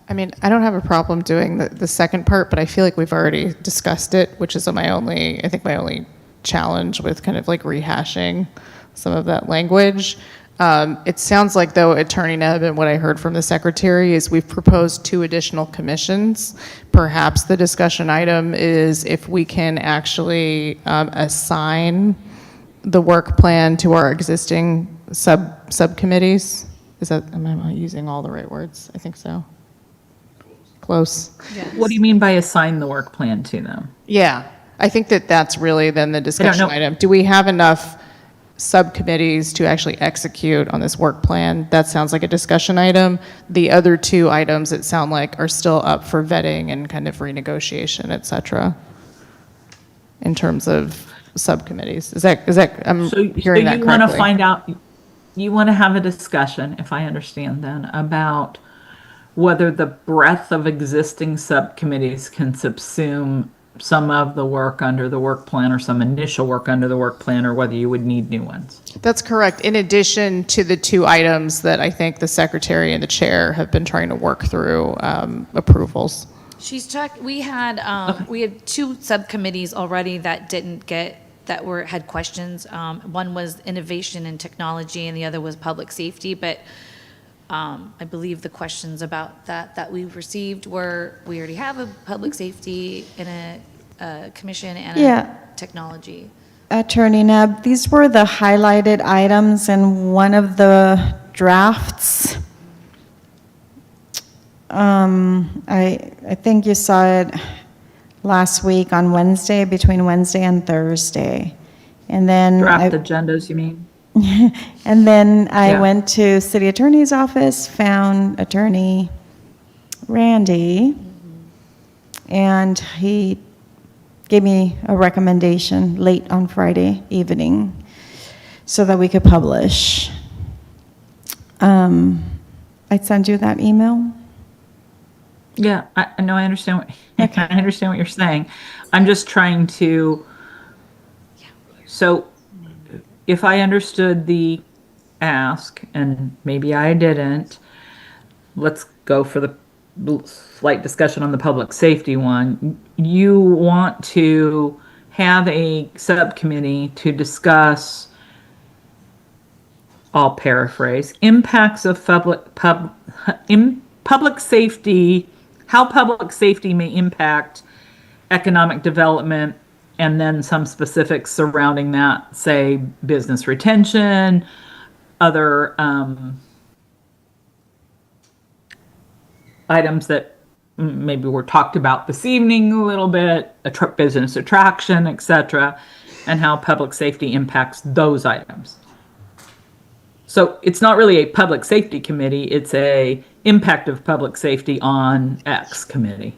I mean, I don't have a problem doing the second part, but I feel like we've already discussed it, which is my only challenge with kind of like rehashing some of that language. It sounds like, though, Attorney Neb, and what I heard from the secretary is we've proposed 2 additional commissions. Perhaps the discussion item is if we can actually assign the work plan to our existing subcommittees. Am I using all the right words? I think so. Close. Yes. What do you mean by assign the work plan to them? Yeah, I think that's really then the discussion know. item. Do we have enough subcommittees to actually execute on this work plan. That sounds like a discussion item. The other two items, it sound like, are still up for vetting and kind of renegotiation, et cetera, in terms of subcommittees. Is that, I'm hearing that you want to correctly? find out, you want to have a discussion, if I understand then, about whether the breadth of existing subcommittees can subsume some of the work under the work plan or some initial work under the work plan, or whether you would need new ones. That's correct. In addition to the two items that I think the secretary and the chair have been trying to work through approvals. We had two subcommittees already that had questions. One was innovation and technology, and the other was public safety. But I believe the questions about that we received were, we already have a public safety and a commission and a technology. Attorney Neb, these were the highlighted items in one of the drafts. I think you saw it last week on Wednesday, between Wednesday and Thursday. And then Draft agendas, you mean? and then I Yeah. went to city attorney's office, found Attorney Randy, and he gave me a recommendation late on Friday evening so that we could publish. I'd send you that email. Yeah, I know. I understand. I understand what you're saying. I'm just trying to. So, if I understood the ask, and maybe I didn't, let's go for the slight discussion on the public safety one. You want to have a subcommittee to discuss, I'll paraphrase, impacts of public safety, how public safety may impact economic development, and then some specifics surrounding that, say business retention, other items that maybe were talked about this evening a little bit, business attraction, etc., and how public safety impacts those items. So it's not really a public safety committee, it's a impact of public safety on X committee.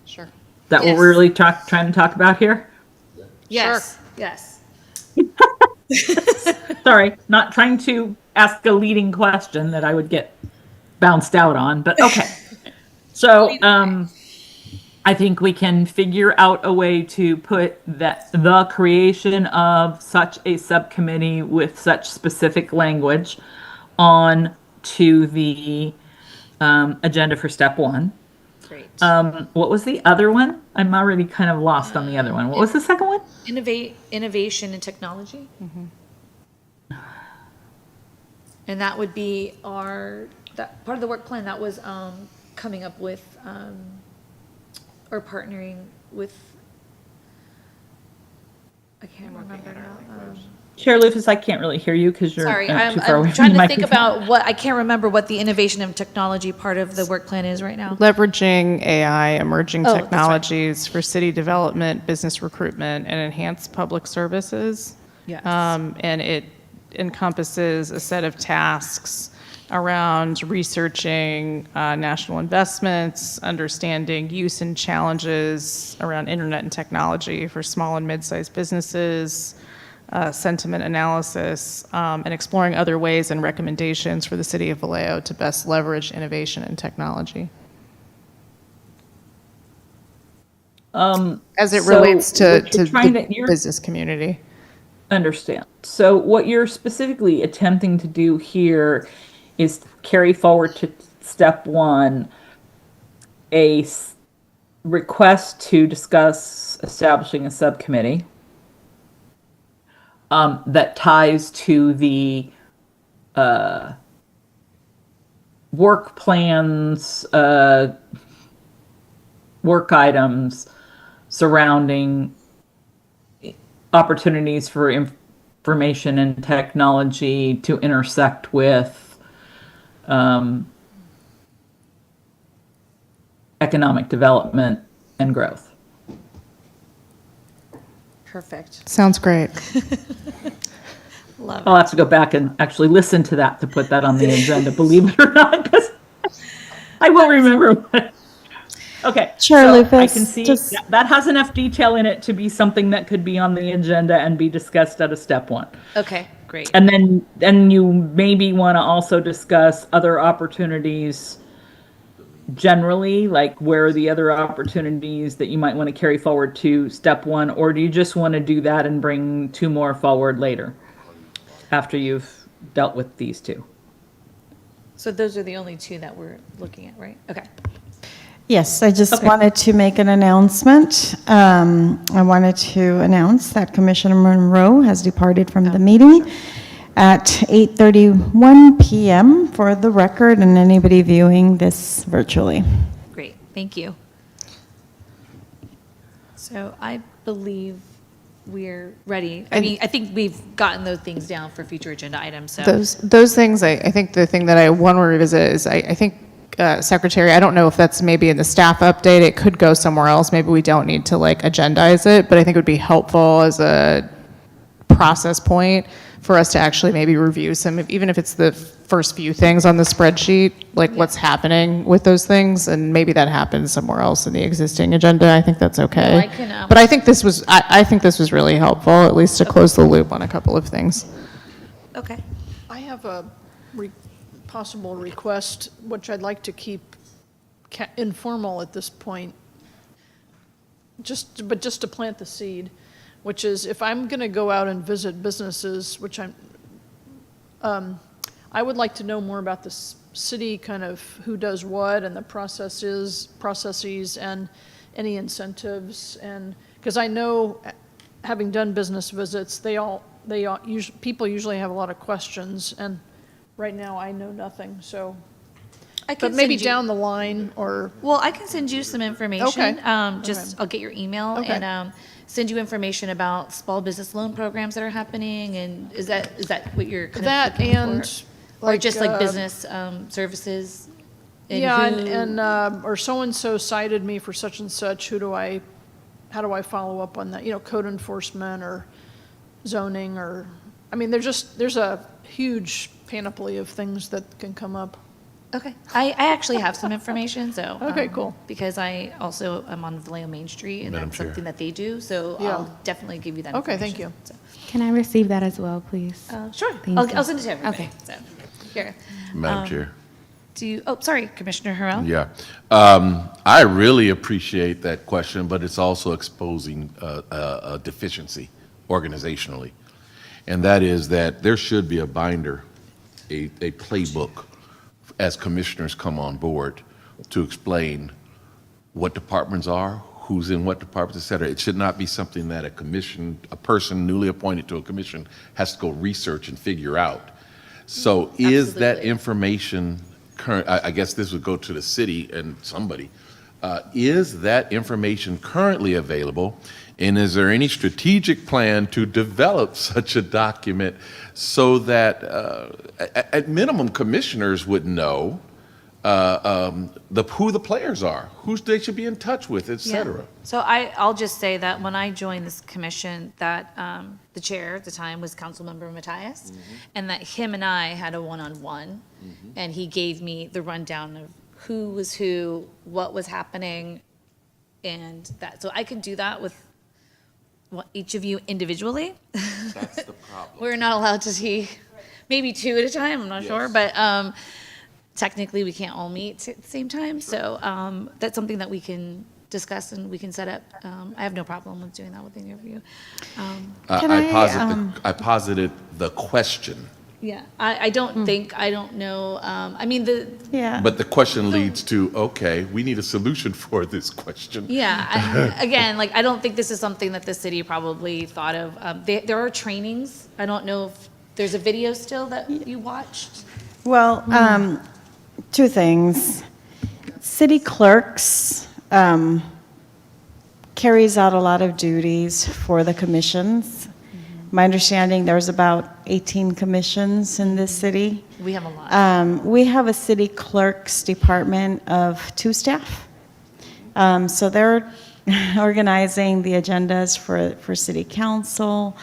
Sure. That what we're really trying to talk about here? Yes. Yes. Sorry, not trying to ask a leading question that I would get bounced out on, but okay. So I think we can figure out a way to put the creation of such a subcommittee with such specific language on to the agenda for step one. Great. What was the other one? I'm already kind of lost on the other one. What was the second one? Innovation and technology. Mm-hmm. And that would be that part of the work plan that was coming up with or partnering with, I can't remember now. Chair Lucas, I can't really hear you because you're Sorry, too I'm far away from trying the to think microphone. about I can't remember what the innovation and technology part of the work plan is right now. Leveraging AI, emerging Oh, that's right. technologies for city development, business recruitment, and enhanced public services. Yes. And it encompasses a set of tasks around researching national investments, understanding use and challenges around internet and technology for small and mid-sized businesses, sentiment analysis, and exploring other ways and recommendations for the city of Vallejo to best leverage innovation and technology. As it So relates to what you're trying the to- business community. Understand. So what you're specifically attempting to do here is carry forward to step one, request to discuss establishing a subcommittee that ties to the work plans, work items surrounding opportunities for information and technology to intersect with economic development and growth. Perfect. Sounds great. Love I'll have to go back and actually listen to that to put that on the agenda, believe it or not, because I won't remember what. Okay, Chair so I Lucas, can see just- that has enough detail in it to be something that could be on the agenda and be discussed at a step one. Okay, great. And then you maybe want to also discuss other opportunities generally, like where are the other opportunities that you might want to carry forward to step one, or do you just want to do that and bring 2 more forward later after you've dealt with these 2? So those are the only 2 that we're looking at, right? Okay. Yes, I just Okay. wanted to make an announcement. I wanted to announce that Commissioner Monroe has departed from the meeting at 8:31 PM for the record and anybody viewing this virtually. Great, thank you. So I believe we're ready. I mean, I think we've gotten those things down for future agenda items, so. Those things, I think the thing that I want to revisit is, I think, Secretary, I don't know if that's maybe in the staff update, it could go somewhere else, maybe we don't need to like agendize it, but I think it would be helpful as a process point for us to actually maybe review some, even if it's the first few things on the spreadsheet, like what's happening with those things, and maybe that happens somewhere else in the existing agenda. I think that's okay. Well, I can, But I think this was, I think this was really helpful, at least to close the loop on a couple of things. Okay. I have a possible request, which I'd like to keep informal at this point, but just to plant the seed, which is if I'm going to go out and visit businesses, which I would like to know more about the city, kind of who does what and the processes and any incentives, and because I know, having done business visits, people usually have a lot of questions, and right now I know nothing. So, I can but maybe send you- down the line, or Well, I can send you some information. Okay. I'll get your email Okay. and send you information about small business loan programs that are happening. And is that what you're kind that of looking and for? Or just like business services? And who- or so and so cited me for such and such. How do I follow up on that? Code enforcement or zoning, or I mean, there's a huge panoply of things that can come up. Okay. I actually have some information, so. Okay, cool. Because I also am on Vallejo Main Street, and Madam that's Chair. something that they do, so Yeah. I'll definitely give you that Okay, information. thank you. So, Can I receive that as well, please? Sure. Thank you. I'll send it to everybody. Okay. So, here. Madam Chair. Sorry, Commissioner Harrell? Yeah. I really appreciate that question, but it's also exposing a deficiency organizationally. And that is that there should be a binder, a playbook, as commissioners come on board to explain what departments are, who's in what departments, et cetera. It should not be something that a person newly appointed to a commission has to go research and figure out. So is that Absolutely. information current, I guess this would go to the city and somebody, is that information currently available? And is there any strategic plan to develop such a document so that, at minimum, commissioners would know who the players are, who they should be in touch with, et cetera? So I'll just say that when I joined this commission, that the chair at the time was Councilmember Matthias, and that him and I had a one-on-one, and he gave me the rundown of who was who, what was happening, and that. So I could do that with each of you individually. That's the problem. We're not allowed to see, maybe 2 at a time, I'm not sure, but technically we can't all meet at the same time. So that's something that we can discuss and we can set up. I have no problem with doing that with any of you. I posited the question, Yeah, I don't know. I mean, Yeah. but the question leads to, okay, we need a solution for this question. again, like, I don't think this is something that the city probably thought of. There are trainings. I don't know if there's a video still that you watched. Well, 2 things. City clerks carries out a lot of duties for the commissions. My understanding, there's about 18 commissions in this city. We have a lot. We have a city clerk's department of 2 staff. So they're organizing the agendas for city council.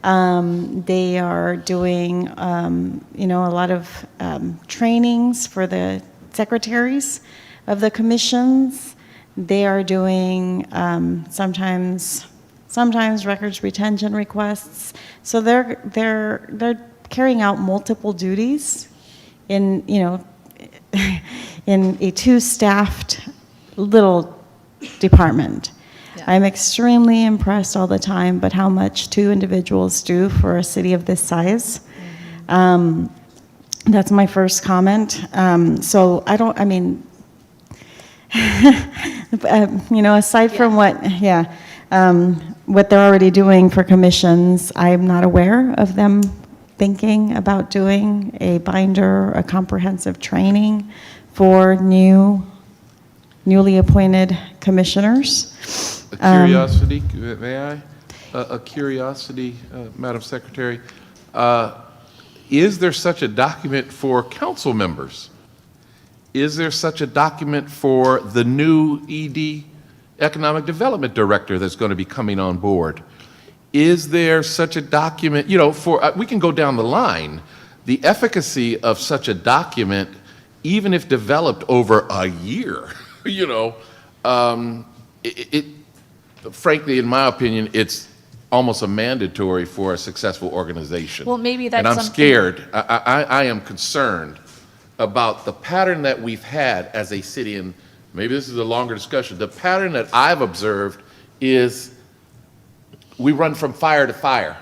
They are doing, a lot of trainings for the secretaries of the commissions. They are doing sometimes records retention requests. So they're carrying out multiple duties in in a two-staffed little department. I'm extremely impressed all the time, but how much two individuals do for a city of this size. That's my first comment. So aside from what they're already doing for commissions, I'm not aware of them thinking about doing a binder, a comprehensive training for newly appointed commissioners. A curiosity, may I? A curiosity, Madam Secretary. Is there such a document for council members? Is there such a document for the new ED, Economic Development Director, that's going to be coming on board? Is there such a document, we can go down the line, the efficacy of such a document, even if developed over a year, frankly, in my opinion, it's almost a mandatory for a successful organization. Well, maybe that's And I'm something- scared, I am concerned about the pattern that we've had as a city, and maybe this is a longer discussion. The pattern that I've observed is we run from fire to fire,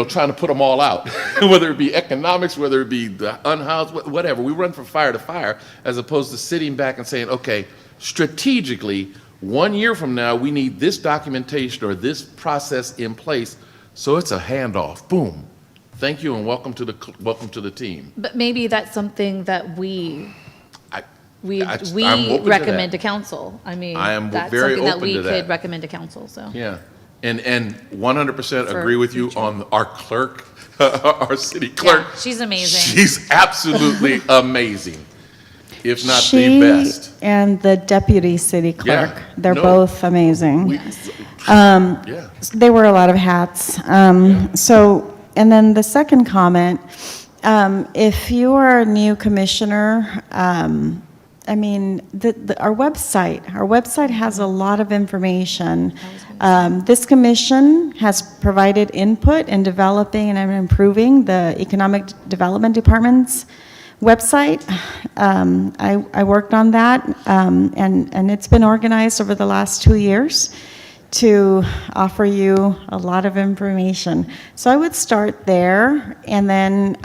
trying to put them all out, whether it be economics, whether it be the unhoused, whatever. We run from fire to fire as opposed to sitting back and saying, okay, strategically, 1 year from now, we need this documentation or this process in place, so it's a handoff. Boom. Thank you and welcome to the team. But maybe that's something that we I'm open to recommend that. to council. I mean, I am that's very something that open we to that. could recommend to council, so. Yeah, and 100% For agree with you future. on our clerk, our city clerk. Yeah, she's amazing. She's absolutely amazing, if not She the best. and the deputy city clerk, Yeah, they're no. both amazing. Yeah. They wear a lot of hats. And then the second comment, if you are a new commissioner, our website has a lot of information. This commission has provided input in developing and improving the Economic Development Department's website. I worked on that, and it's been organized over the last 2 years to offer you a lot of information. So I would start there, and then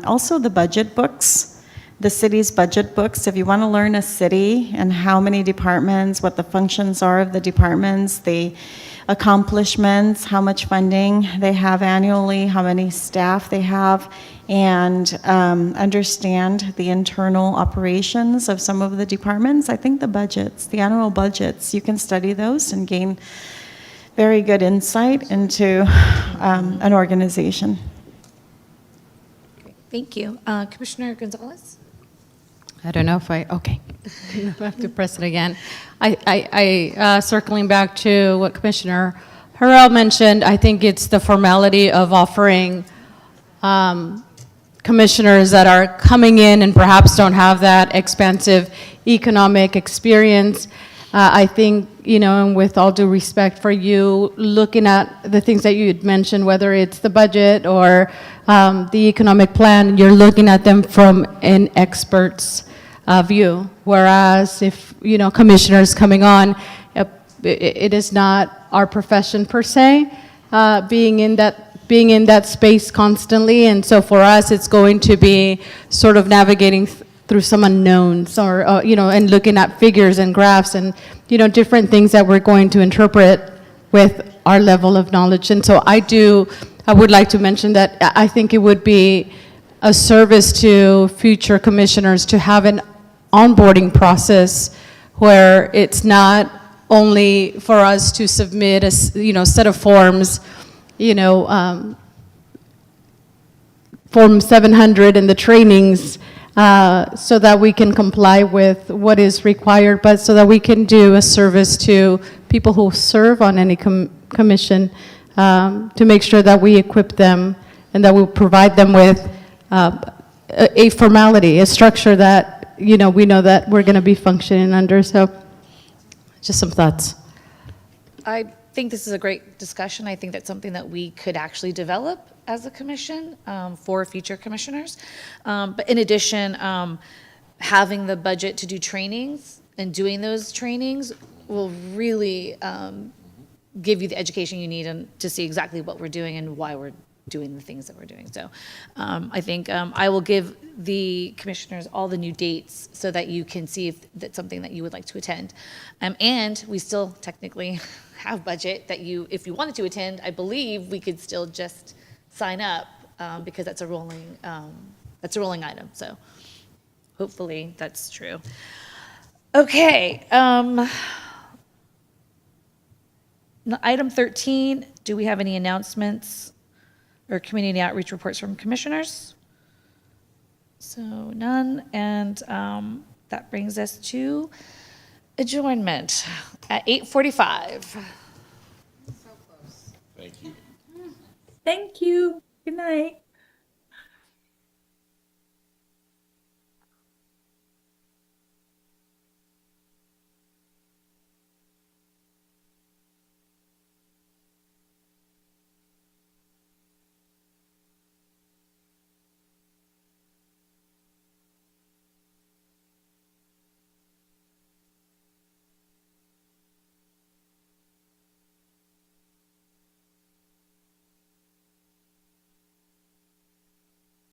also the budget books, the city's budget books. If you want to learn a city and how many departments, what the functions are of the departments, the accomplishments, how much funding they have annually, how many staff they have, and understand the internal operations of some of the departments. I think the budgets, the annual budgets, you can study those and gain very good insight into an organization. Thank you. Commissioner Gonzalez? I don't know if okay. I have to press it again. I circling back to what Commissioner Harrell mentioned, I think it's the formality of offering commissioners that are coming in and perhaps don't have that expansive economic experience. I think, and with all due respect for you, looking at the things that you had mentioned, whether it's the budget or the economic plan, you're looking at them from an expert's view. Whereas if, commissioners coming on, it is not our profession per se, being in that space constantly. And so for us, it's going to be sort of navigating through some unknowns or, and looking at figures and graphs and, different things that we're going to interpret with our level of knowledge. And so I would like to mention that I think it would be a service to future commissioners to have an onboarding process where it's not only for us to submit a set of forms, Form 700 and the trainings, so that we can comply with what is required, but so that we can do a service to people who serve on any commission to make sure that we equip them and that we provide them with a formality, a structure that, we know that we're going to be functioning under. So just some thoughts. I think this is a great discussion. I think that's something that we could actually develop as a commission for future commissioners. But in addition, having the budget to do trainings and doing those trainings will really give you the education you need and to see exactly what we're doing and why we're doing the things that we're doing. So I think I will give the commissioners all the new dates so that you can see if that's something that you would like to attend. And we still technically have budget that if you wanted to attend, I believe we could still just sign up because that's a rolling item. So hopefully that's true. Okay. Item 13, do we have any announcements or community outreach reports from commissioners? So none, and that brings us to adjournment at 8:45. Thank you. Thank you. Good night.